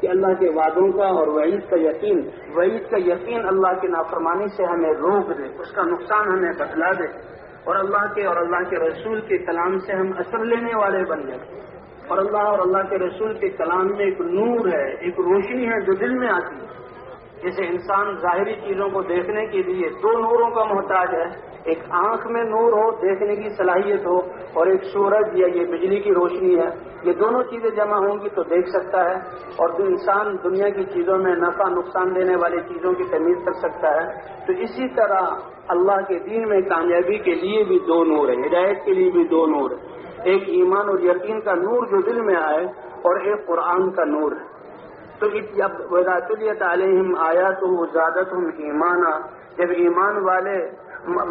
S1: کہ اللہ کے وعدوں کا اور وعید کا یقین اللہ کی نافرمانی سے ہمیں روک دے، اس کا نقصان ہمیں بتلا دے، اور اللہ کے رسول کے کلام سے ہم اثر لینے والے بن جائیں۔ اور اللہ کے رسول کے کلام میں ایک نور ہے، ایک روشنی ہے جو دل میں آتی ہے۔ جیسے انسان ظاہری چیزوں کو دیکھنے کے لیے 2 نوروں کا محتاج ہے، ایک آنکھ میں نور ہو، دیکھنے کی صلاحیت ہو، اور ایک سورج یا یہ بجلی کی روشنی ہے، یہ دونوں چیزیں جمع ہوں گی تو دیکھ سکتا ہے، اور جو انسان دنیا کی چیزوں میں نفع نقصان دینے والی چیزوں کی تمیز کر سکتا ہے۔ تو اسی طرح اللہ کے دین میں کامیابی کے لیے بھی 2 نور ہیں، ہدایت کے لیے بھی 2 نور ہیں، ایک ایمان اور یقین کا نور جو دل میں آئے، اور ایک قرآن کا نور ہے۔ تو جب وَإِذَا تُلِيَتْ عَلَيْهِمْ آيَاتُهُ زَادَتْهُمْ ایمانا، جب ایمان والے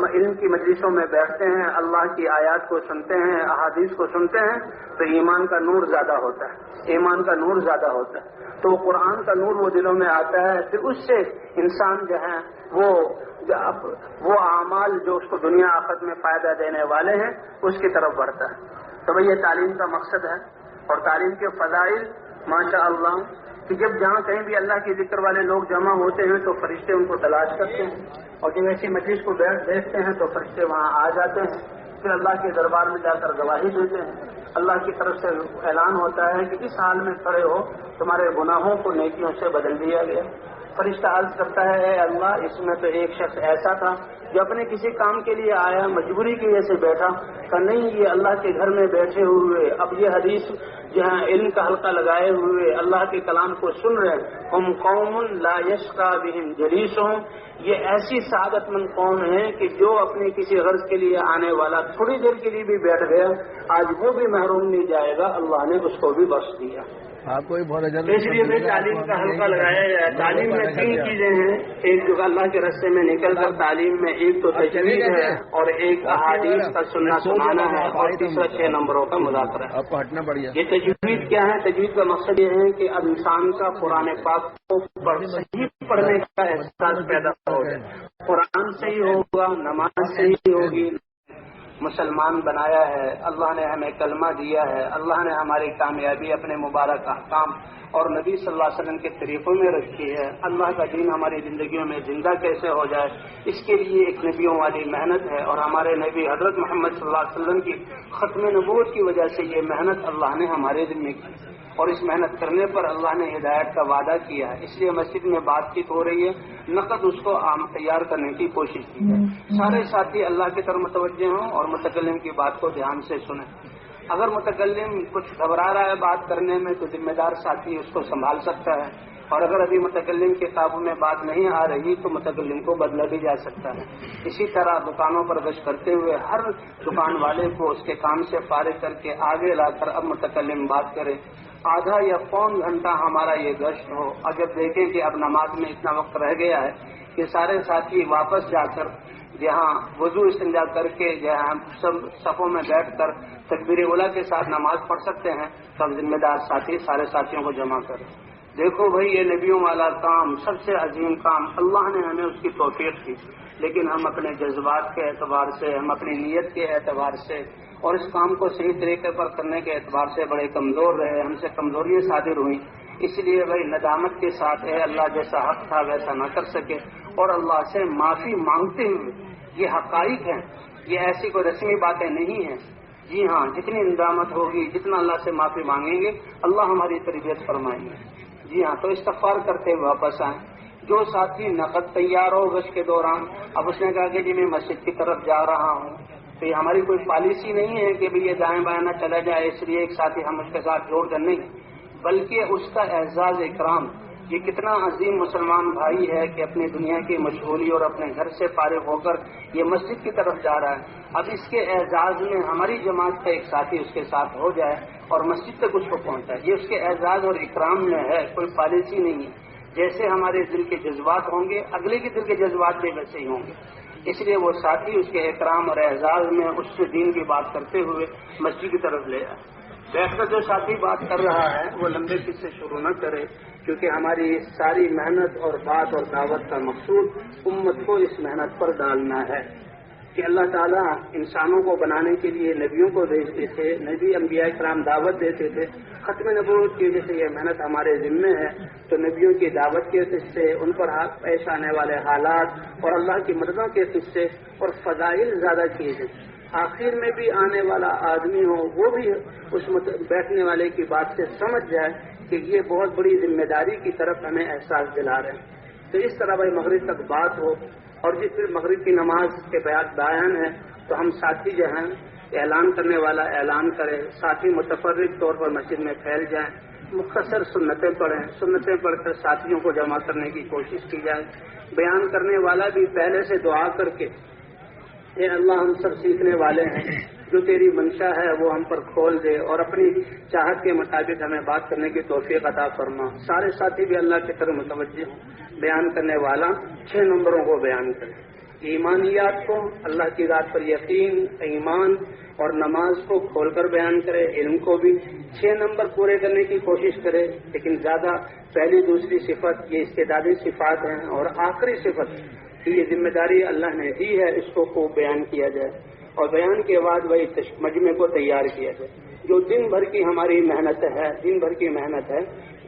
S1: علم کی مجلسوں میں بیٹھتے ہیں، اللہ کی آیات کو سنتے ہیں، احادیث کو سنتے ہیں، تو ایمان کا نور زیادہ ہوتا ہے، ایمان کا نور زیادہ ہوتا ہے۔ تو قرآن کا نور وہ دلوں میں آتا ہے، پھر اس سے انسان جو ہے وہ اعمال جو اس کو دنیا آخرت میں فائدہ دینے والے ہیں اس کی طرف بڑھتا ہے۔ تو بھئی یہ تعلیم کا مقصد ہے، اور تعلیم کے فضائل ماشاء اللہ کہ جب جہاں کہیں بھی اللہ کے ذکر والے لوگ جمع ہوتے ہیں تو فرشتے ان کو تلاش کرتے ہیں، اور جب ایسی مجلس کو دیکھتے ہیں تو فرشتے وہاں آ جاتے ہیں، پھر اللہ کے دربار میں جا کر گواہی دیتے ہیں۔ اللہ کی طرف سے اعلان ہوتا ہے کہ اس حال میں کھڑے ہو، تمہارے گناہوں کو نیکیوں سے بدل دیا گیا۔ فرشتہ عرض کرتا ہے اے اللہ، اس میں تو ایک شخص ایسا تھا جو اپنے کسی کام کے لیے آیا، مجبوری کی وجہ سے بیٹھا، کہ نہیں یہ اللہ کے گھر میں بیٹھے ہوئے اب یہ حدیث جہاں علم کا حلقہ لگائے ہوئے اللہ کے کلام کو سن رہے ہیں، ہم قوم لا یشقی بہم جلیسہم، یہ ایسی سعادت مند قوم ہے کہ جو اپنی کسی غرض کے لیے آنے والا تھوڑی دیر کے لیے بھی بیٹھ گیا، آج وہ بھی محروم نہیں جائے گا، اللہ نے اس کو بھی بخش دیا۔
S3: آپ کو بہت
S1: اس لیے میں تعلیم کا حلقہ لگایا ہے۔ تعلیم میں 3 چیزیں ہیں، ایک جو اللہ کے راستے میں نکل کر تعلیم میں، ایک تو تجوید ہے، اور ایک احادیث کا سننا سنانا ہے، اور تیسرا 6 نمبروں کا مذاکرہ ہے۔
S3: آپ کو ہٹنا پڑ گیا۔
S1: یہ تجوید کیا ہے؟ تجوید کا مقصد یہ ہے کہ اب انسان کا قرآن پاک کو صحیح پڑھنے کا احساس پیدا ہو جائے، قرآن سے ہی ہوگا، نماز سے ہی ہوگی۔ مسلمان بنایا ہے اللہ نے، ہمیں کلمہ دیا ہے اللہ نے، ہماری کامیابی اپنے مبارک احکام اور نبی صلی اللہ علیہ وسلم کے طریقوں میں رکھی ہے۔ اللہ کا دین ہماری زندگیوں میں زندہ کیسے ہو جائے، اس کے لیے ایک نبیوں والی محنت ہے، اور ہمارے نبی حضرت محمد صلی اللہ علیہ وسلم کی ختم نبوت کی وجہ سے یہ محنت اللہ نے ہمارے ذمہ کی، اور اس محنت کرنے پر اللہ نے ہدایت کا وعدہ کیا ہے۔ اس لیے مسجد میں بات چیت ہو رہی ہے، نقد اس کو تیار کرنے کی کوشش کی ہے۔ سارے ساتھی اللہ کی طرف متوجہ ہوں اور متکلم کی بات کو دھیان سے سنیں۔ اگر متکلم کچھ گھبرا رہا ہے بات کرنے میں تو ذمہ دار ساتھی اس کو سنبھال سکتا ہے، اور اگر ابھی متکلم کے قابو میں بات نہیں آ رہی تو متکلم کو بدلا بھی جا سکتا ہے۔ اسی طرح دکانوں پر گشت کرتے ہوئے ہر دکان والے کو اس کے کام سے فارغ کر کے آگے لا کر اب متکلم بات کرے، آدھا یا پون گھنٹہ ہمارا یہ گشت ہو، اور جب دیکھیں کہ اب نماز میں اتنا وقت رہ گیا ہے کہ سارے ساتھی واپس جا کر جہاں وضو استنجا کر کے جہاں سب صفوں میں بیٹھ کر تکبیر اولیٰ کے ساتھ نماز پڑھ سکتے ہیں، تو اب ذمہ دار ساتھی سارے ساتھیوں کو جمع کریں۔ دیکھو بھائی، یہ نبیوں والا کام، سب سے عظیم کام، اللہ نے ہمیں اس کی توفیق دی، لیکن ہم اپنے جذبات کے اعتبار سے، ہم اپنی نیت کے اعتبار سے اور اس کام کو صحیح طریقے پر کرنے کے اعتبار سے بڑے کمزور رہے، ہم سے کمزوریاں صادر ہوئیں۔ اس لیے بھائی ندامت کے ساتھ ہے اللہ جیسا حق تھا ویسا نہ کر سکے، اور اللہ سے معافی مانگتے ہوئے، یہ حقائق ہیں، یہ ایسی کوئی رسمی باتیں نہیں ہیں۔ جی ہاں، جتنی ندامت ہوگی، جتنا اللہ سے معافی مانگیں گے، اللہ ہماری تربیت فرمائیں گے۔ جی ہاں، تو استغفار کرتے ہوئے واپس آئیں۔ جو ساتھی نقد تیار ہو گشت کے دوران، اب اس نے کہا کہ جی میں مسجد کی طرف جا رہا ہوں، تو یہ ہماری کوئی پالیسی نہیں ہے کہ یہ دائیں بائیں نہ چلا جائے اس لیے ایک ساتھی ہم اس کے ساتھ جوڑ کر نہیں، بلکہ اس کا اعزاز اکرام، یہ کتنا عظیم مسلمان بھائی ہے کہ اپنی دنیا کی مشغولی اور اپنے گھر سے فارغ ہو کر یہ مسجد کی طرف جا رہا ہے۔ اب اس کے اعزاز میں ہماری جماعت کا ایک ساتھی اس کے ساتھ ہو جائے اور مسجد تک اس کو پہنچائے، یہ اس کے اعزاز اور اکرام میں ہے، کوئی پالیسی نہیں ہے۔ جیسے ہمارے دل کے جذبات ہوں گے، اگلے کے دل کے جذبات بھی ویسے ہی ہوں گے۔ اس لیے وہ ساتھی اس کے اکرام اور اعزاز میں اس سے دین کی بات کرتے ہوئے مسجد کی طرف لے آئے۔ بیٹھ کر جو ساتھی بات کر رہا ہے وہ لمبے قصے شروع نہ کرے، کیونکہ ہماری ساری محنت اور بات اور دعوت کا مقصود امت کو اس محنت پر ڈالنا ہے کہ اللہ تعالیٰ انسانوں کو بنانے کے لیے نبیوں کو بھیجتے تھے، نبی انبیاء کرام دعوت دیتے تھے۔ ختم نبوت کی وجہ سے یہ محنت ہمارے ذمے ہے، تو نبیوں کی دعوت کے قصے، ان پر پیش آنے والے حالات اور اللہ کی مددوں کے قصے اور فضائل زیادہ کیے جائیں۔ آخر میں بھی آنے والا آدمی ہو وہ بھی اس بیٹھنے والے کی بات سے سمجھ جائے کہ یہ بہت بڑی ذمہ داری کی طرف ہمیں احساس دلا رہے ہیں۔ تو اس طرح بھائی مغرب تک بات ہو، اور جس پھر مغرب کی نماز کے بیان ہے تو ہم ساتھی جو ہیں اعلان کرنے والا اعلان کرے، ساتھی متفرق طور پر مسجد میں پھیل جائیں، مختصر سنتیں پڑھیں، سنتیں پڑھ کر ساتھیوں کو جمع کرنے کی کوشش کی جائے۔ بیان کرنے والا بھی پہلے سے دعا کر کے، اے اللہ ہم سب سیکھنے والے ہیں، جو تیری منشا ہے وہ ہم پر کھول دے اور اپنی چاہت کے مطابق ہمیں بات کرنے کی توفیق عطا فرما۔ سارے ساتھی بھی اللہ کی طرف متوجہ ہوں۔ بیان کرنے والا 6 نمبروں کو بیان کرے، ایمانیات کو، اللہ کی ذات پر یقین، ایمان اور نماز کو کھول کر بیان کرے، علم کو بھی 6 نمبر پورے کرنے کی کوشش کرے، لیکن زیادہ پہلی دوسری صفت یہ استعدادی صفات ہیں، اور آخری صفت یہ ذمہ داری اللہ نے دی ہے، اس کو خوب بیان کیا جائے، اور بیان کے بعد وہی مجمع کو تیار کیا جائے۔ جو دن بھر کی ہماری محنت ہے، دن بھر کی محنت ہے،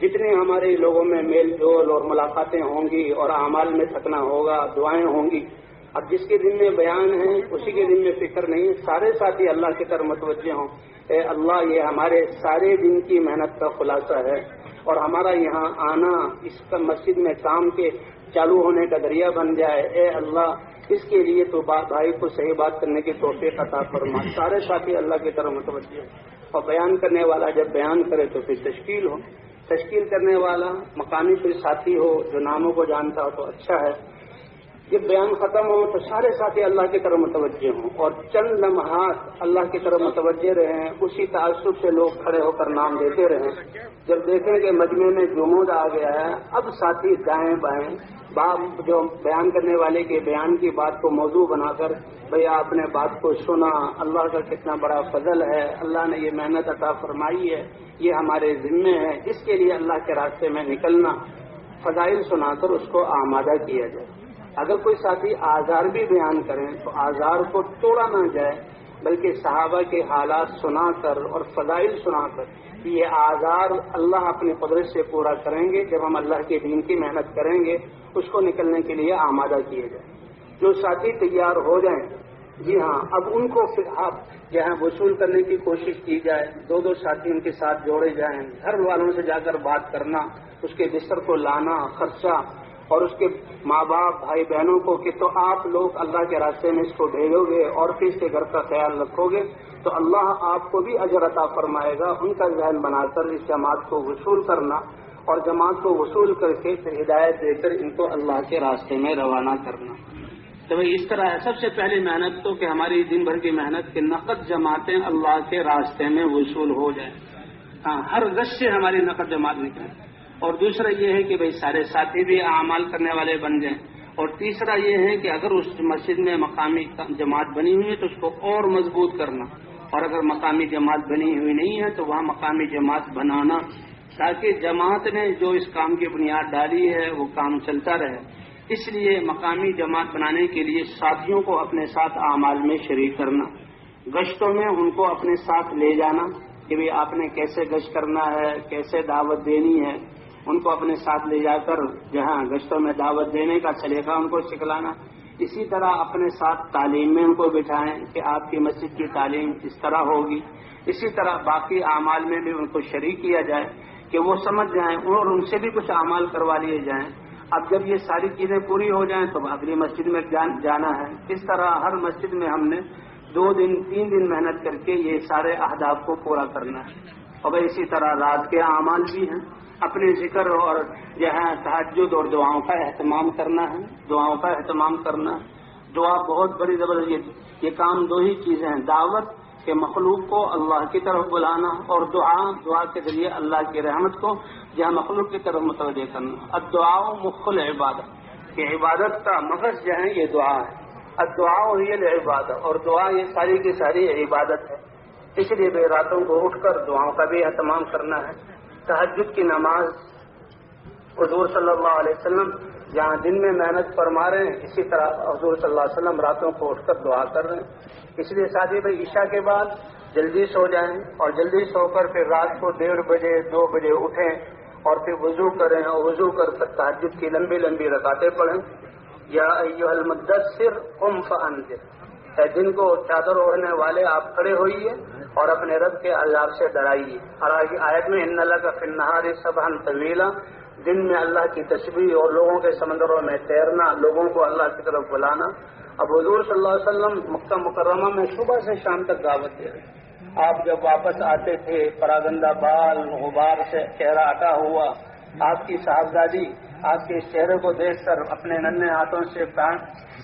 S1: جتنے ہمارے لوگوں میں میل جول اور ملاقاتیں ہوں گی اور اعمال میں تھکنا ہوگا، دعائیں ہوں گی، اب جس کے دن میں بیان ہے اسی کے دن میں فکر نہیں، سارے ساتھی اللہ کی طرف متوجہ ہوں۔ اے اللہ یہ ہمارے سارے دن کی محنت کا خلاصہ ہے، اور ہمارا یہاں آنا اس کا مسجد میں کام کے چالو ہونے کا ذریعہ بن جائے۔ اے اللہ اس کے لیے تو بھائی کو صحیح بات کرنے کی توفیق عطا فرما۔ سارے ساتھی اللہ کی طرف متوجہ، اور بیان کرنے والا جب بیان کرے تو پھر تشکیل ہو، تشکیل کرنے والا مقامی کوئی ساتھی ہو جو ناموں کو جانتا ہو تو اچھا ہے۔ جب بیان ختم ہو تو سارے ساتھی اللہ کی طرف متوجہ ہوں، اور چند لمحات اللہ کی طرف متوجہ رہیں، اسی تعصب سے لوگ کھڑے ہو کر نام دیتے رہیں۔ جب دیکھیں کہ مجمع میں جمود آ گیا ہے، اب ساتھی دائیں بائیں باپ جو بیان کرنے والے کے بیان کی بات کو موضوع بنا کر، بھئی آپ نے بات کو سنا، اللہ کا کتنا بڑا فضل ہے، اللہ نے یہ محنت عطا فرمائی ہے، یہ ہمارے ذمے ہے، اس کے لیے اللہ کے راستے میں نکلنا، فضائل سنا کر اس کو آمادہ کیا جائے۔ اگر کوئی ساتھی آزار بھی بیان کریں تو آزار کو توڑا نہ جائے، بلکہ صحابہ کے حالات سنا کر اور فضائل سنا کر یہ آزار اللہ اپنی قدرت سے پورا کریں گے۔ جب ہم اللہ کے دین کی محنت کریں گے اس کو نکلنے کے لیے آمادہ کیے جائیں۔ جو ساتھی تیار ہو جائیں، جی ہاں، اب ان کو پھر آپ جہاں وصول کرنے کی کوشش کی جائے، 2 ساتھی ان کے ساتھ جوڑے جائیں، گھر والوں سے جا کر بات کرنا، اس کے بستر کو لانا، خرچہ، اور اس کے ماں باپ بھائی بہنوں کو کہ تو آپ لوگ اللہ کے راستے میں اس کو بھیجو گے اور پھر اس کے گھر کا خیال رکھو گے تو اللہ آپ کو بھی اجر عطا فرمائے گا۔ ان کا ذہن بنا کر اس جماعت کو وصول کرنا اور جماعت کو وصول کر کے پھر ہدایت دے کر ان کو اللہ کے راستے میں روانہ کرنا. تو بھائی اس طرح ہے. سب سے پہلی محنت تو کہ ہماری دن بھر کی محنت کے نقد جماعتیں اللہ کے راستے میں وصول ہو جائیں. ہاں، ہر گش سے ہماری نقد جماعت نکلے. اور دوسرا یہ ہے کہ بھائی سارے ساتھی بھی اعمال کرنے والے بن جائیں. اور تیسرا یہ ہے کہ اگر اس مسجد میں مقامی جماعت بنی ہوئی ہے تو اس کو اور مضبوط کرنا. اور اگر مقامی جماعت بنی ہوئی نہیں ہے تو وہاں مقامی جماعت بنانا، تاکہ جماعت نے جو اس کام کی بنیاد ڈالی ہے وہ کام چلتا رہے. اس لیے مقامی جماعت بنانے کے لیے ساتھیوں کو اپنے ساتھ اعمال میں شریک کرنا، گشتوں میں ان کو اپنے ساتھ لے جانا کہ بھائی آپ نے کیسے گشت کرنا ہے، کیسے دعوت دینی ہے، ان کو اپنے ساتھ لے جا کر جہاں گشتوں میں دعوت دینے کا سلیقہ ان کو سکھلانا. اسی طرح اپنے ساتھ تعلیم میں ان کو بٹھائیں کہ آپ کی مسجد کی تعلیم اس طرح ہوگی. اسی طرح باقی اعمال میں بھی ان کو شریک کیا جائے کہ وہ سمجھ جائیں اور ان سے بھی کچھ اعمال کروا لیے جائیں. اب جب یہ ساری چیزیں پوری ہو جائیں تو اگلی مسجد میں جانا ہے. اس طرح ہر مسجد میں ہم نے 2 دن 3 دن محنت کر کے یہ سارے اہداف کو پورا کرنا ہے. اور اسی طرح رات کے اعمال بھی ہیں، اپنے ذکر اور جہاں تہجد اور دعاؤں کا اہتمام کرنا ہے. دعاؤں کا اہتمام کرنا، دعا بہت بڑی زبردست. یہ کام 2 ہی چیزیں ہیں، دعوت کہ مخلوق کو اللہ کی طرف بلانا، اور دعا کے ذریعے اللہ کی رحمت کو جہاں مخلوق کی طرف متوجہ کرنا. الدعاء مخ العبادت، کہ عبادت کا مغز جو ہے یہ دعا ہے. الدعاء ہی العبادت، اور دعا یہ ساری کی ساری عبادت ہے. اس لیے بے راتوں کو اٹھ کر دعاؤں کا بھی اہتمام کرنا ہے. تہجد کی نماز حضور صلی اللہ علیہ وسلم جہاں دن میں محنت فرما رہے ہیں، اسی طرح حضور صلی اللہ علیہ وسلم راتوں کو اٹھ کر دعا کر رہے ہیں. اس لیے ساتھی بھائی عشاء کے بعد جلدی سو جائیں، اور جلدی سو کر پھر رات کو 1:30 بجے 2 بجے اٹھیں اور پھر وضو کریں، اور وضو کر کر تہجد کی لمبی لمبی رکعتیں پڑھیں. یا ایھا المدثر قم فانذر، اے جن کو چادر اوڑھنے والے آپ کھڑے ہوئیے اور اپنے رب کے عذاب سے ڈرائیے. اور آگے آیت میں ان لک فی النہار سبحا طویلا، دن میں اللہ کی تسبیح اور لوگوں کے سمندروں میں تیرنا، لوگوں کو اللہ کی طرف بلانا. اب حضور صلی اللہ علیہ وسلم مکہ مکرمہ میں صبح سے شام تک دعوت دے رہے. آپ جب واپس آتے تھے پراگندہ بال غبار سے چہرہ اٹا ہوا، آپ کی صاحبزادی آپ کے اس چہرے کو دیکھ کر اپنے ننھے ہاتھوں سے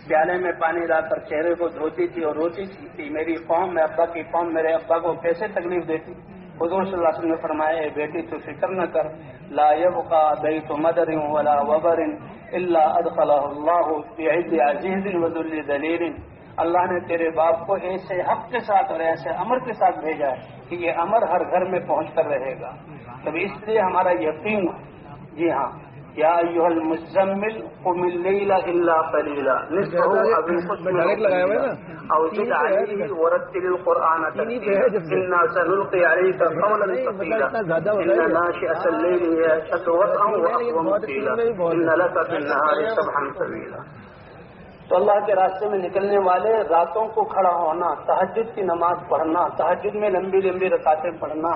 S1: پیالے میں پانی لا کر چہرے کو دھوتی تھی اور روتی تھی، میری قوم میں ابا کی قوم میرے ابا کو کیسے تکلیف دیتی. حضور صلی اللہ علیہ وسلم نے فرمایا، اے بیٹی تو فکر نہ کر، لا یبقى بیت مدر ولا وبر الا ادخلہ اللہ بعز عزیز وذل ذلیل. اللہ نے تیرے باپ کو ایسے حق کے ساتھ اور ایسے امر کے ساتھ بھیجا ہے کہ یہ امر ہر گھر میں پہنچ کر رہے گا. تب اس لیے ہمارا یقین، جی ہاں، یا ایھا المزمل قم اللیل الا قلیلا نصفہ او انقص منہ او زد علیہ ورتل القرآن ترتیلا انا سنلقی علیک قولا ثقیلا ان ناشئۃ اللیل ہی اشد وطئا واقوم قیلا ان لک فی النہار سبحا طویلا. تو اللہ کے راستے میں نکلنے والے راتوں کو کھڑا ہونا، تہجد کی نماز پڑھنا، تہجد میں لمبی لمبی رکعتیں پڑھنا.